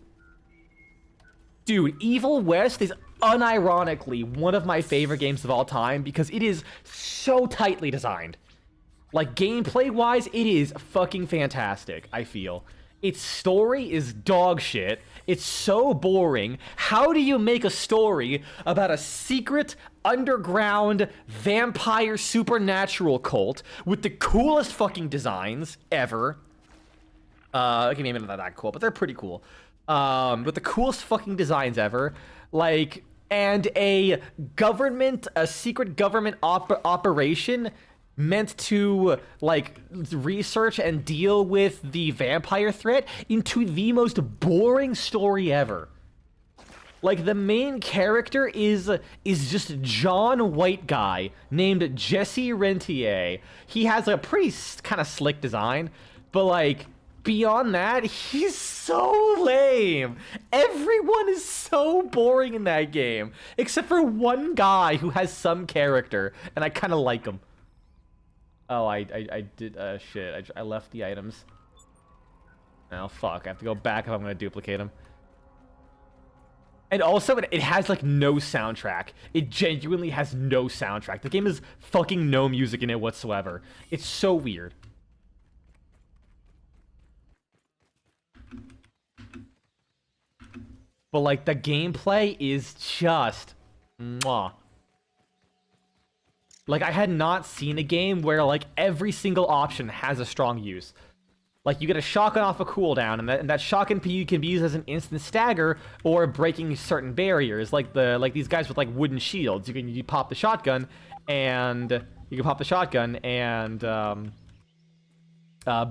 S1: Dude, Evil West is unironically one of my favorite games of all time because it is so tightly designed. Like gameplay wise, it is fucking fantastic, I feel. Its story is dog shit. It's so boring. How do you make a story about a secret underground vampire supernatural cult with the coolest fucking designs ever? Okay, maybe not that cool, but they're pretty cool. With the coolest fucking designs ever. Like, and a secret government operation meant to like research and deal with the vampire threat into the most boring story ever. Like the main character is just John White guy named Jesse Rentier. He has a pretty kind of slick design, but like beyond that, he's so lame. Everyone is so boring in that game, except for one guy who has some character, and I kind of like him. Oh, I did, shit, I left the items. Oh, fuck, I have to go back if I'm gonna duplicate them. And also, it has, like, no soundtrack. It genuinely has no soundtrack. The game has fucking no music in it whatsoever. It's so weird. But, like, the gameplay is just... mwah. Like, I had not seen a game where, like, every single option has a strong use. Like, you get a shotgun off a cooldown, and that shotgun can be used as an instant stagger or breaking certain barriers. Like these guys with, like, wooden shields. You pop the shotgun, and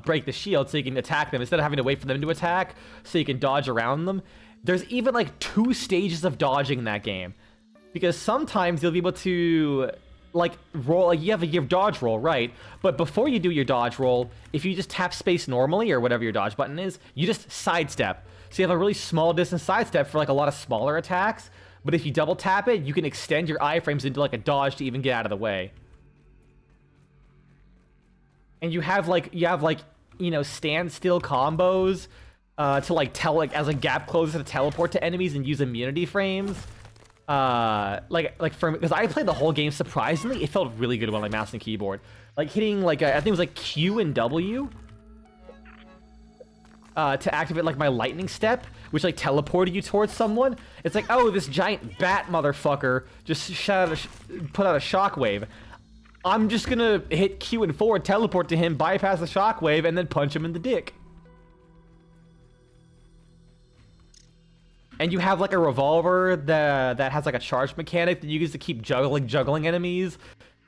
S1: break the shield so you can attack them instead of having to wait for them to attack so you can dodge around them. There's even, like, 2 stages of dodging in that game. Because sometimes you'll be able to... like roll, like you have your dodge roll, right? But before you do your dodge roll, if you just tap space normally or whatever your dodge button is, you just sidestep. So you have a really small distance sidestep for like a lot of smaller attacks. But if you double tap it, you can extend your iframes into like a dodge to even get out of the way. And you have like you know, standstill combos to like as a gap closes to teleport to enemies and use immunity frames. Like for because I played the whole game, surprisingly it felt really good when like mouse and keyboard, like hitting like I think it was like Q and W to activate like my lightning step, which like teleported you towards someone. It's like, oh, this giant bat motherfucker just put out a shockwave. I'm just gonna hit Q and forward, teleport to him, bypass the shockwave, and then punch him in the dick. And you have like a revolver that has like a charge mechanic that you use to keep juggling enemies.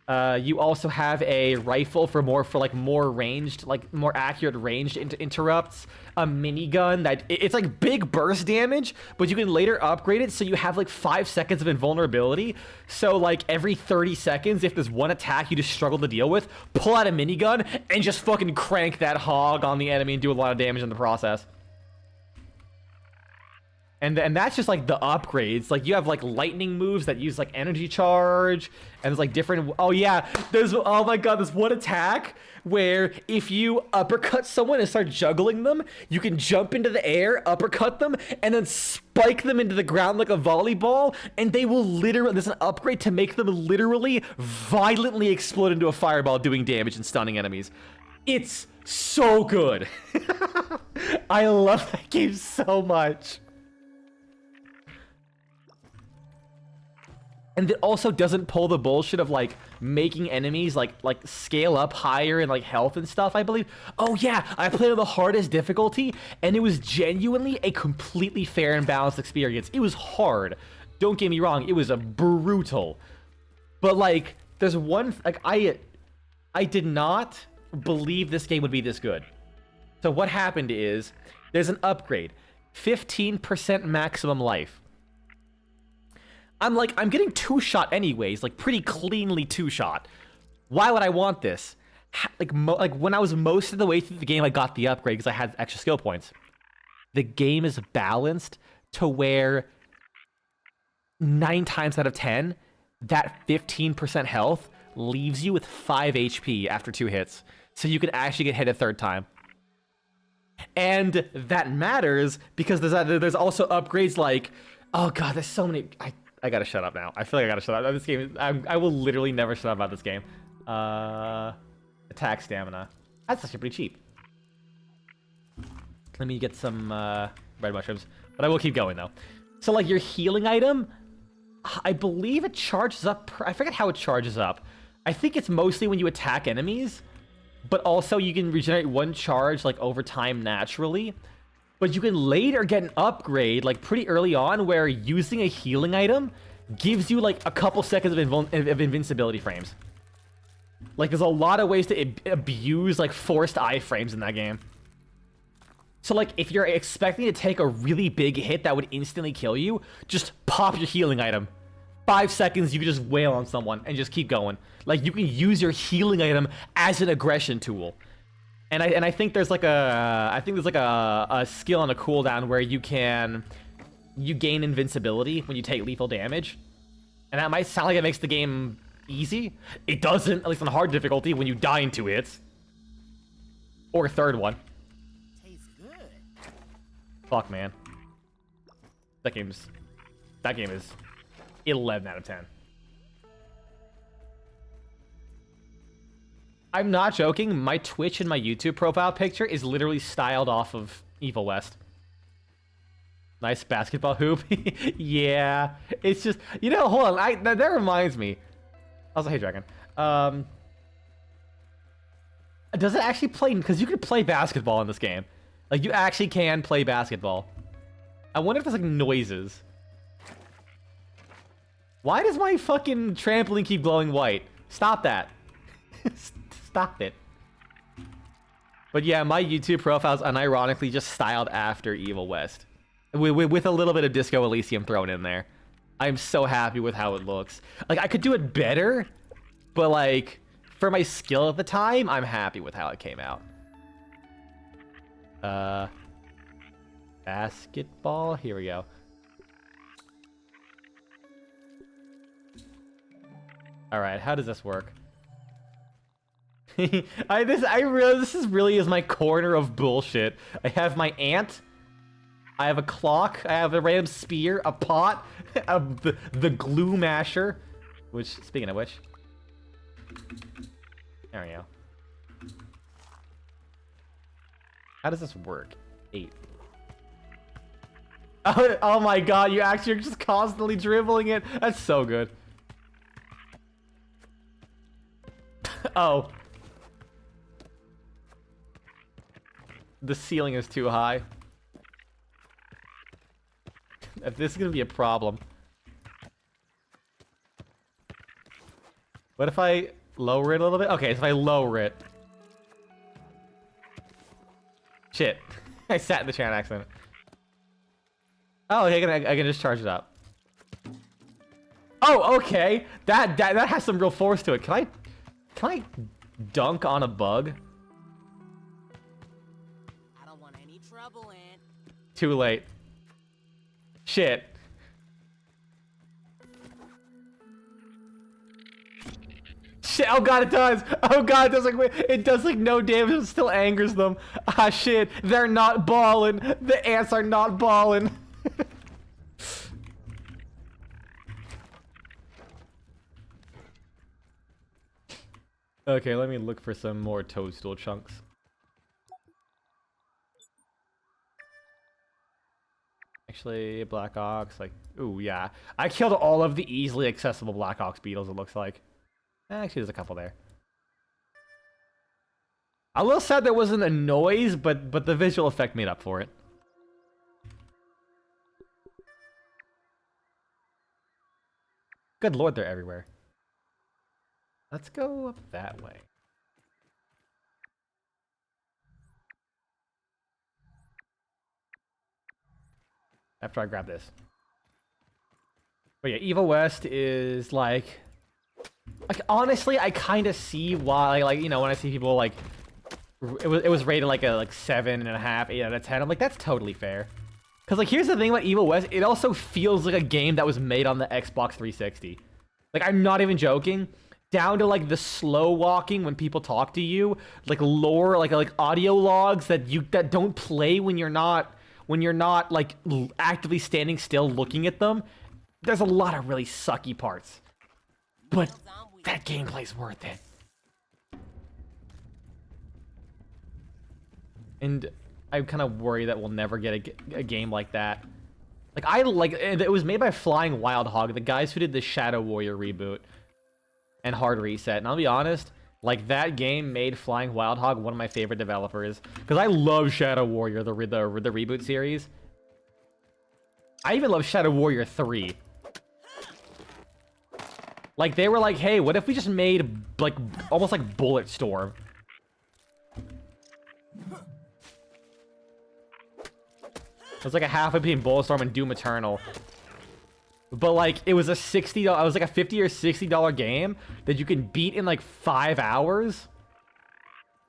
S1: You also have a rifle for more ranged, like more accurate ranged interrupts. A minigun it's like big burst damage, but you can later upgrade it so you have like 5 seconds of invulnerability. So like every 30 seconds, if there's one attack you just struggle to deal with, pull out a minigun and just fucking crank that hog on the enemy and do a lot of damage in the process. And that's just like the upgrades. Like you have like lightning moves that use like energy charge, and there's like different. Oh yeah, oh my god, there's one attack where if you uppercut someone and start juggling them, you can jump into the air, uppercut them, and then spike them into the ground like a volleyball, and they will literally. There's an upgrade to make them literally violently explode into a fireball, doing damage and stunning enemies. It's so good. I love that game so much. And it also doesn't pull the bullshit of like making enemies like scale up higher in like health and stuff, I believe. Oh yeah, I played on the hardest difficulty and it was genuinely a completely fair and balanced experience. It was hard. Don't get me wrong, it was a brutal. But like there's one like I did not believe this game would be this good. So what happened is there's an upgrade. 15% maximum life. I'm getting 2-shot anyways, like pretty cleanly 2-shot. Why would I want this? Like when I was most of the way through the game, I got the upgrade because I had extra skill points. The game is balanced to where 9 times out of 10, that 15% health leaves you with 5 HP after 2 hits. So you can actually get hit a 3rd time. And that matters because there's also upgrades like, oh god, there's so many. I gotta shut up now. I feel like I gotta shut up. This game, I will literally never shut up about this game. Attack stamina. That's actually pretty cheap. Let me get some red mushrooms. But I will keep going though. So like your healing item, I believe it charges up. I forget how it charges up. I think it's mostly when you attack enemies, but also you can regenerate 1 charge like over time naturally. But you can later get an upgrade, like pretty early on, where using a healing item gives you like a couple seconds of invincibility frames. Like there's a lot of ways to abuse like forced iframes in that game. So like if you're expecting to take a really big hit that would instantly kill you, just pop your healing item. 5 seconds, you can just wail on someone and just keep going. Like you can use your healing item as an aggression tool. And I think there's like a skill on a cooldown where you gain invincibility when you take lethal damage. And that might sound like it makes the game easy. It doesn't, at least on hard difficulty, when you die in 2 hits. Or a 3rd one.
S3: Tastes good.
S1: Fuck, man. That game is 11 out of 10. I'm not joking. My Twitch and my YouTube profile picture is literally styled off of Evil West. Nice basketball hoop. Yeah. It's just, you know, hold on. That reminds me. Also, hey, Dragon. Does it actually play? Because you can play basketball in this game. Like, you actually can play basketball. I wonder if there's, like, noises. Why does my fucking trampoline keep glowing white? Stop that. Stop it. But yeah, my YouTube profile is unironically just styled after Evil West. With a little bit of Disco Elysium thrown in there. I'm so happy with how it looks. Like, I could do it better, but like, for my skill at the time, I'm happy with how it came out. Basketball? Here we go. Alright, how does this work? I realize this is really is my corner of bullshit. I have my ant. I have a clock. I have a random spear, a pot, the glue masher. Which, speaking of which, there we go. How does this work? 8. Oh my god, you actually are just constantly dribbling it. That's so good. Oh. The ceiling is too high. This is gonna be a problem. What if I lower it a little bit? Okay, so if I lower it. Shit. I sat in the chair on accident. Oh, okay, I can just charge it up. Oh, okay. That has some real force to it. Can I dunk on a bug?
S3: I don't want any trouble, Ant.
S1: Too late. Shit. Shit, oh god, it does! Oh god, it does like no damage, it still angers them. Ah shit, they're not balling. The ants are not balling. Okay, let me look for some more toadstool chunks. Actually, Black Ox, like, ooh, yeah. I killed all of the easily accessible Black Ox beetles, it looks like. Actually, there's a couple there. A little sad there wasn't a noise, but the visual effect made up for it. Good lord, they're everywhere. Let's go up that way. After I grab this. But yeah, Evil West is like honestly, I kind of see why, like, you know, when I see people like, it was rated like a 7.5, 8 out of 10. I'm like, that's totally fair. Cause like, here's the thing about Evil West, it also feels like a game that was made on the Xbox 360. Like, I'm not even joking. Down to like the slow walking when people talk to you, like lore, like audio logs that don't play when you're not like actively standing still looking at them. There's a lot of really sucky parts, but that gameplay's worth it. And I kind of worry that we'll never get a game like that. Like, it was made by Flying Wild Hog, the guys who did the Shadow Warrior reboot and Hard Reset. And I'll be honest, like, that game made Flying Wild Hog one of my favorite developers, because I love Shadow Warrior, the reboot series. I even love Shadow Warrior 3. Like, they were like, hey, what if we just made, like, almost like Bulletstorm? It was like a halfway between Bulletstorm and Doom Eternal. But, like, it was a $60, it was like a $50 or $60 game that you can beat in, like, 5 hours.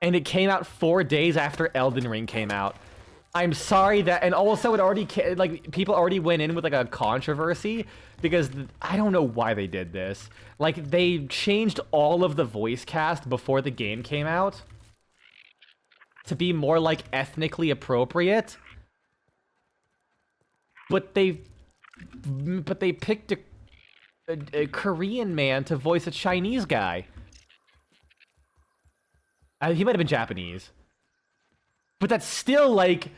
S1: And it came out 4 days after Elden Ring came out. I'm sorry that, and also it already, like, people already went in with, like, a controversy, because I don't know why they did this. Like, they changed all of the voice cast before the game came out to be more, like, ethnically appropriate. But they picked a Korean man to voice a Chinese guy. He might have been Japanese. But that's still, like,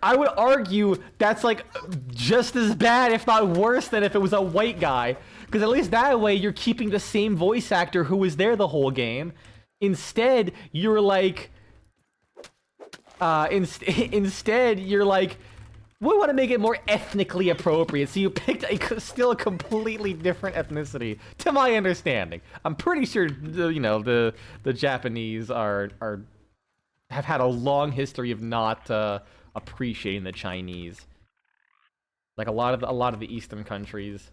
S1: I would argue that's, like, just as bad, if not worse, than if it was a white guy. Because at least that way, you're keeping the same voice actor who was there the whole game. Instead, you're like... instead, you're like... We want to make it more ethnically appropriate, so you picked still a completely different ethnicity, to my understanding. I'm pretty sure, you know, the Japanese have had a long history of not appreciating the Chinese. Like a lot of the Eastern countries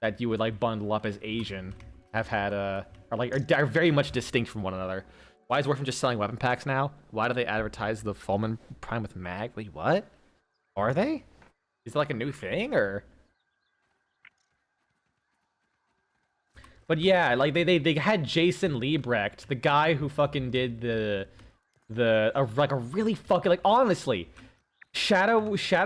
S1: that you would like bundle up as Asian have had are very much distinct from one another. Why is Warframe just selling weapon packs now? Why do they advertise the Fulman Prime with mag? Wait, what? Are they? Is it like a new thing, or? But yeah, like they had Jason Liebrecht, the guy who fucking did like a really fucking, like, honestly, Shadow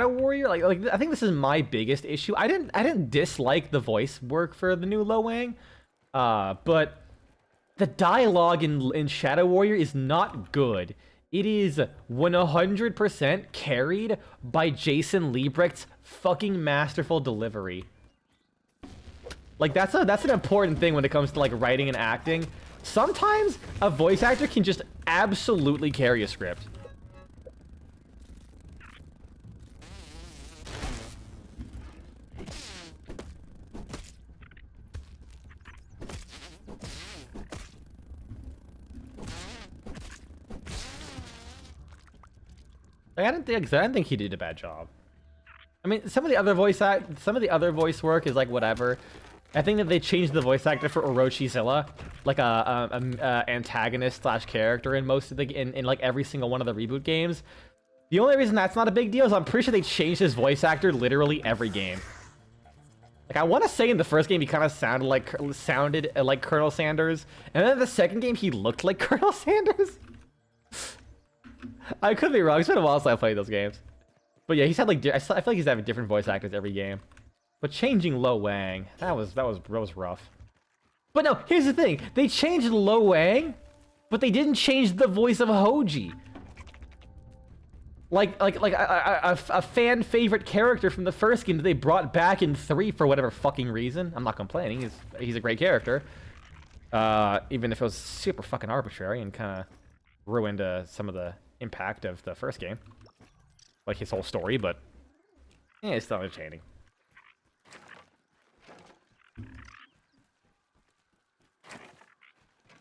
S1: Warrior, like I think this is my biggest issue. I didn't dislike the voice work for the new Lo Wang, but the dialogue in Shadow Warrior is not good. It is 100% carried by Jason Liebrecht's fucking masterful delivery. Like, that's an important thing when it comes to, like, writing and acting. Sometimes a voice actor can just absolutely carry a script. Like, I didn't think he did a bad job. I mean, some of the other voice work is like whatever. I think that they changed the voice actor for Orochizilla, like a antagonist slash character in most of the in like every single one of the reboot games. The only reason that's not a big deal is I'm pretty sure they changed his voice actor literally every game. Like, I want to say in the first game he kind of sounded like Colonel Sanders, and then in the second game he looked like Colonel Sanders. I could be wrong. It's been a while since I played those games. But yeah, he's had like I feel like he's having different voice actors every game. But changing Lo Wang, that was rough. But no, here's the thing: they changed Lo Wang, but they didn't change the voice of Hoji. Like a fan favorite character from the first game that they brought back in 3 for whatever fucking reason. I'm not complaining. He's a great character. Even if it was super fucking arbitrary and kind of ruined some of the impact of the first game, like his whole story. But yeah, it's still entertaining.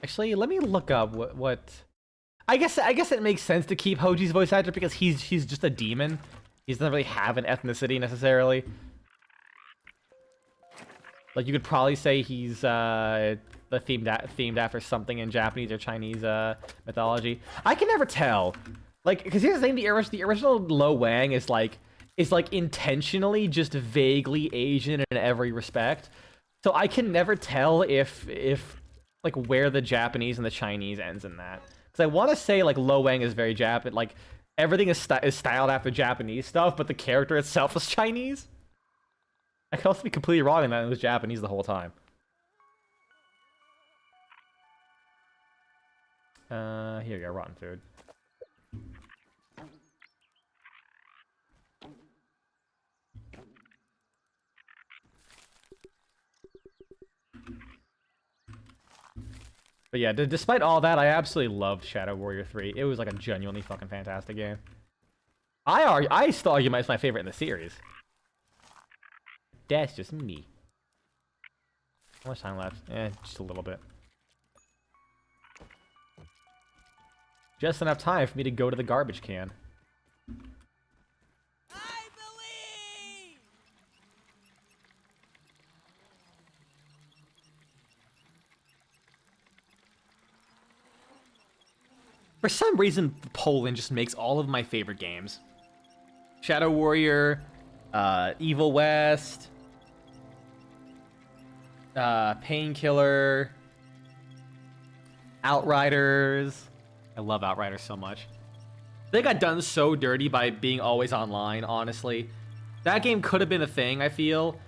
S1: Actually, let me look up what... I guess it makes sense to keep Hoji's voice actor because he's just a demon. He doesn't really have an ethnicity necessarily. Like, you could probably say he's themed after something in Japanese or Chinese mythology. I can never tell. Like, because here's the thing: the original Lo Wang is like intentionally just vaguely Asian in every respect. So I can never tell if like where the Japanese and the Chinese ends in that. Because I want to say like Lo Wang is very Japan, like everything is styled after Japanese stuff, but the character itself is Chinese. I could also be completely wrong in that it was Japanese the whole time. Here you go, rotten food. But yeah, despite all that, I absolutely loved Shadow Warrior 3. It was like a genuinely fucking fantastic game. I still argue it's my favorite in the series. That's just me. How much time left? Just a little bit. Just enough time for me to go to the garbage can.
S3: I believe!
S1: For some reason, Poland just makes all of my favorite games. Shadow Warrior, Evil West, Painkiller, Outriders. I love Outriders so much. They got done so dirty by being always online, honestly. That game could have been a thing, I feel.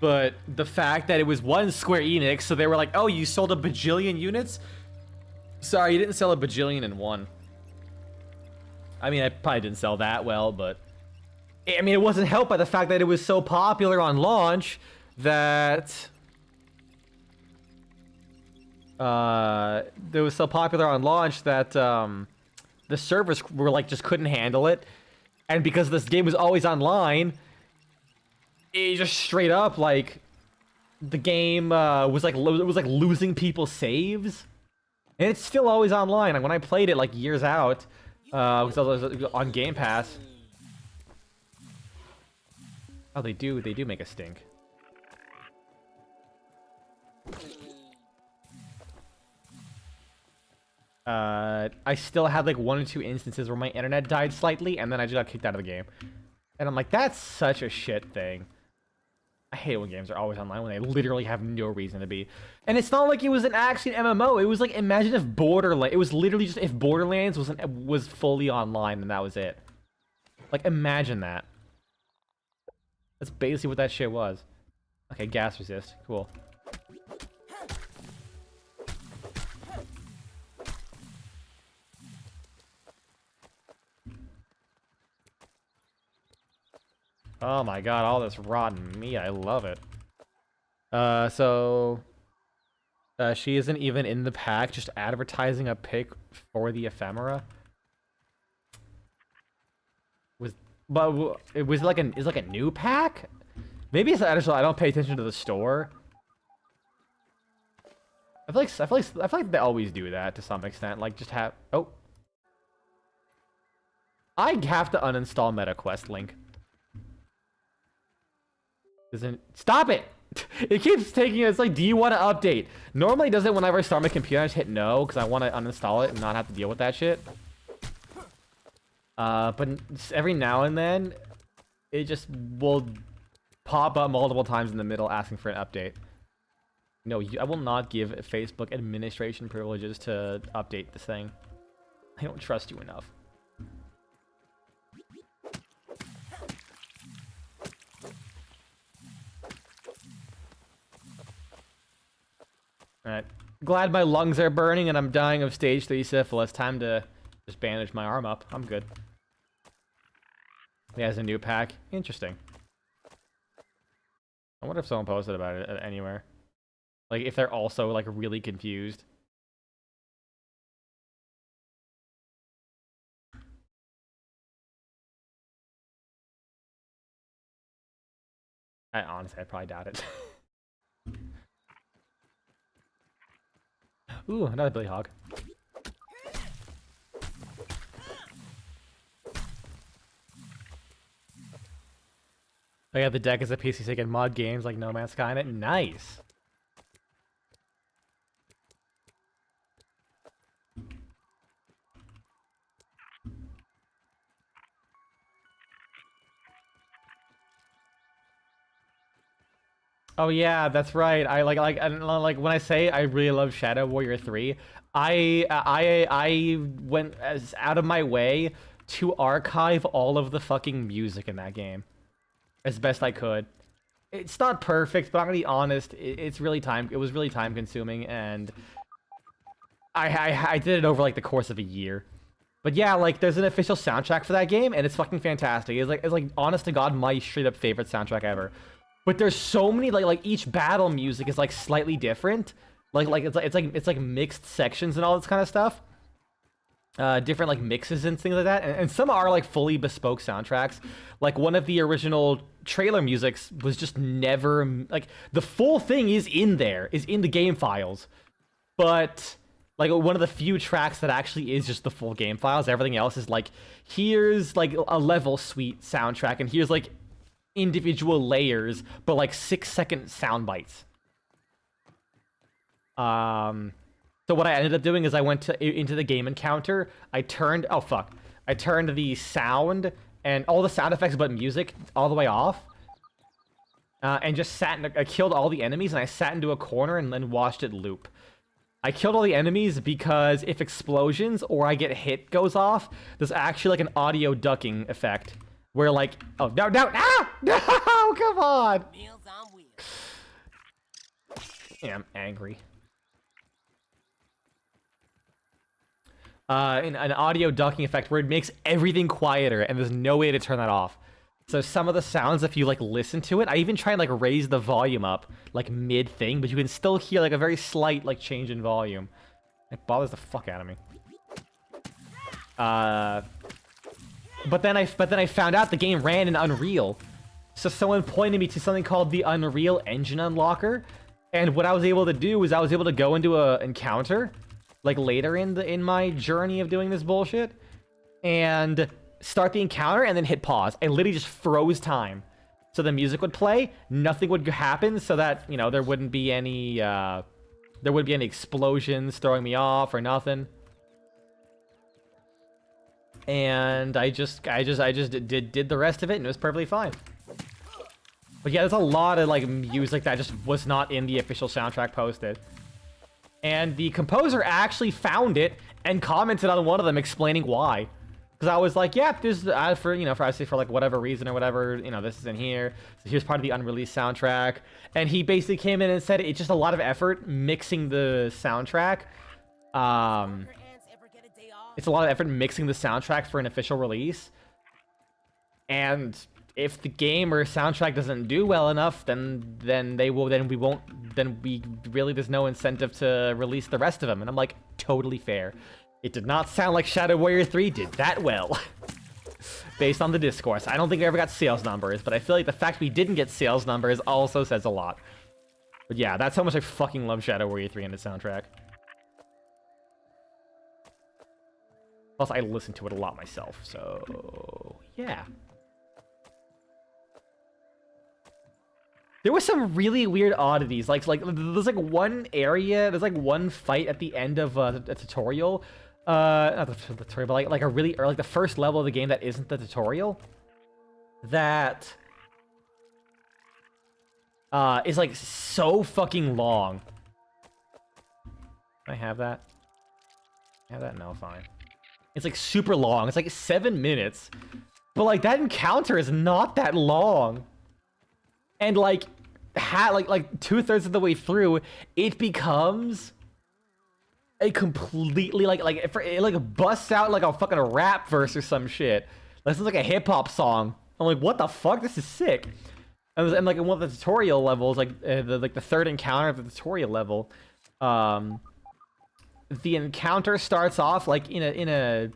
S1: But the fact that it was one Square Enix, so they were like, oh, you sold a bajillion units? Sorry, you didn't sell a bajillion in one. I mean, I probably didn't sell that well, but... I mean, it wasn't helped by the fact that it was so popular on launch that... it was so popular on launch that, the servers were, like, just couldn't handle it. And because this game was always online, it just straight up, like... The game, was losing people's saves. And it's still always online. Like, when I played it, like, years out, because I was on Game Pass. Oh, they do make a stink. I still had, like, 1 or 2 instances where my internet died slightly, and then I just got kicked out of the game. And I'm like, that's such a shit thing. I hate when games are always online when they literally have no reason to be. And it's not like it was an action MMO. It was like, imagine if Borderlands... It was literally just if Borderlands was fully online and that was it. Like, imagine that. That's basically what that shit was. Okay, gas resist. Cool. Oh my god, all this rotten meat. I love it. She isn't even in the pack, just advertising a pic for the ephemera. Was it like a new pack? Maybe it's actually I don't pay attention to the store. I feel like they always do that to some extent. Like just have I have to uninstall MetaQuest link. Stop it! It keeps taking it. It's like, do you want to update? Normally it does it whenever I start my computer. I just hit no because I want to uninstall it and not have to deal with that shit. But every now and then, it just will pop up multiple times in the middle asking for an update. No, I will not give Facebook administration privileges to update this thing. I don't trust you enough. Alright. Glad my lungs are burning and I'm dying of stage 3 syphilis. Time to just bandage my arm up. I'm good. He has a new pack. Interesting. I wonder if someone posted about it anywhere. Like, if they're also, like, really confused. Honestly, I probably doubt it. Ooh, another Billy Hog. Oh yeah, the deck is a PC so you can mod games like No Man's Sky in it. Nice. Oh yeah, that's right. I like when I say I really love Shadow Warrior 3, I went as out of my way to archive all of the fucking music in that game as best I could. It's not perfect, but I'm gonna be honest, it was really time consuming, and I did it over like the course of a year. But yeah, like there's an official soundtrack for that game, and it's fucking fantastic. It's like honest to God my straight up favorite soundtrack ever. But there's so many like each battle music is like slightly different. It's like mixed sections and all this kind of stuff. Different like mixes and things like that. And some are like fully bespoke soundtracks. Like one of the original trailer musics was just never like the full thing is in the game files. But like one of the few tracks that actually is just the full game files. Everything else is like here's like a level suite soundtrack and here's like individual layers, but like 6-second sound bites. So what I ended up doing is I went into the game encounter. I turned the sound and all the sound effects but music all the way off, and just I killed all the enemies and I sat into a corner and then watched it loop. I killed all the enemies because if explosions or I get hit goes off, there's actually like an audio ducking effect. Where like, oh, no, come on!
S3: Meals on wheels.
S1: Yeah, I'm angry. An audio ducking effect where it makes everything quieter and there's no way to turn that off. So some of the sounds, if you like listen to it, I even try and like raise the volume up like mid thing, but you can still hear like a very slight like change in volume. It bothers the fuck out of me. But then I found out the game ran in Unreal. So someone pointed me to something called the Unreal Engine Unlocker. And what I was able to do was I was able to go into a encounter like later in my journey of doing this bullshit and start the encounter and then hit pause. I literally just froze time. So the music would play, nothing would happen so that, you know, there wouldn't be any explosions throwing me off or nothing. And I just did the rest of it and it was perfectly fine. But yeah, there's a lot of like music that just was not in the official soundtrack posted. And the composer actually found it and commented on one of them explaining why. Because I was like, yeah, this for for like whatever reason or whatever, this is in here. So here's part of the unreleased soundtrack. And he basically came in and said it's just a lot of effort mixing the soundtrack. It's a lot of effort mixing the soundtrack for an official release. And if the game or soundtrack doesn't do well enough, then there's no incentive to release the rest of them. And I'm like, totally fair. It did not sound like Shadow Warrior 3 did that well. Based on the discourse. I don't think I ever got sales numbers, but I feel like the fact we didn't get sales numbers also says a lot. But yeah, that's how much I fucking love Shadow Warrior 3 and its soundtrack. Plus, I listen to it a lot myself, so yeah. There was some really weird oddities. Like there's like one area, there's like one fight at the end of a tutorial. Not the tutorial, but like a really early, like the first level of the game that isn't the tutorial. That is like so fucking long. Can I have that? Have that? No, fine. It's like super long. It's like 7 minutes. But like that encounter is not that long. And like 2/3 of the way through, it becomes a completely it busts out like a fucking rap verse or some shit. This is like a hip hop song. I'm like, what the fuck? This is sick. And like in one of the tutorial levels, like the third encounter of the tutorial level, the encounter starts off like in a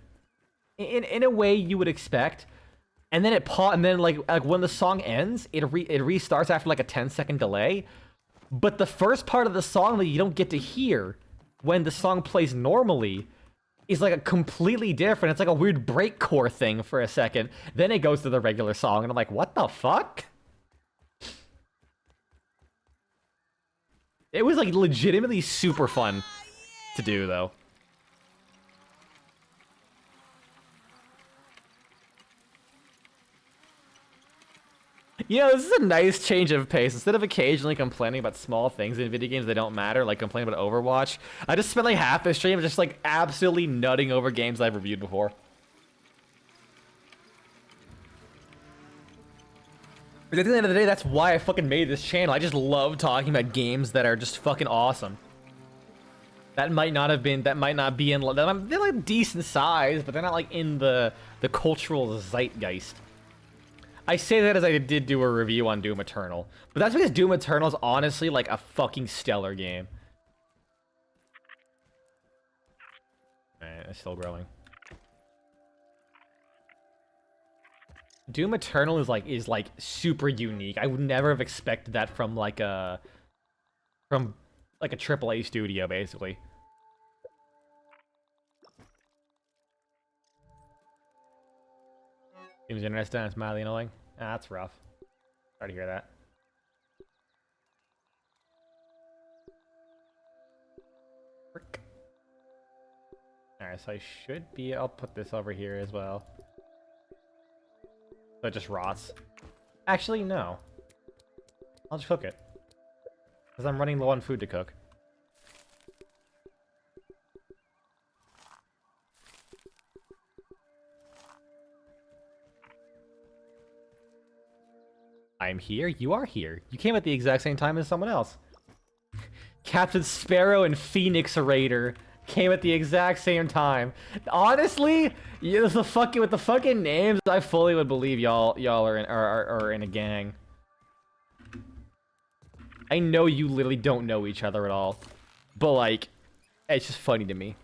S1: way you would expect. And then and then like when the song ends, it restarts after like a 10-second delay. But the first part of the song that you don't get to hear when the song plays normally is like a completely different. It's like a weird breakcore thing for a second. Then it goes to the regular song, and I'm like, what the fuck? It was like legitimately super fun to do though. This is a nice change of pace. Instead of occasionally complaining about small things in video games that don't matter, like complaining about Overwatch, I just spent like half the stream just like absolutely nutting over games I've reviewed before. But at the end of the day, that's why I fucking made this channel. I just love talking about games that are just fucking awesome. They're like decent size, but they're not like in the cultural zeitgeist. I say that as I did do a review on Doom Eternal. But that's because Doom Eternal is honestly like a fucking stellar game. Man, it's still growing. Doom Eternal is like super unique. I would never have expected that from like a AAA studio, basically. Seems interesting. It's mildly annoying. Ah, that's rough. Sorry to hear that. Alright, so I should be... I'll put this over here as well. So it just rots. Actually, no. I'll just cook it. Because I'm running low on food to cook. I'm here, you are here. You came at the exact same time as someone else. Captain Sparrow and Phoenix Raider came at the exact same time. Honestly, with the fucking names, I fully would believe y'all are in a gang. I know you literally don't know each other at all, but like, it's just funny to me.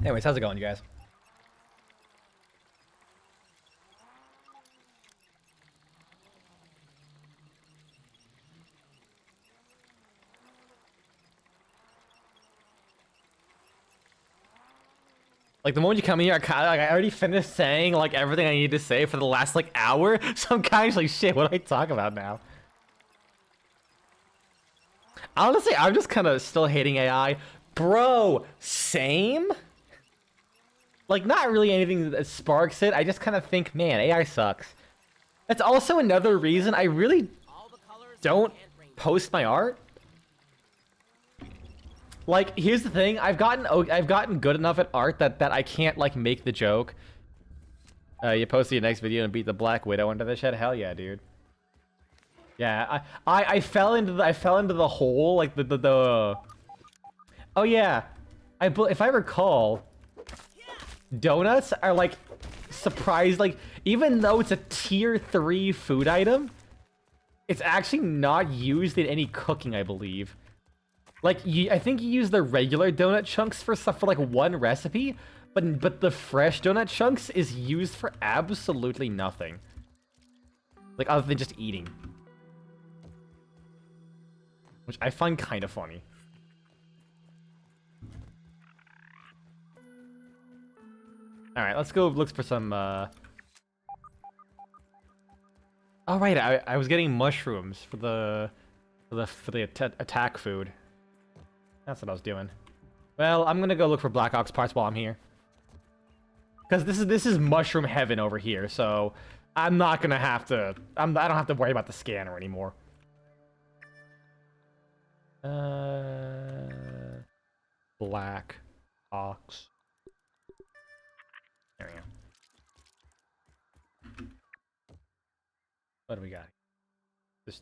S1: Anyways, how's it going, you guys? Like, the moment you come in here, I already finished saying, like, everything I need to say for the last, like, hour. So I'm kind of like, shit, what do I talk about now? Honestly, I'm just kind of still hating AI. Bro, same? Like, not really anything that sparks it. I just kind of think, man, AI sucks. That's also another reason I really don't post my art. Like, here's the thing. I've gotten good enough at art that I can't, like, make the joke. You posted your next video and beat the Black Widow under the shed? Hell yeah, dude. Yeah, I fell into the hole, like, the... Oh, yeah. If I recall... Donuts are like surprised, like even though it's a tier 3 food item, it's actually not used in any cooking, I believe. Like I think you use the regular donut chunks for stuff for like one recipe, but the fresh donut chunks is used for absolutely nothing. Like other than just eating. Which I find kind of funny. Alright, let's go look for some, Oh, right, I was getting mushrooms for the attack food. That's what I was doing. Well, I'm gonna go look for Black Ops parts while I'm here. Because this is mushroom heaven over here, so I'm not gonna have to... I don't have to worry about the scanner anymore. Black Ops. There we go. What do we got? There's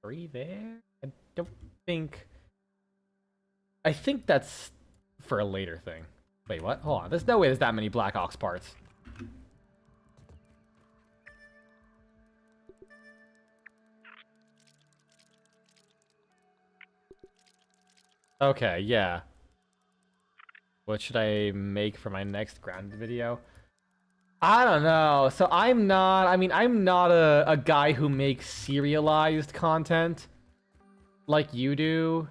S1: 3 there? I don't think... I think that's for a later thing. Wait, what? Hold on. There's no way there's that many Black Ops parts. Okay, yeah. What should I make for my next grounded video? I don't know. So I'm not a guy who makes serialized content like you do.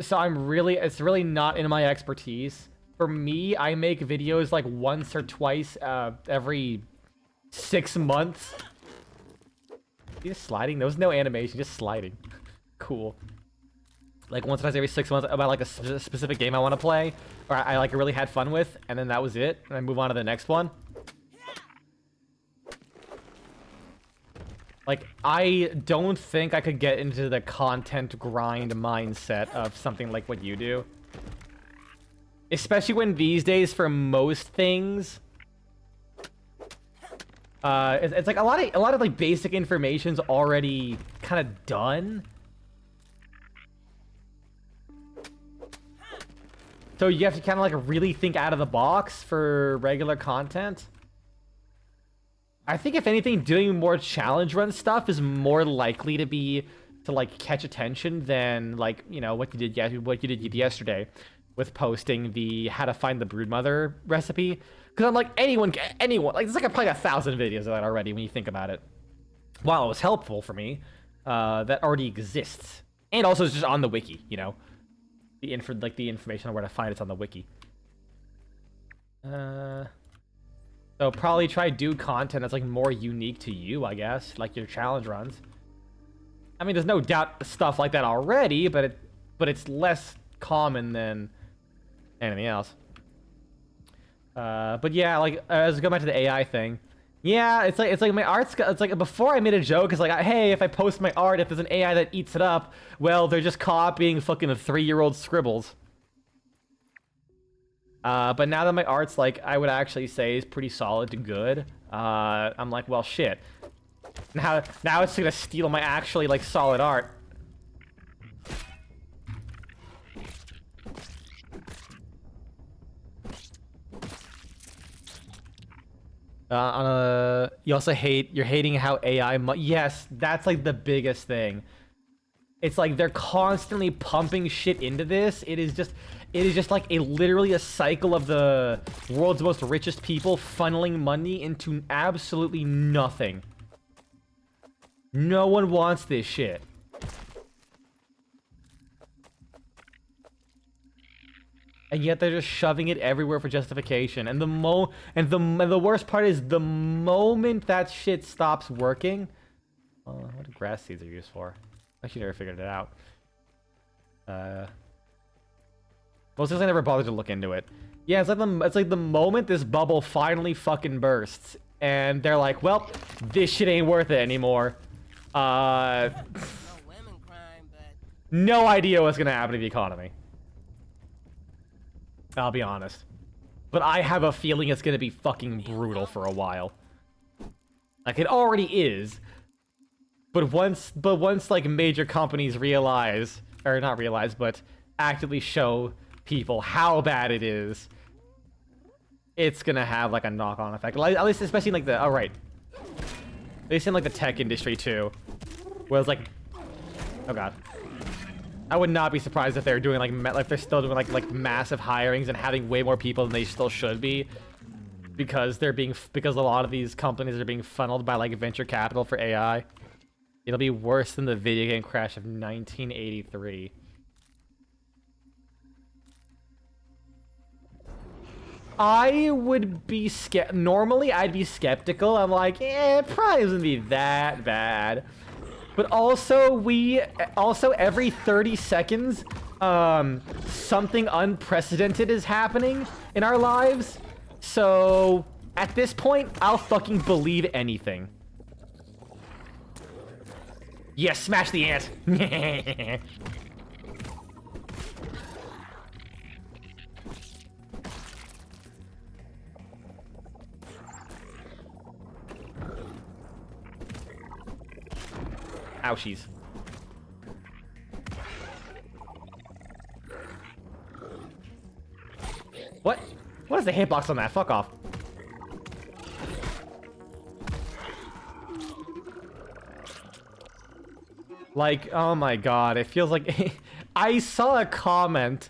S1: So it's really not in my expertise. For me, I make videos like once or twice every 6 months. Just sliding? There was no animation, just sliding. Cool. Like once or twice every 6 months about like a specific game I want to play, or I like really had fun with, and then that was it, and I move on to the next one. Like, I don't think I could get into the content grind mindset of something like what you do. Especially when these days, for most things, it's like a lot of like basic information's already kind of done. So you have to kind of like really think out of the box for regular content. I think if anything, doing more challenge run stuff is more likely to like catch attention than like, you know, what you did yesterday with posting the how to find the broodmother recipe. Because I'm like, anyone, like there's like probably 1,000 videos of that already when you think about it. While it was helpful for me, that already exists, and also it's just on the wiki, you know, the information on where to find it's on the wiki. So probably try do content that's like more unique to you, I guess, like your challenge runs. I mean, there's no doubt stuff like that already, but it's less common than anything else. But yeah, like let's go back to the AI thing. Yeah, it's like my art's. It's like before I made a joke. It's like, hey, if I post my art, if there's an AI that eats it up, well, they're just copying fucking 3-year-old scribbles. But now that my art's like, I would actually say is pretty solid to good. I'm like, well, shit. Now it's gonna steal my actually like solid art. You also you're hating how AI, yes, that's like the biggest thing. It's like they're constantly pumping shit into this. It is just like literally a cycle of the world's most richest people funneling money into absolutely nothing. No one wants this shit. And yet they're just shoving it everywhere for justification. And the worst part is the moment that shit stops working. What do grass seeds are used for? I actually never figured it out. Most of us never bothered to look into it. Yeah, it's like the moment this bubble finally fucking bursts, and they're like, well, this shit ain't worth it anymore.
S3: No women crime, but
S1: No idea what's gonna happen to the economy. I'll be honest. But I have a feeling it's gonna be fucking brutal for a while. Like, it already is. But once like major companies realize, or not realize, but actively show people how bad it is, it's gonna have like a knock-on effect. Like, at least, especially in, like the, at least in like the tech industry too, where it's like, oh god, I would not be surprised if they're doing like they're still doing like massive hirings and having way more people than they still should be, because because a lot of these companies are being funneled by like venture capital for AI. It'll be worse than the video game crash of 1983. I would be normally I'd be skeptical. I'm like, it probably doesn't be that bad. But also every 30 seconds, something unprecedented is happening in our lives. So at this point, I'll fucking believe anything. Yes, smash the ant. Ouchies. What? What is the hitbox on that? Fuck off. Like, oh my god, it feels like... I saw a comment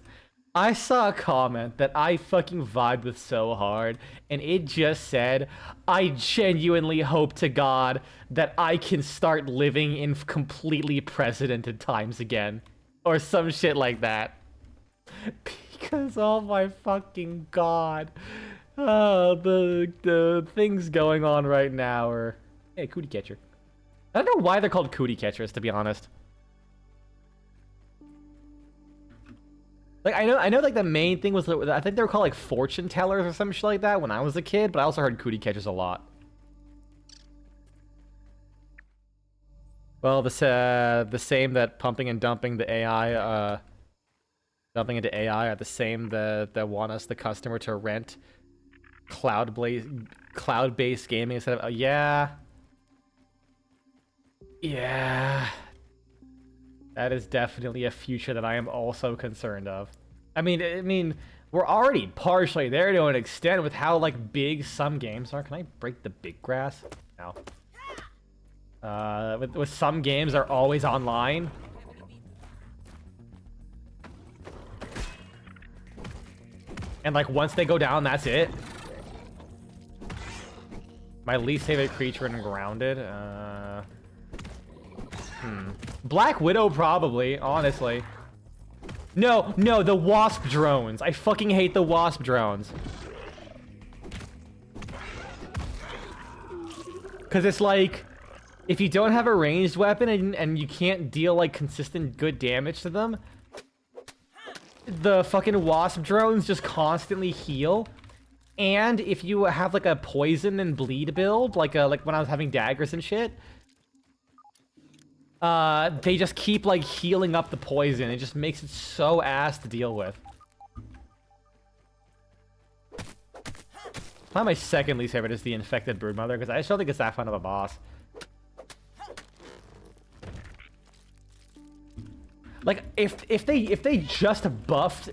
S1: that I fucking vibed with so hard, and it just said, I genuinely hope to God that I can start living in completely precedented times again. Or some shit like that. Because, oh my fucking god. Oh, the things going on right now are... Hey, cootie catcher. I don't know why they're called cootie catchers, to be honest. Like, I know, like, the main thing was, I think they were called, like, fortune tellers or some shit like that when I was a kid, but I also heard cootie catchers a lot. Well, the same that pumping and dumping the AI, dumping into AI are the same that want us, the customer, to rent cloud-based gaming instead of, yeah. Yeah. That is definitely a future that I am also concerned of. I mean, we're already partially there to an extent with how, like, big some games are. Can I break the big grass? No. With some games are always online. And, like, once they go down, that's it. My least favorite creature in Grounded, Black Widow, probably, honestly. No, the wasp drones. I fucking hate the wasp drones. Because it's like, if you don't have a ranged weapon and you can't deal, like, consistent good damage to them, the fucking wasp drones just constantly heal. And if you have, like, a poison and bleed build, like when I was having daggers and shit, they just keep, like, healing up the poison. It just makes it so ass to deal with. Probably my second least favorite is the infected broodmother, because I just don't think it's that fun of a boss. Like, if they just buffed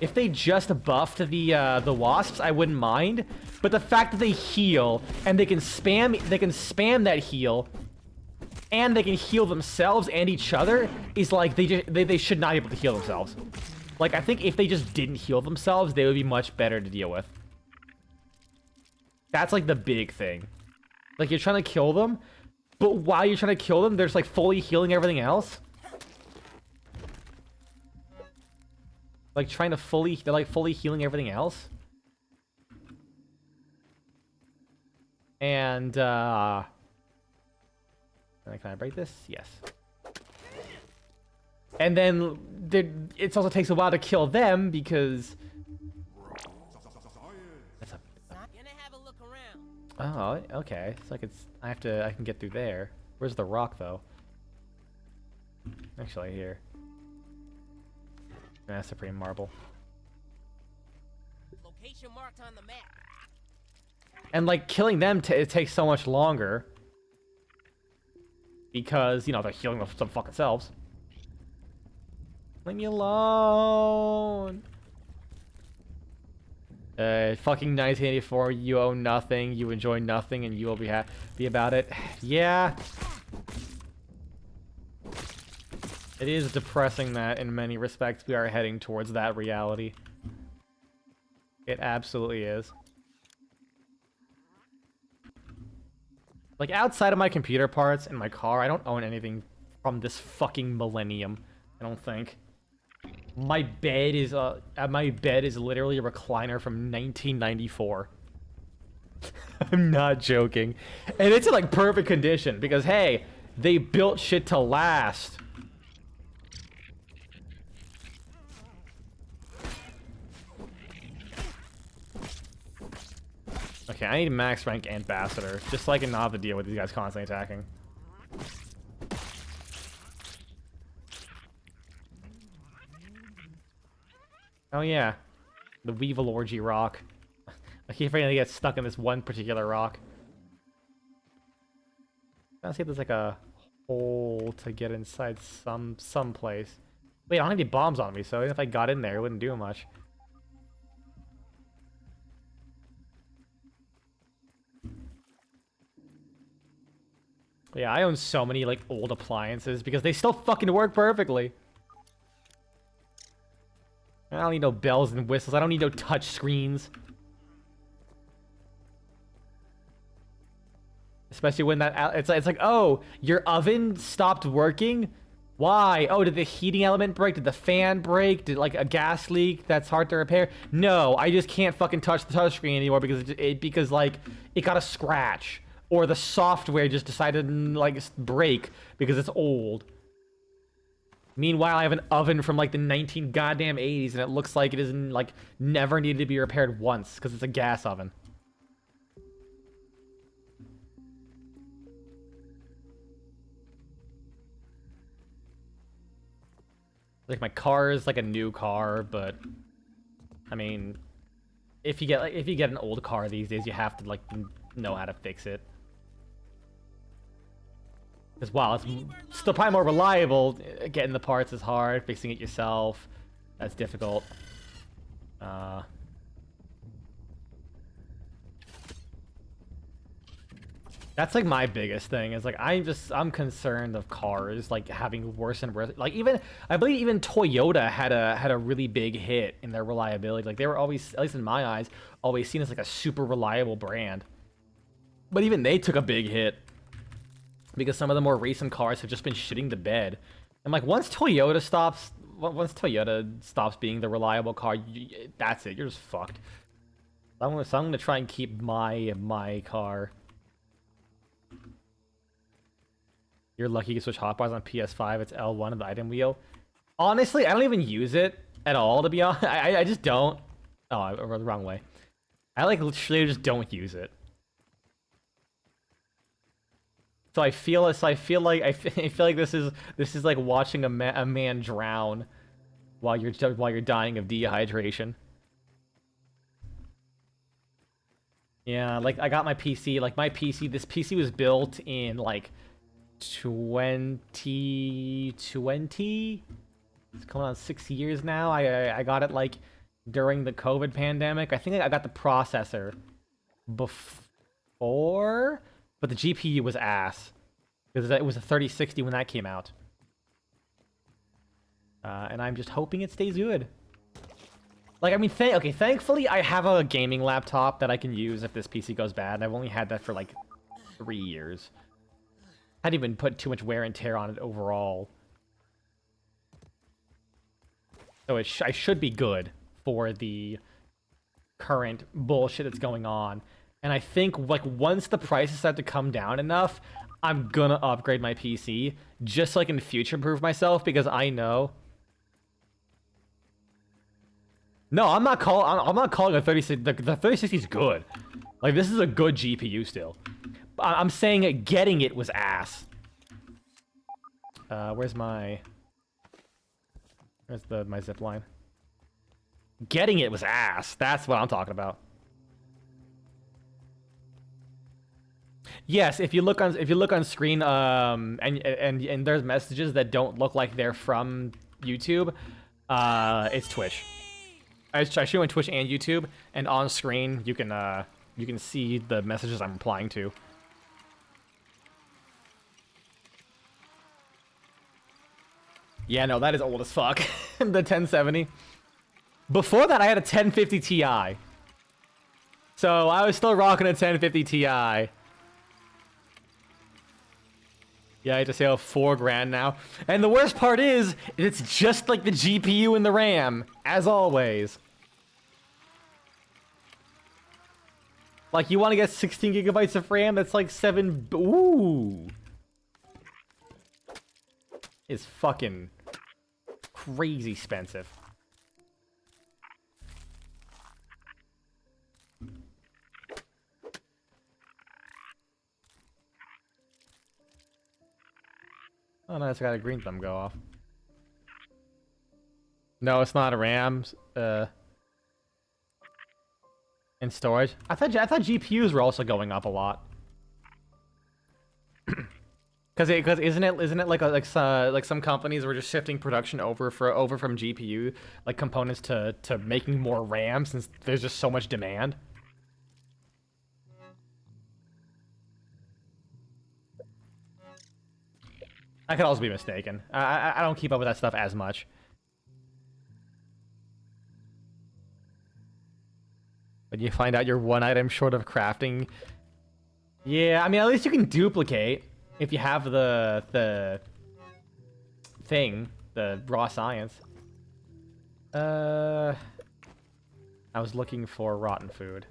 S1: the wasps, I wouldn't mind. But the fact that they heal and they can spam that heal, and they can heal themselves and each other, is like they should not be able to heal themselves. Like, I think if they just didn't heal themselves, they would be much better to deal with. That's like the big thing. Like, you're trying to kill them, but while you're trying to kill them, there's like fully healing everything else. Like, they're like fully healing everything else. And, can I break this? Yes. And then it also takes a while to kill them because. That's a.
S3: Gonna have a look around.
S1: Oh, okay. It's like I can get through there. Where's the rock though? Actually, here. That's Supreme Marble.
S3: Location marked on the map.
S1: And like killing them, it takes so much longer because you know they're healing some fucking selves. Leave me alone. Fucking 1984. You own nothing. You enjoy nothing, and you will be happy about it. Yeah. It is depressing that in many respects we are heading towards that reality. It absolutely is. Like, outside of my computer parts and my car, I don't own anything from this fucking millennium. I don't think. My bed is literally a recliner from 1994. I'm not joking. And it's in like perfect condition because hey, they built shit to last. Okay, I need max rank ambassador, just so I can not have to deal with these guys constantly attacking. Oh yeah, the Weevil Orgy rock. I keep forgetting to get stuck in this one particular rock. Let's see if there's like a hole to get inside some place. Wait, I don't have any bombs on me, so even if I got in there, it wouldn't do much. Yeah, I own so many like old appliances because they still fucking work perfectly. I don't need no bells and whistles. I don't need no touch screens. Especially when that it's like, oh, your oven stopped working? Why? Oh, did the heating element break? Did the fan break? Did like a gas leak that's hard to repair? No, I just can't fucking touch the touchscreen anymore because like it got a scratch. Or the software just decided to like break because it's old. Meanwhile, I have an oven from like the 19 goddamn 80s and it looks like it isn't like never needed to be repaired once because it's a gas oven. Like my car is like a new car, but I mean, if you get an old car these days, you have to like know how to fix it. Because while it's still probably more reliable, getting the parts is hard. Fixing it yourself, that's difficult. That's like my biggest thing is like I'm concerned of cars like having worse and worse. Like even I believe even Toyota had a really big hit in their reliability. Like they were always, at least in my eyes, always seen as like a super reliable brand. But even they took a big hit because some of the more recent cars have just been shitting the bed. And like once Toyota stops being the reliable car, that's it. You're just fucked. So I'm gonna try and keep my car. You're lucky you can switch hotbars on PS5. It's L1 of the item wheel. Honestly, I don't even use it at all, to be honest. I just don't. Oh, I went the wrong way. I like literally just don't use it. So I feel like this is like watching a man drown while you're dying of dehydration. Yeah, like I got my PC. Like my PC, this PC was built in like 2020. It's coming on 6 years now. I got it like during the COVID pandemic. I think I got the processor before, but the GPU was ass because it was a 3060 when that came out. And I'm just hoping it stays good. Like, I mean, thankfully I have a gaming laptop that I can use if this PC goes bad. And I've only had that for like 3 years. I hadn't even put too much wear and tear on it overall. So I should be good for the current bullshit that's going on. And I think like once the prices start to come down enough, I'm gonna upgrade my PC just so I can future-proof myself because I know No, I'm not calling a 3060. The 3060 is good. Like, this is a good GPU still. I'm saying getting it was ass. Where's my zip line? Getting it was ass. That's what I'm talking about. Yes, if you look on screen, and there's messages that don't look like they're from YouTube, it's Twitch. I show on Twitch and YouTube, and on screen you can see the messages I'm replying to. Yeah, no, that is old as fuck. The 1070. Before that, I had a 1050 Ti. So I was still rocking a 1050 Ti. Yeah, I just sell $4,000 now. And the worst part is, it's just like the GPU and the RAM, as always. Like, you want to get 16 gigabytes of RAM? That's like 7. Ooh. It's fucking crazy expensive. Oh, no, it's got a green thumb go off. No, it's not a RAM. In storage. I thought GPUs were also going up a lot. Cause isn't it like some companies were just shifting production over from GPU like components to making more RAM since there's just so much demand. I could also be mistaken. I don't keep up with that stuff as much. But you find out you're one item short of crafting. Yeah, I mean, at least you can duplicate if you have the thing, the raw science. I was looking for rotten food.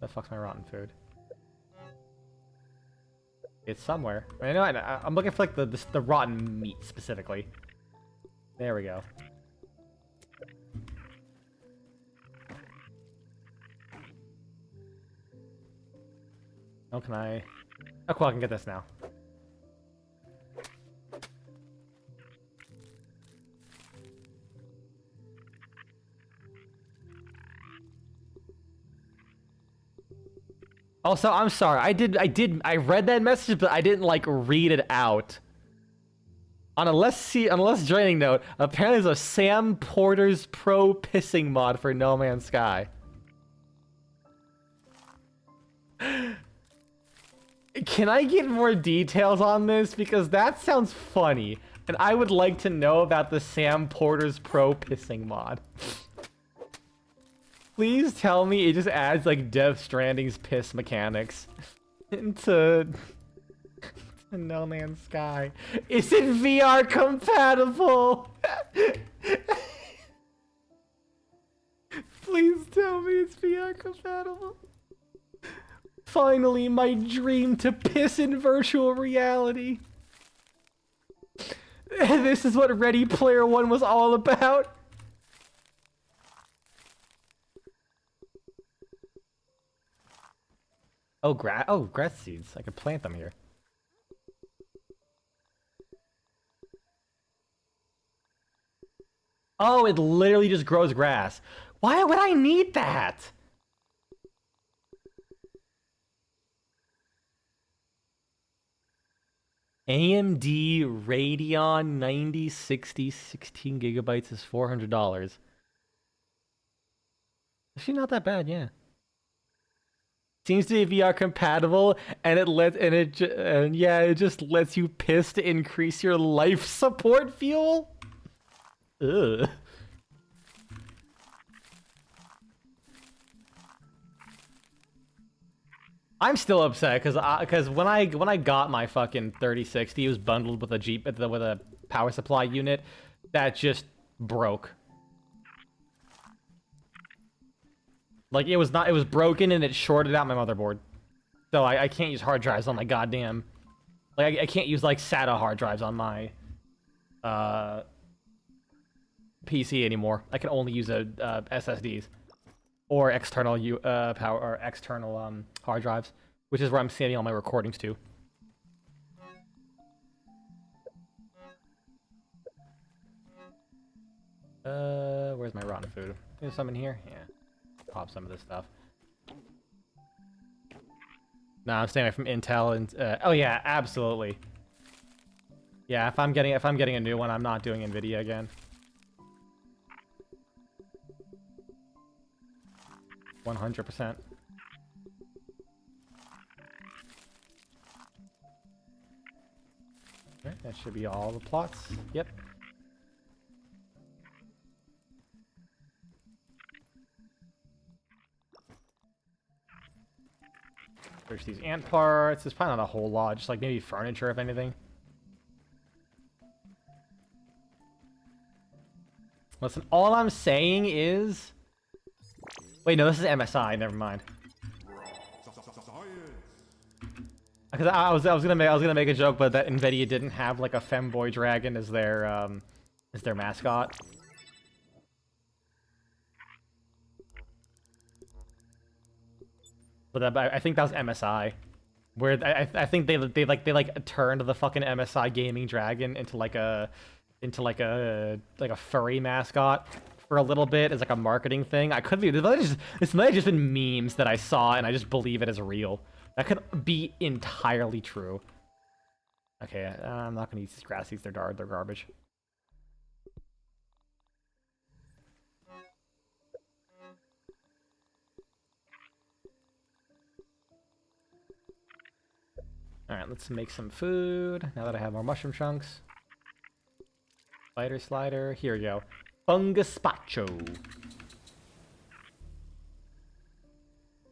S1: The fuck's my rotten food? It's somewhere. I know. I'm looking for like the rotten meat specifically. There we go. Oh, can I? Oh, cool, I can get this now. Also, I'm sorry. I read that message, but I didn't like read it out. On a less draining note, apparently there's a Sam Porter's Pro pissing mod for No Man's Sky. Can I get more details on this? Because that sounds funny. And I would like to know about the Sam Porter's Pro pissing mod. Please tell me it just adds like Death Stranding's piss mechanics into No Man's Sky. Is it VR compatible? Please tell me it's VR compatible. Finally, my dream to piss in virtual reality. This is what Ready Player One was all about. Oh, grass seeds. I could plant them here. Oh, it literally just grows grass. Why would I need that? AMD Radeon 9060 16 gigabytes is $400. Actually, not that bad, yeah. Seems to be VR compatible, and it just lets you piss to increase your life support fuel. Ugh. I'm still upset because when I got my fucking 3060, it was bundled with a power supply unit that just broke. Like it was broken and it shorted out my motherboard. So I can't use hard drives on my goddamn, like I can't use like SATA hard drives on my PC anymore. I can only use SSDs or external power or external hard drives, which is where I'm saving all my recordings to. Where's my rotten food? There's some in here. Yeah, pop some of this stuff. No, I'm staying away from Intel and oh yeah, absolutely. Yeah, if I'm getting a new one, I'm not doing Nvidia again. 100%. Okay, that should be all the plots. Yep. There's these ant parts. There's probably not a whole lot, just like maybe furniture, if anything. Listen, all I'm saying is... Wait, no, this is MSI. Never mind. Because I was gonna make a joke, but that Nvidia didn't have like a femboy dragon as their mascot. But I think that was MSI, where I think they turned the fucking MSI gaming dragon into like a furry mascot for a little bit as like a marketing thing. I could be this might have just been memes that I saw and I just believe it as real. That could be entirely true. Okay, I'm not gonna eat these grass seeds. They're garbage. Alright, let's make some food, now that I have more mushroom chunks. Spider slider, here we go. Fungaspacho.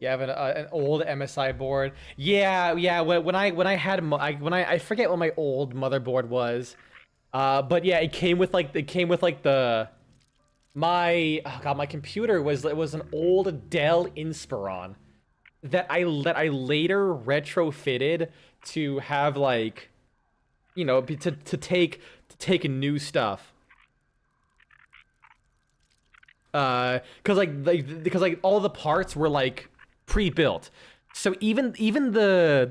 S1: You have an old MSI board. Yeah. When I forget what my old motherboard was, but yeah, it came with like my computer was an old Dell Inspiron that I later retrofitted to have like, you know, to take new stuff. Because all the parts were like pre-built, so even the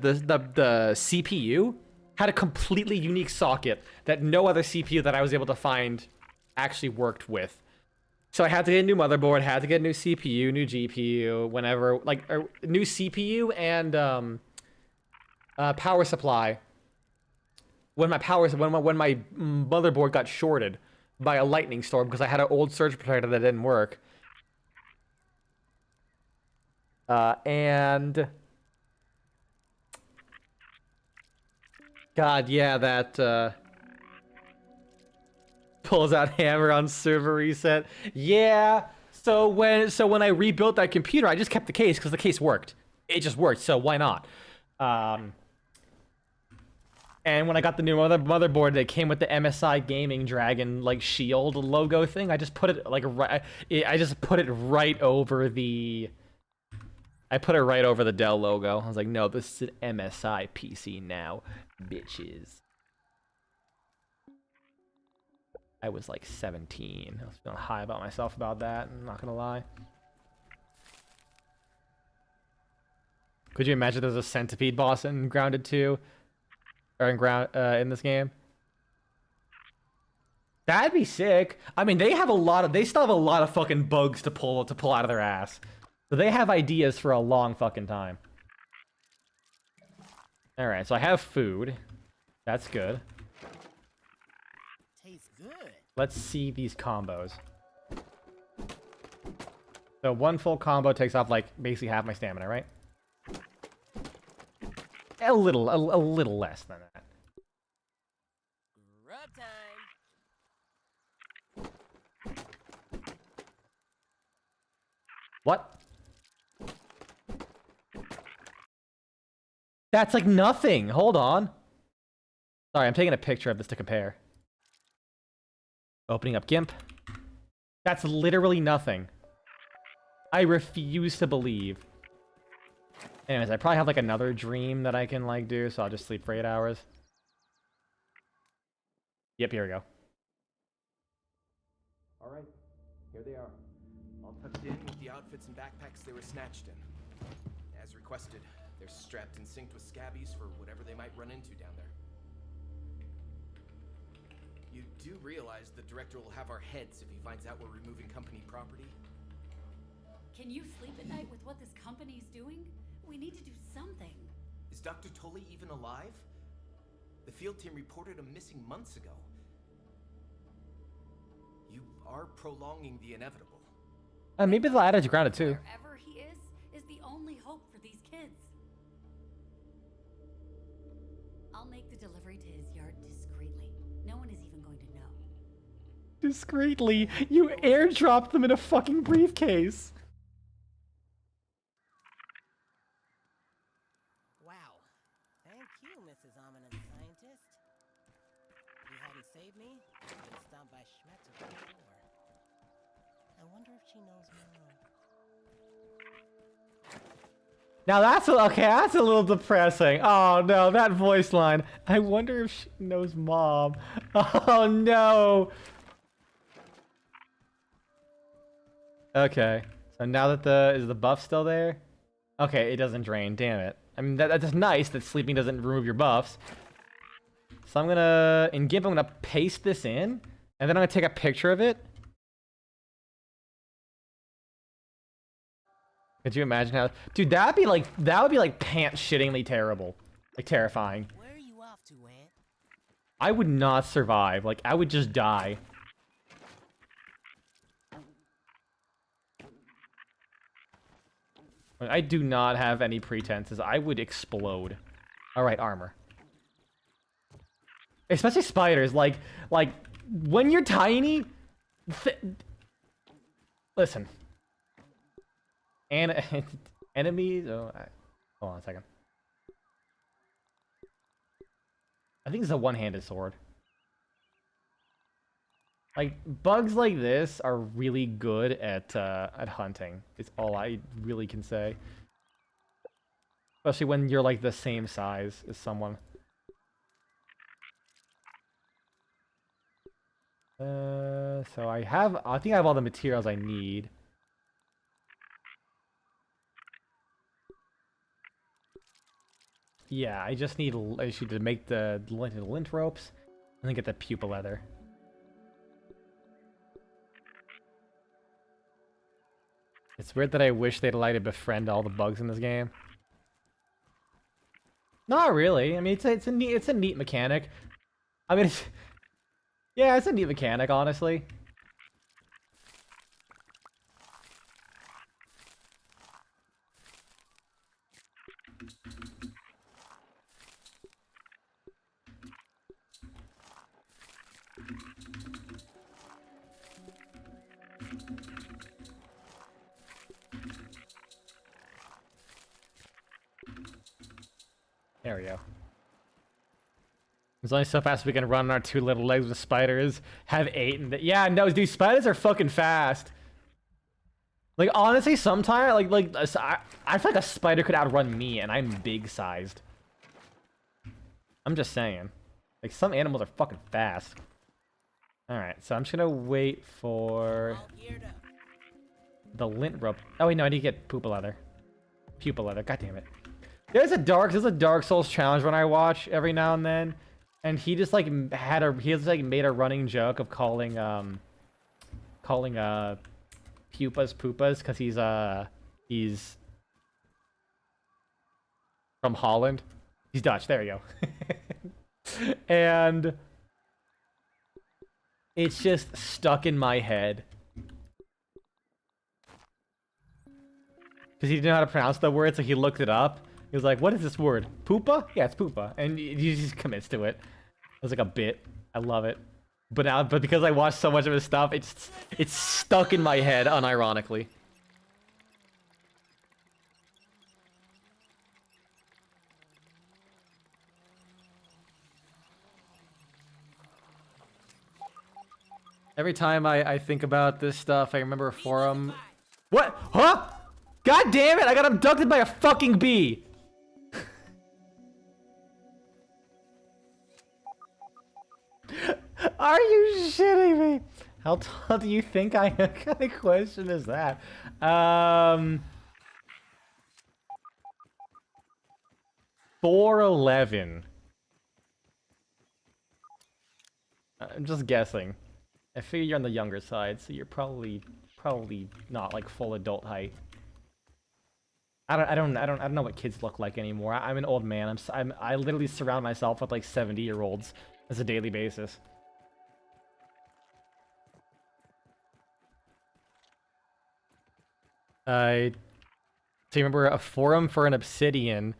S1: CPU had a completely unique socket that no other CPU that I was able to find actually worked with. So I had to get a new motherboard, had to get a new CPU, new GPU, whenever, like, new CPU and power supply. When my motherboard got shorted by a lightning storm because I had an old surge protector that didn't work. And God, yeah, that pulls out hammer on server reset. Yeah. So when I rebuilt that computer, I just kept the case because the case worked. It just worked. So why not? And when I got the new motherboard that came with the MSI Gaming Dragon like shield logo thing, I just put it like I just put it right over the. I put it right over the Dell logo. I was like, no, this is an MSI PC now, bitches. I was like 17. I was feeling high about myself about that. I'm not gonna lie. Could you imagine there's a centipede boss in Grounded 2? Or in this game? That'd be sick. I mean, they still have a lot of fucking bugs to pull out of their ass. So they have ideas for a long fucking time. Alright, so I have food. That's good.
S3: Tastes good.
S1: Let's see these combos. So one full combo takes off like basically half my stamina, right? A little less than that.
S3: Rub time.
S1: What? That's like nothing. Hold on. Sorry, I'm taking a picture of this to compare. Opening up GIMP. That's literally nothing. I refuse to believe. Anyways, I probably have like another dream that I can like do, so I'll just sleep for 8 hours. Yep, here we go.
S6: All right, here they are. All tucked in with the outfits and backpacks they were snatched in. As requested, they're strapped and synced with scabbies for whatever they might run into down there. You do realize the director will have our heads if he finds out we're removing company property?
S4: Can you sleep at night with what this company's doing? We need to do something.
S6: Is Dr. Tully even alive? The field team reported him missing months ago. You are prolonging the inevitable.
S1: Maybe they'll add it to grounded too.
S4: Wherever he is the only hope for these kids. I'll make the delivery to his yard discreetly. No one is even going to know.
S1: Discreetly, you airdropped them in a fucking briefcase.
S3: Wow. Thank you, Mrs. Ominous Scientist. If you hadn't saved me, I would have stopped by Schmetzer before. I wonder if she knows more.
S1: Now that's okay. That's a little depressing. Oh no, that voice line. I wonder if she knows Mom. Oh no. Okay. So now that is the buff still there? Okay, it doesn't drain. Damn it. I mean that's nice that sleeping doesn't remove your buffs. So I'm gonna in GIMP I'm gonna paste this in, and then I'm gonna take a picture of it. Could you imagine how, dude? That would be like pants shittingly terrible, like terrifying.
S3: Where are you off to, Aunt?
S1: I would not survive. Like I would just die. Like, I do not have any pretenses. I would explode. All right, armor. Especially spiders. Like when you're tiny. Listen. And enemies. Oh, hold on a second. I think it's a one-handed sword. Like bugs like this are really good at hunting. It's all I really can say. Especially when you're like the same size as someone. So I think I have all the materials I need. Yeah, I just need to make the lint ropes and then get the pupa leather. It's weird that I wish they'd allow you to befriend all the bugs in this game. Not really. I mean, it's a neat mechanic. I mean, yeah, it's a neat mechanic, honestly. There we go. There's only so fast we can run on our two little legs with spiders. Have 8 and yeah, no, dude, spiders are fucking fast. Like honestly, sometimes I feel like a spider could outrun me, and I'm big sized. I'm just saying. Like some animals are fucking fast. All right, so I'm just gonna wait for the lint rope. Oh wait, no, I need to get pupa leather. Pupa leather. God damn it. There's a Dark Souls challenge when I watch every now and then, and he just like made a running joke of calling pupas pupas because he's from Holland. He's Dutch. There you go. And it's just stuck in my head because he didn't know how to pronounce the word, so he looked it up. He was like, what is this word? Poopa? Yeah, it's poopa. And he just commits to it. It was like a bit. I love it. But because I watched so much of his stuff, it's stuck in my head unironically. Every time I think about this stuff, I remember a forum. What? Huh? God damn it! I got abducted by a fucking bee! Are you shitting me? How tall do you think I am? What kind of question is that? 4'11". I'm just guessing. I figure you're on the younger side, so you're probably not like full adult height. I don't know what kids look like anymore. I'm an old man. I literally surround myself with like 70-year-olds as a daily basis. So you remember a forum for an obsidian?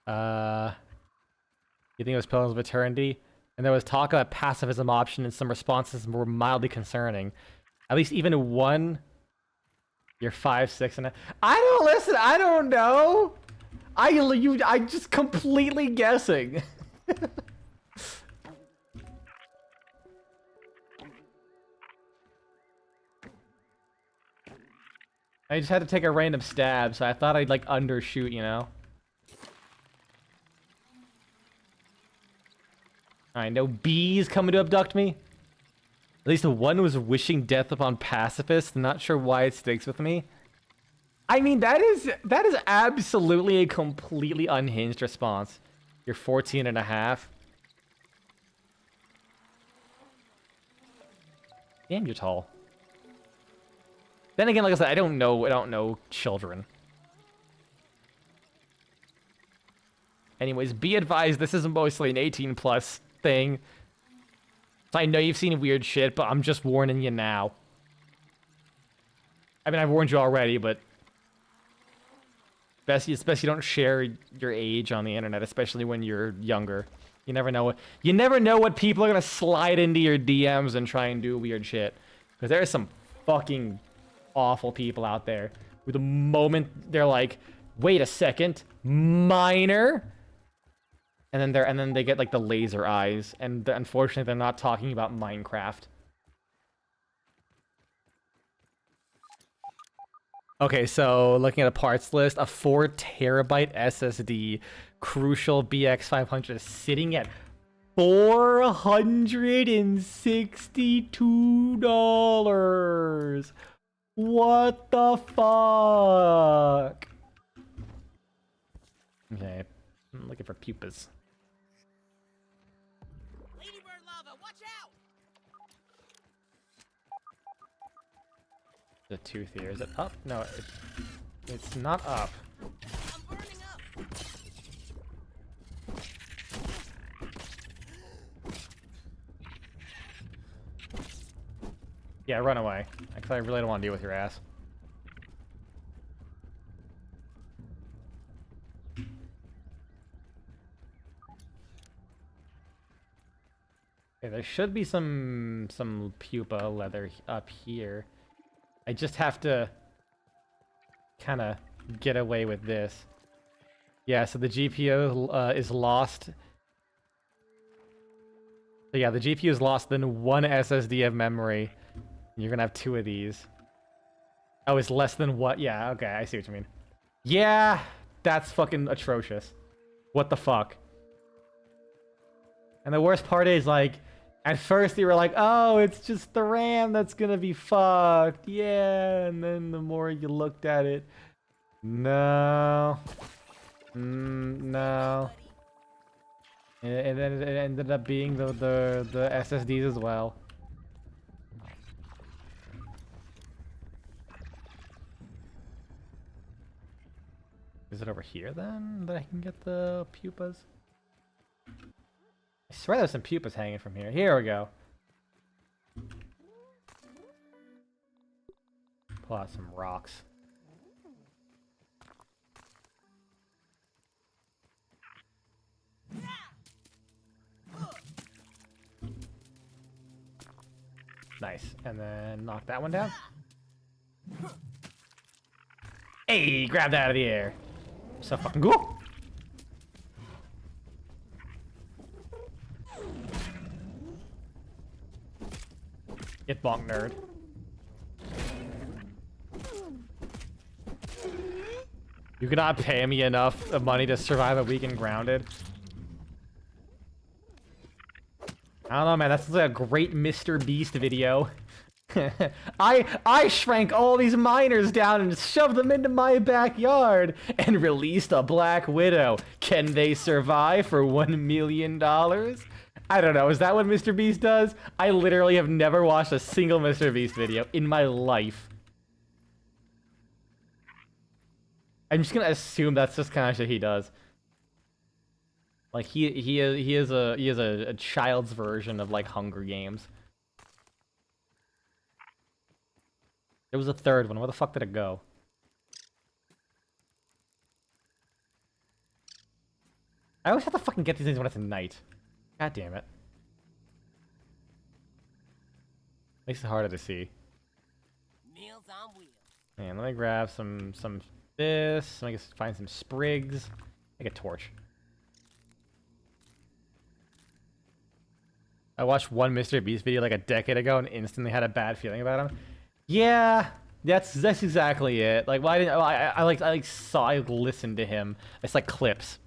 S1: You think it was Pillars of Eternity? And there was talk about pacifism option, and some responses were mildly concerning. At least even one. You're 5, 6, and I don't listen. I don't know. I just completely guessing. I just had to take a random stab, so I thought I'd like undershoot, you know. Alright, no bees coming to abduct me. At least the one was wishing death upon pacifists. I'm not sure why it sticks with me. I mean, that is absolutely a completely unhinged response. You're 14 and a half. Damn, you're tall. Then again, like I said, I don't know children. Anyways, be advised, this is mostly an 18+ thing. So I know you've seen weird shit, but I'm just warning you now. I mean, I've warned you already, but best you don't share your age on the internet, especially when you're younger. You never know what people are gonna slide into your DMs and try and do weird shit. Because there are some fucking awful people out there who the moment they're like, wait a second, minor, and then they get like the laser eyes, and unfortunately they're not talking about Minecraft. Okay, so looking at a parts list, a 4 terabyte SSD Crucial BX500 is sitting at $462. What the fuck? Okay, I'm looking for pupas.
S3: Ladybird lava, watch out!
S1: The tooth here, is it up? No, it's not up.
S3: I'm burning up!
S1: Yeah, run away. Because I really don't want to deal with your ass. Okay, there should be some pupa leather up here. I just have to kind of get away with this. Yeah, so the GPU is lost. So yeah, the GPU is lost, then 1 SSD of memory. You're gonna have 2 of these. Oh, it's less than what? Yeah, okay, I see what you mean. Yeah, that's fucking atrocious. What the fuck? And the worst part is, like, at first you were like, oh, it's just the RAM that's gonna be fucked. Yeah, and then the more you looked at it, no. No. And then it ended up being the SSDs as well. Is it over here then that I can get the pupas? I swear there's some pupas hanging from here. Here we go. Pull out some rocks. Nice. And then knock that one down. Hey, grab that out of the air. So fucking cool. Get bonk, nerd. You cannot pay me enough of money to survive a week in grounded. I don't know, man. That's like a great Mr. Beast video. I shrank all these miners down and shoved them into my backyard and released a Black Widow. Can they survive for $1 million? I don't know. Is that what Mr. Beast does? I literally have never watched a single Mr. Beast video in my life. I'm just gonna assume that's just kind of shit he does. Like he is a child's version of like Hunger Games. There was a third one. Where the fuck did it go? I always have to fucking get these things when it's night. God damn it. Makes it harder to see.
S3: Meals on wheels.
S1: Man, let me grab some this. Let me find some sprigs. Make a torch. I watched one Mr. Beast video like a decade ago and instantly had a bad feeling about him. Yeah, that's exactly it. Like, why didn't I listened to him. It's like clips,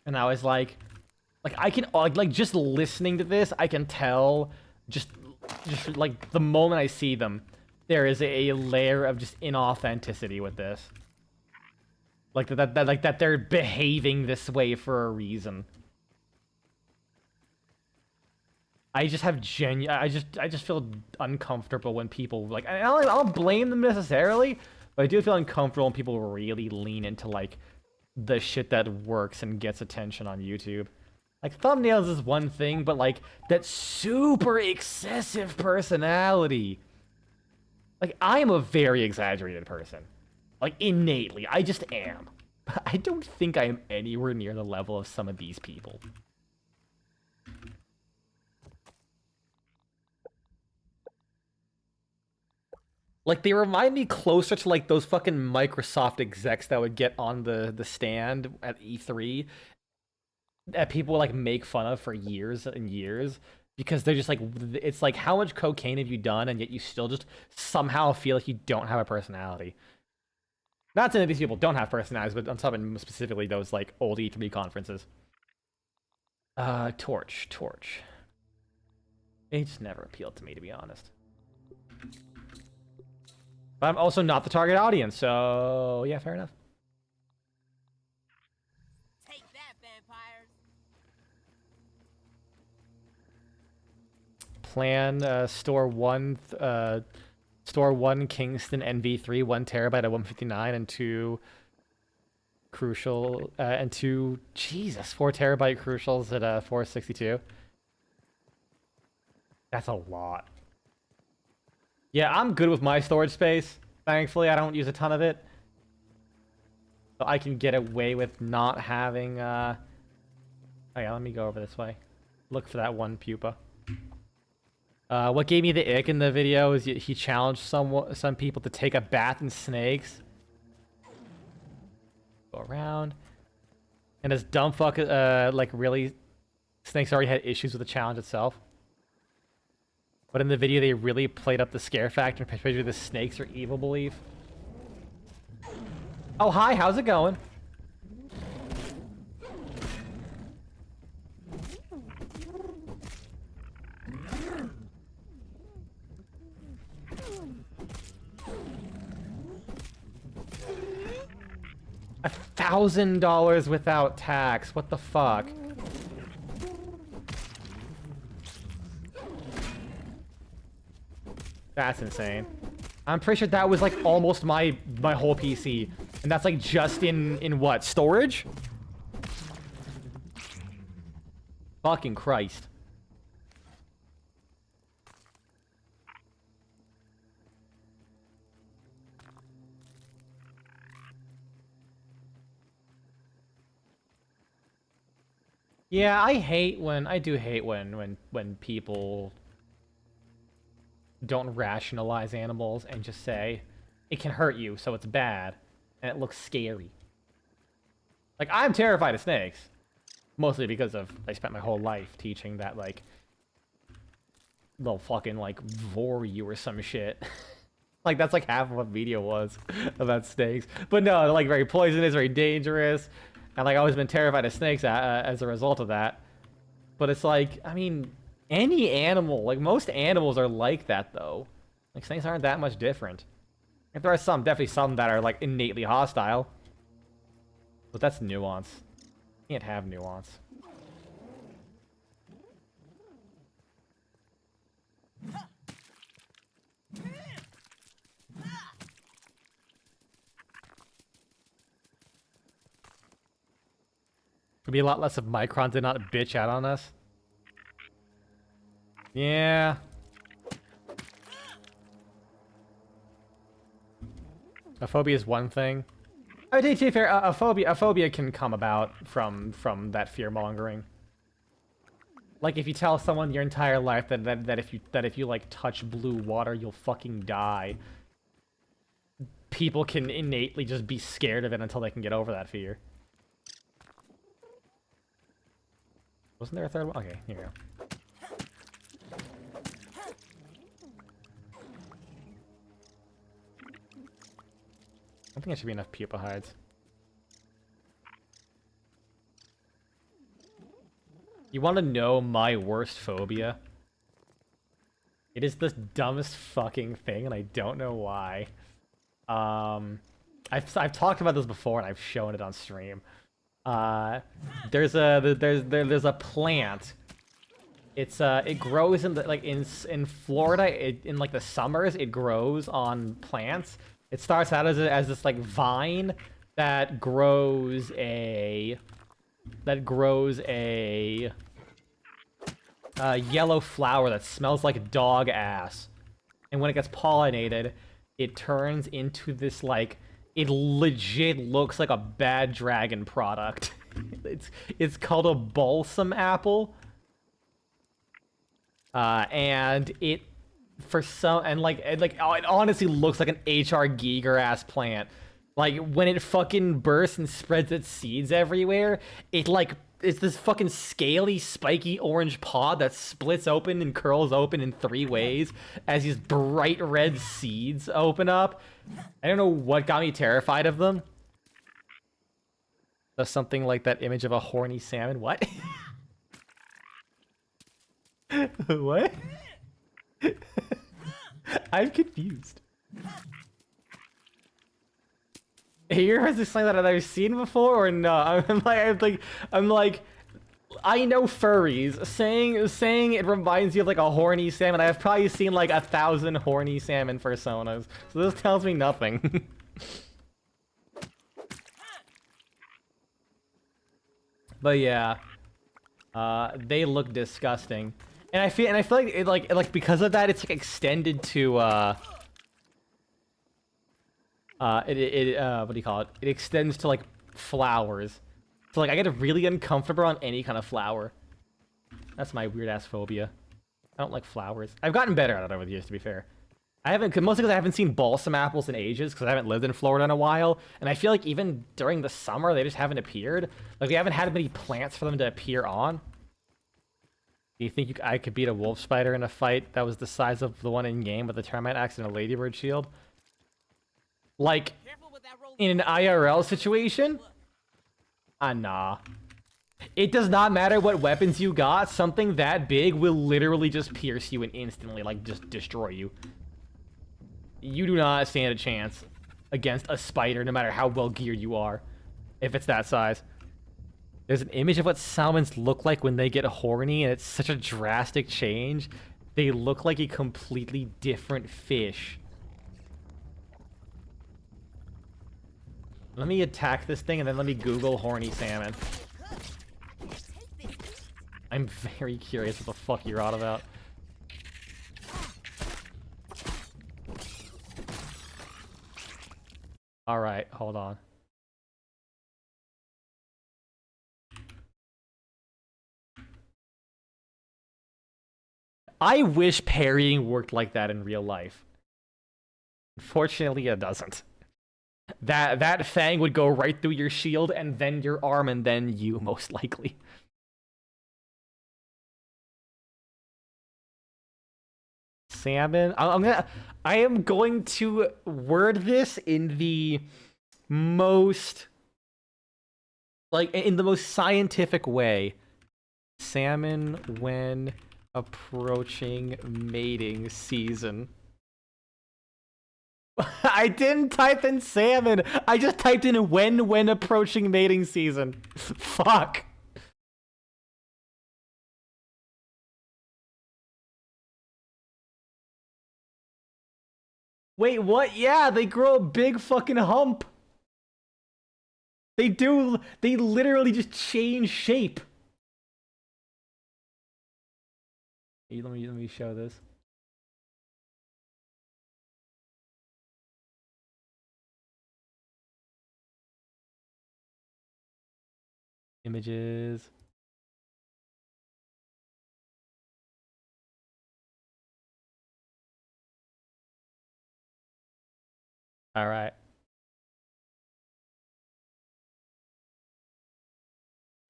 S1: and I was like I can like just listening to this, I can tell just like the moment I see them, there is a layer of just inauthenticity with this. Like that they're behaving this way for a reason. I just have I just feel uncomfortable when people like I don't blame them necessarily, but I do feel uncomfortable when people really lean into like the shit that works and gets attention on YouTube. Like thumbnails is one thing, but like that super excessive personality. Like I am a very exaggerated person. Like innately, I just am. But I don't think I am anywhere near the level of some of these people. Like, they remind me closer to, like, those fucking Microsoft execs that would get on the stand at E3 that people would, like, make fun of for years and years. Because they're just, like, it's like, how much cocaine have you done, and yet you still just somehow feel like you don't have a personality. Not saying that these people don't have personalities, but I'm talking specifically those, like, old E3 conferences. Torch. It just never appealed to me, to be honest. But I'm also not the target audience, so yeah, fair enough.
S3: Take that, vampires.
S1: Plan store one Kingston NV3, 1 terabyte at 159, and 2 crucial and 2 4 terabyte crucials at 462. That's a lot. Yeah, I'm good with my storage space. Thankfully, I don't use a ton of it. So I can get away with not having, Oh yeah, let me go over this way. Look for that one pupa. What gave me the ick in the video is he challenged some people to take a bath in snakes. Go around. And this dumb fuck, like, really... Snakes already had issues with the challenge itself. But in the video, they really played up the scare factor and persuaded the snakes are evil belief. Oh, hi, how's it going? $1,000 without tax. What the fuck? That's insane. I'm pretty sure that was like almost my whole PC. And that's like just in what? Storage? Fucking Christ. Yeah, I do hate when people don't rationalize animals and just say it can hurt you, so it's bad, and it looks scary. Like, I'm terrified of snakes, mostly because I spent my whole life teaching that, like, they'll fucking, like, vor you or some shit. Like, that's like half of what video was about snakes. But no, they're like very poisonous, very dangerous, and like I've always been terrified of snakes as a result of that. But it's like, I mean, Any animal, like most animals are like that though. Like snakes aren't that much different. If there are some, definitely some that are like innately hostile. But that's nuance. Can't have nuance. It'd be a lot less if Micron did not bitch out on us. Yeah. A phobia is one thing. I mean, to be fair, a phobia can come about from that fear mongering. Like if you tell someone your entire life that if you like touch blue water, you'll fucking die. People can innately just be scared of it until they can get over that fear. Wasn't there a third one? Okay, here we go. I don't think there should be enough pupa hides. You want to know my worst phobia? It is the dumbest fucking thing, and I don't know why. I've talked about this before, and I've shown it on stream. There's a plant. It grows in the, like in Florida. In like the summers, it grows on plants. It starts out as this like vine that grows a yellow flower that smells like dog ass. And when it gets pollinated, it turns into this like, it legit looks like a bad dragon product. It's called a balsam apple. And it it honestly looks like an H.R. Giger ass plant. Like when it fucking bursts and spreads its seeds everywhere, it's this fucking scaly, spiky orange pod that splits open and curls open in 3 ways as these bright red seeds open up. I don't know what got me terrified of them. That's something like that image of a horny salmon. What? What? I'm confused. Here is this something that I've seen before or no? I'm like, I know furries. Saying it reminds you of like a horny salmon. I've probably seen like 1,000 horny salmon personas, so this tells me nothing. But yeah, they look disgusting, and I feel like it like because of that, it's like extended to what do you call it? It extends to like flowers. So like I get really uncomfortable on any kind of flower. That's my weird ass phobia. I don't like flowers. I've gotten better at it over the years, to be fair. I haven't, mostly because I haven't seen balsam apples in ages, because I haven't lived in Florida in a while, and I feel like even during the summer, they just haven't appeared. Like, we haven't had many plants for them to appear on. Do you think I could beat a wolf spider in a fight that was the size of the one in-game with a termite axe and a ladybird shield? Like, in an IRL situation? Nah. It does not matter what weapons you got, something that big will literally just pierce you and instantly, like, just destroy you. You do not stand a chance against a spider, no matter how well geared you are, if it's that size. There's an image of what salmons look like when they get horny, and it's such a drastic change. They look like a completely different fish. Let me attack this thing, and then let me Google horny salmon. I'm very curious what the fuck you're on about. Alright, hold on. I wish parrying worked like that in real life. Unfortunately, it doesn't. That fang would go right through your shield, and then your arm, and then you, most likely. Salmon. I am going to word this in the most, like, in the most scientific way. Salmon when approaching mating season. I didn't type in salmon. I just typed in when approaching mating season. Fuck. Wait, what? Yeah, they grow a big fucking hump. They do. They literally just change shape. Hey, let me show this. Images. All right.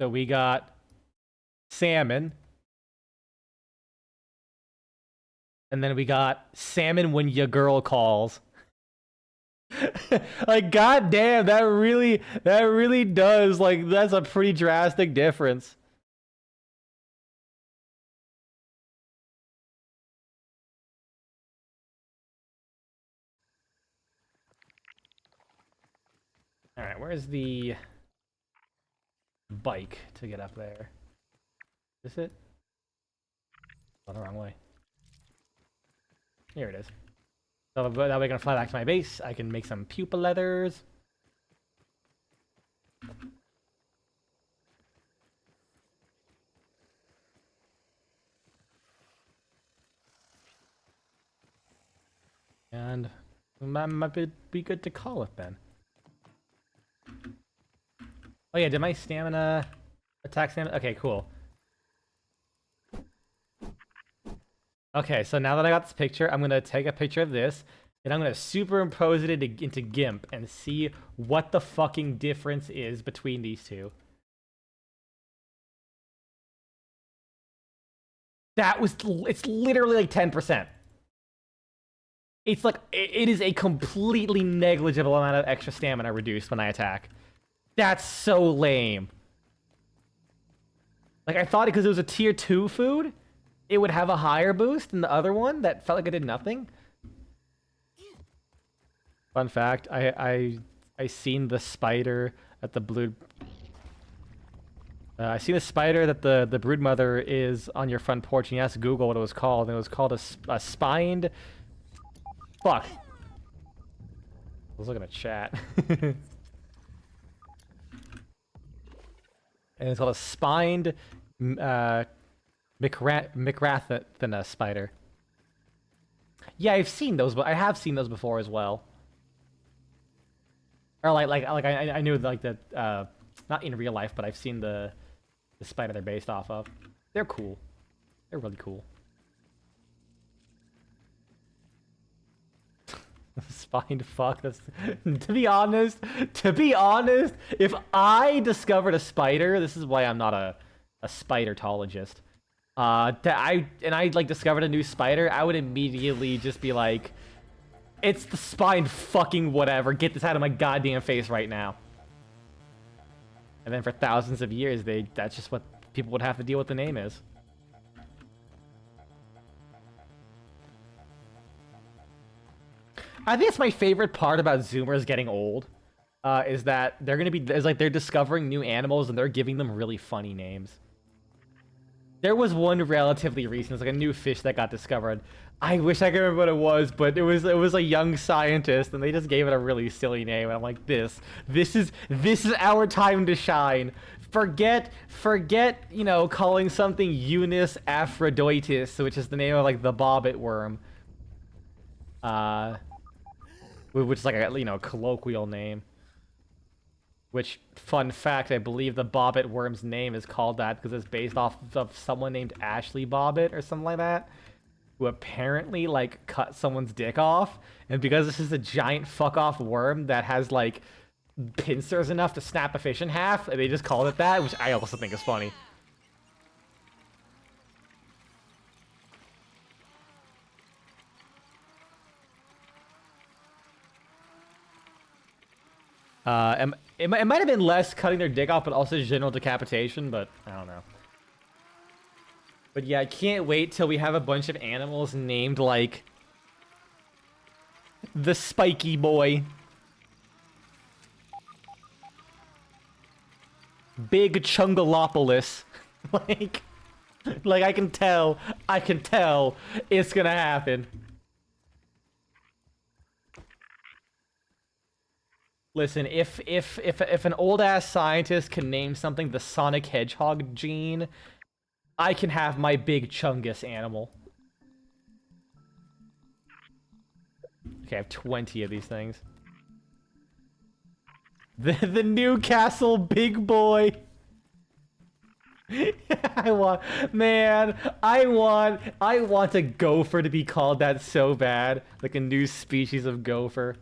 S1: So we got salmon. And then we got salmon when your girl calls. Like, goddamn, that really does, like, that's a pretty drastic difference. All right, where's the bike to get up there? Is this it? Oh, the wrong way. Here it is. So that way I can fly back to my base. I can make some pupa leathers. And that might be good to call it then. Oh yeah, did my stamina attack stamina? Okay, cool. Okay, so now that I got this picture, I'm gonna take a picture of this, and I'm gonna superimpose it into GIMP and see what the fucking difference is between these two. It's literally like 10%. It's like, it is a completely negligible amount of extra stamina reduced when I attack. That's so lame. Like, I thought because it was a tier 2 food, it would have a higher boost than the other one that felt like it did nothing. Fun fact, I seen the spider at the blue... I seen a spider that the broodmother is on your front porch, and you asked Google what it was called, and it was called a spined... Fuck. I was looking at chat. And it's called a spined Micrathena spider. Yeah, I've seen those, but I have seen those before as well. Or I knew like that, not in real life, but I've seen the spider they're based off of. They're cool. They're really cool. Spined fuck. That's to be honest, if I discovered a spider, this is why I'm not a spidertologist. I like discovered a new spider, I would immediately just be like, it's the spined fucking whatever. Get this out of my goddamn face right now. And then for thousands of years, that's just what people would have to deal with the name is. I think it's my favorite part about Zoomers getting old, is that they're discovering new animals and they're giving them really funny names. There was one relatively recent, it's like a new fish that got discovered. I wish I could remember what it was, but it was a young scientist and they just gave it a really silly name. And I'm like, this is our time to shine. Forget, you know, calling something Eunice Aphrodite, which is the name of like the bobbit worm. Which is like a, you know, colloquial name. Which, fun fact, I believe the bobbit worm's name is called that because it's based off of someone named Ashley Bobbitt or something like that, who apparently, like, cut someone's dick off. And because this is a giant fuck-off worm that has, like, pincers enough to snap a fish in half, they just called it that, which I also think is funny. It might have been less cutting their dick off, but also general decapitation, but I don't know. But yeah, I can't wait till we have a bunch of animals named like the Spiky Boy, Big Chungalopolis. like, I can tell it's gonna happen. Listen, if an old ass scientist can name something the Sonic Hedgehog gene, I can have my big Chungus animal. Okay, I have 20 of these things. The Newcastle Big Boy. I want a gopher to be called that so bad, like a new species of gopher.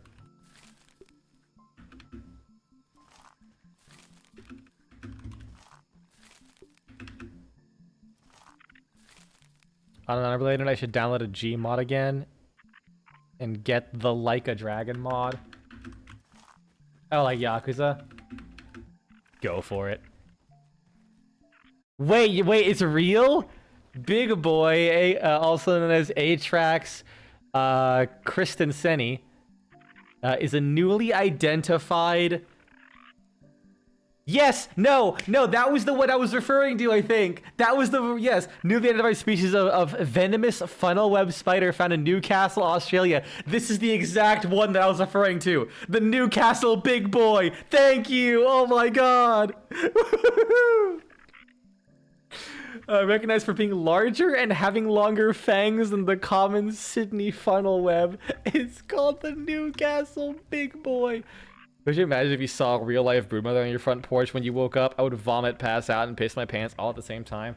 S1: On an unrelated note, I should download a G mod again and get the Like a Dragon mod. Oh, like Yakuza? Go for it. Wait, it's real? Big Boy, also known as A-Trax Christenseni, is a newly identified... Yes! No! That was the one I was referring to, I think. That was the... Yes. Newly identified species of venomous funnel web spider found in Newcastle, Australia. This is the exact one that I was referring to. The Newcastle Big Boy. Thank you! Oh my god! Recognized for being larger and having longer fangs than the common Sydney funnel web. It's called the Newcastle Big Boy. Could you imagine if you saw a real-life broodmother on your front porch when you woke up? I would vomit, pass out, and piss my pants all at the same time.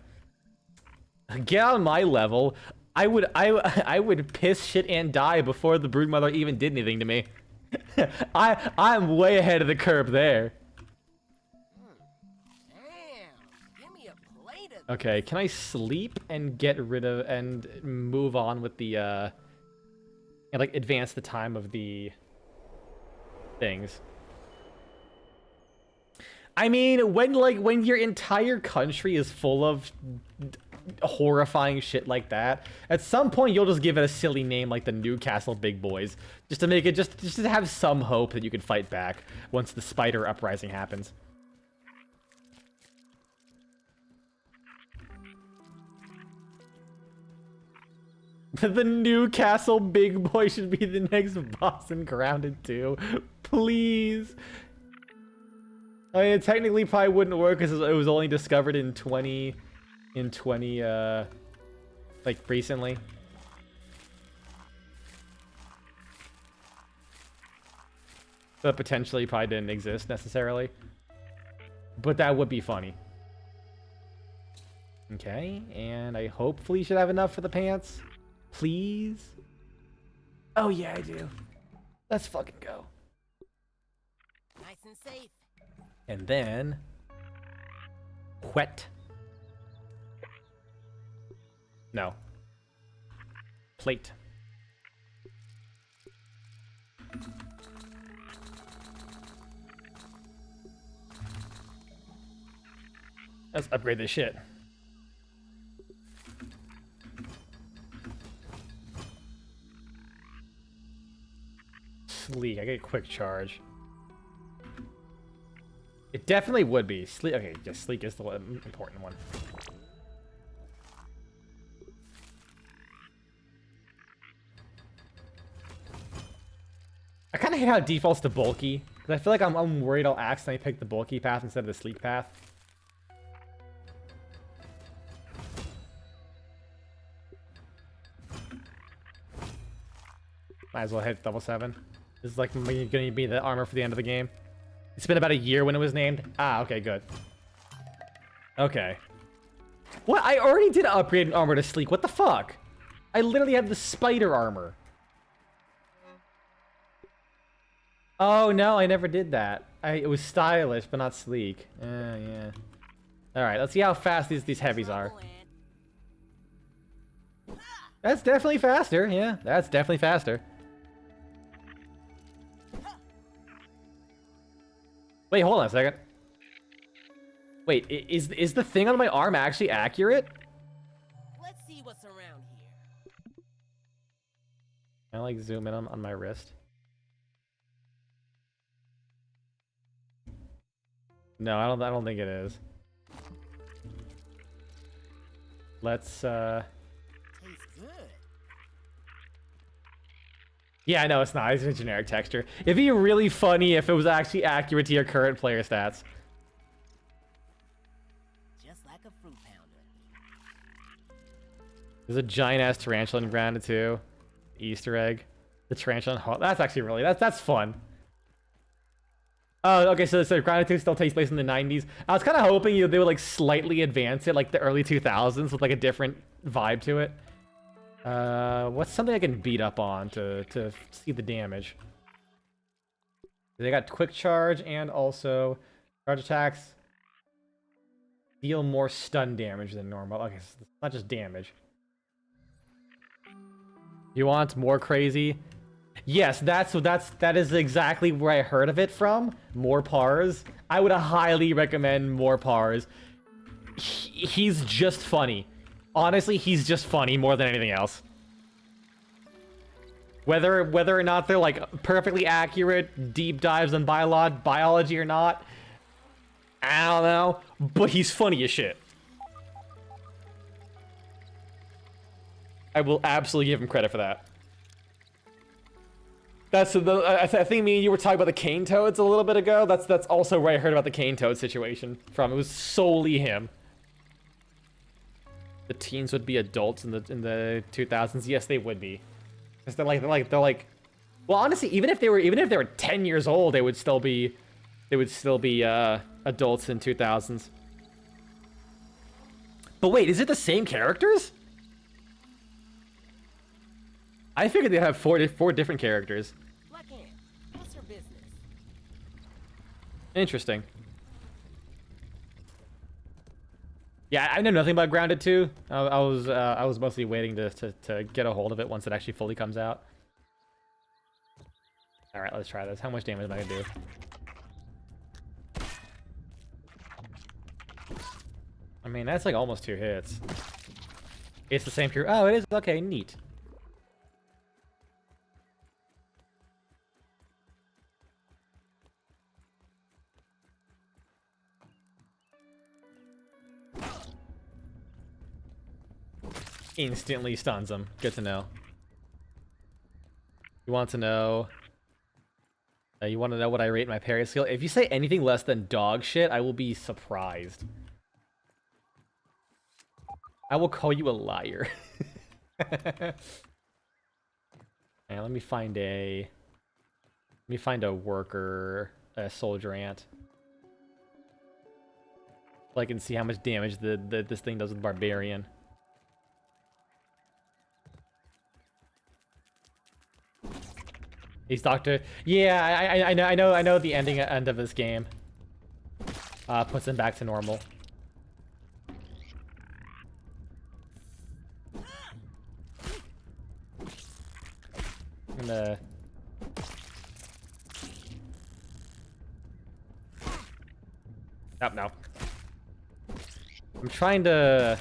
S1: Get on my level. I would piss, shit, and die before the broodmother even did anything to me. I'm way ahead of the curve there. Okay, can I sleep and get rid of and move on with the and like advance the time of the things? I mean, when your entire country is full of horrifying shit like that, at some point you'll just give it a silly name like the Newcastle Big Boys, just to make it just to have some hope that you can fight back once the spider uprising happens. The Newcastle Big Boy should be the next boss in Grounded 2. Please. I mean, it technically probably wouldn't work because it was only discovered in 20, like recently. But potentially probably didn't exist necessarily. But that would be funny. Okay, and I hopefully should have enough for the pants. Please? Oh yeah, I do. Let's fucking go.
S3: Nice and safe.
S1: And then... Wet. No. Plate. Let's upgrade this shit. Sleek. I get a quick charge. It definitely would be. Sleek. Okay, yes, Sleek is the important one. I kind of hate how it defaults to bulky. Because I feel like I'm worried I'll accidentally pick the bulky path instead of the sleek path. Might as well hit double 7. This is like going to be the armor for the end of the game. It's been about a year when it was named. Ah, okay, good. Okay. What? I already did upgrade an armor to sleek. What the fuck? I literally have the spider armor. Oh, no, I never did that. It was stylish, but not sleek. Yeah. Alright, let's see how fast these heavies are. That's definitely faster. Yeah, that's definitely faster. Wait, hold on a second. Wait, is the thing on my arm actually accurate?
S3: what's around here.
S1: Can I like zoom in on my wrist? No, I don't think it is. Let's
S3: Tastes good.
S1: yeah, no, it's not. It's a generic texture. It'd be really funny if it was actually accurate to your current player stats.
S3: Just like a fruit pounder.
S1: There's a giant ass tarantula in Grounded too. Easter egg. The tarantula. That's actually really that's fun. Oh, okay. So Grounded 2 still takes place in the 90s. I was kind of hoping they would like slightly advance it, like the early 2000s, with like a different vibe to it. What's something I can beat up on to see the damage? They got quick charge and also charge attacks deal more stun damage than normal. Okay, so it's not just damage. You want more crazy? Yes, that is exactly where I heard of it from. More pars. I would highly recommend more pars. He's just funny. Honestly, he's just funny more than anything else. Whether or not they're like perfectly accurate deep dives on biology or not, I don't know. But he's funny as shit. I will absolutely give him credit for that. That's I think me and you were talking about the cane toads a little bit ago. That's also where I heard about the cane toad situation from. It was solely him. The teens would be adults in the 2000s. Yes, they would be. Cause they're like. Well, honestly, even if they were 10 years old, they would still be adults in 2000s. But wait, is it the same characters? I figured they'd have four different characters.
S3: What's your business?
S1: Interesting. Yeah, I know nothing about Grounded 2. I was mostly waiting to get a hold of it once it actually fully comes out. All right, let's try this. How much damage am I gonna do? I mean, that's like almost 2 hits. It's the same pure. Oh, it is. Okay, neat. Instantly stuns him. Good to know. You want to know? You want to know what I rate my parry skill? If you say anything less than dog shit, I will be surprised. I will call you a liar. And let me find a worker, a soldier ant, so I can see how much damage this thing does with barbarian. He's Doctor. Yeah, I know the end of this game. Puts him back to normal. I'm gonna... Oh, no. I'm trying to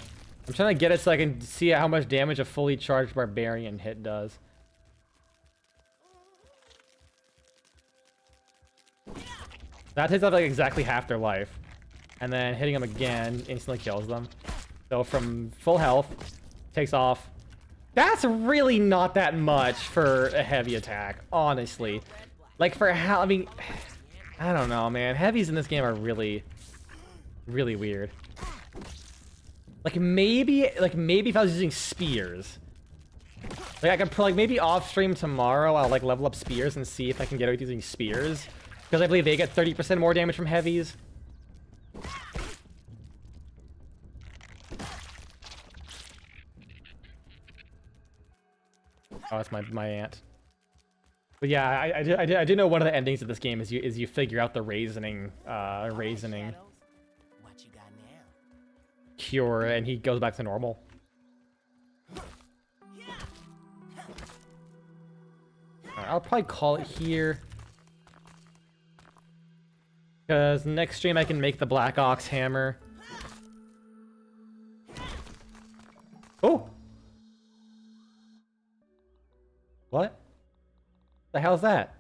S1: get it so I can see how much damage a fully charged barbarian hit does. That takes up like exactly half their life. And then hitting them again instantly kills them. So from full health, takes off. That's really not that much for a heavy attack, honestly. Like for how, I mean, I don't know, man. Heavies in this game are really, really weird. Like maybe if I was using spears. Like I could like maybe off stream tomorrow I'll like level up spears and see if I can get away with using spears. Because I believe they get 30% more damage from heavies. Oh, that's my aunt. But yeah, I do know one of the endings of this game is you figure out the raisening
S3: What you got now?
S1: cure and he goes back to normal. Alright, I'll probably call it here. Because next stream I can make the Black Ox hammer. Oh! The hell's that?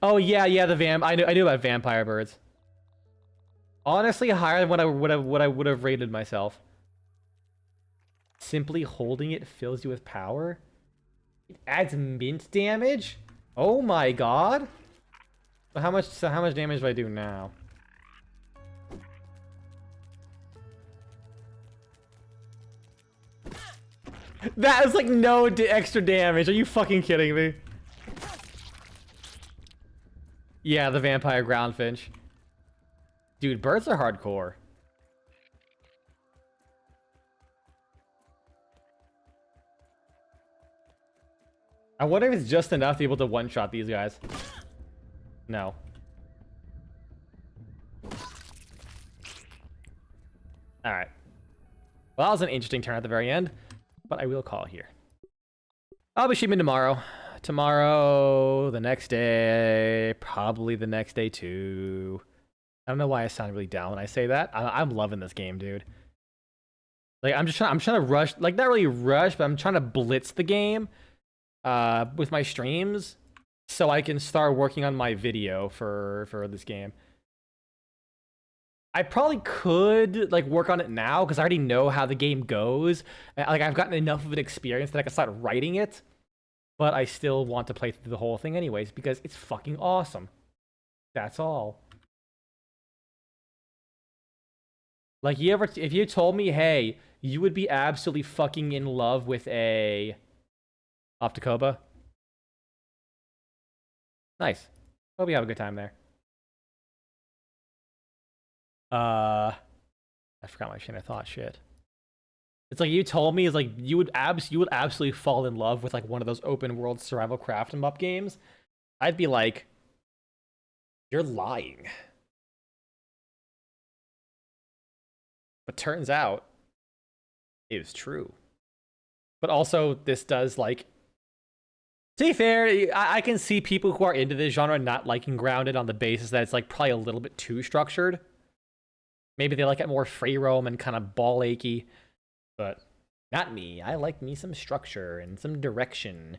S1: Oh yeah, the I knew about vampire birds. Honestly, higher than what I would have rated myself. Simply holding it fills you with power. It adds mint damage. Oh my god. So how much damage do I do now? That is like no extra damage. Are you fucking kidding me? Yeah, the vampire groundfinch. Dude, birds are hardcore. I wonder if it's just enough to be able to one-shot these guys. No. Alright. Well, that was an interesting turn at the very end, but I will call here. I'll be streaming tomorrow. Tomorrow, the next day, probably the next day too. I don't know why I sound really down when I say that. I'm loving this game, dude. Like, I'm trying to rush, like, not really rush, but I'm trying to blitz the game with my streams so I can start working on my video for this game. I probably could, like, work on it now because I already know how the game goes. Like, I've gotten enough of an experience that I can start writing it. But I still want to play through the whole thing anyways because it's fucking awesome. That's all. Like, if you told me, hey, you would be absolutely fucking in love with a Opticoba. Nice. Hope you have a good time there. I forgot my train of thought. Shit. It's like you told me, it's like you would absolutely fall in love with like one of those open world survival craft 'em up games. I'd be like, you're lying. But turns out it was true. But also, this does, like, to be fair, I can see people who are into this genre not liking Grounded on the basis that it's like probably a little bit too structured. Maybe they like it more free roam and kind of ball achy. But not me. I like me some structure and some direction.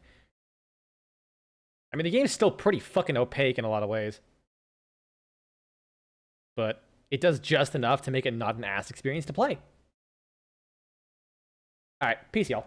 S1: I mean, the game's still pretty fucking opaque in a lot of ways. But it does just enough to make it not an ass experience to play. Alright, peace, y'all.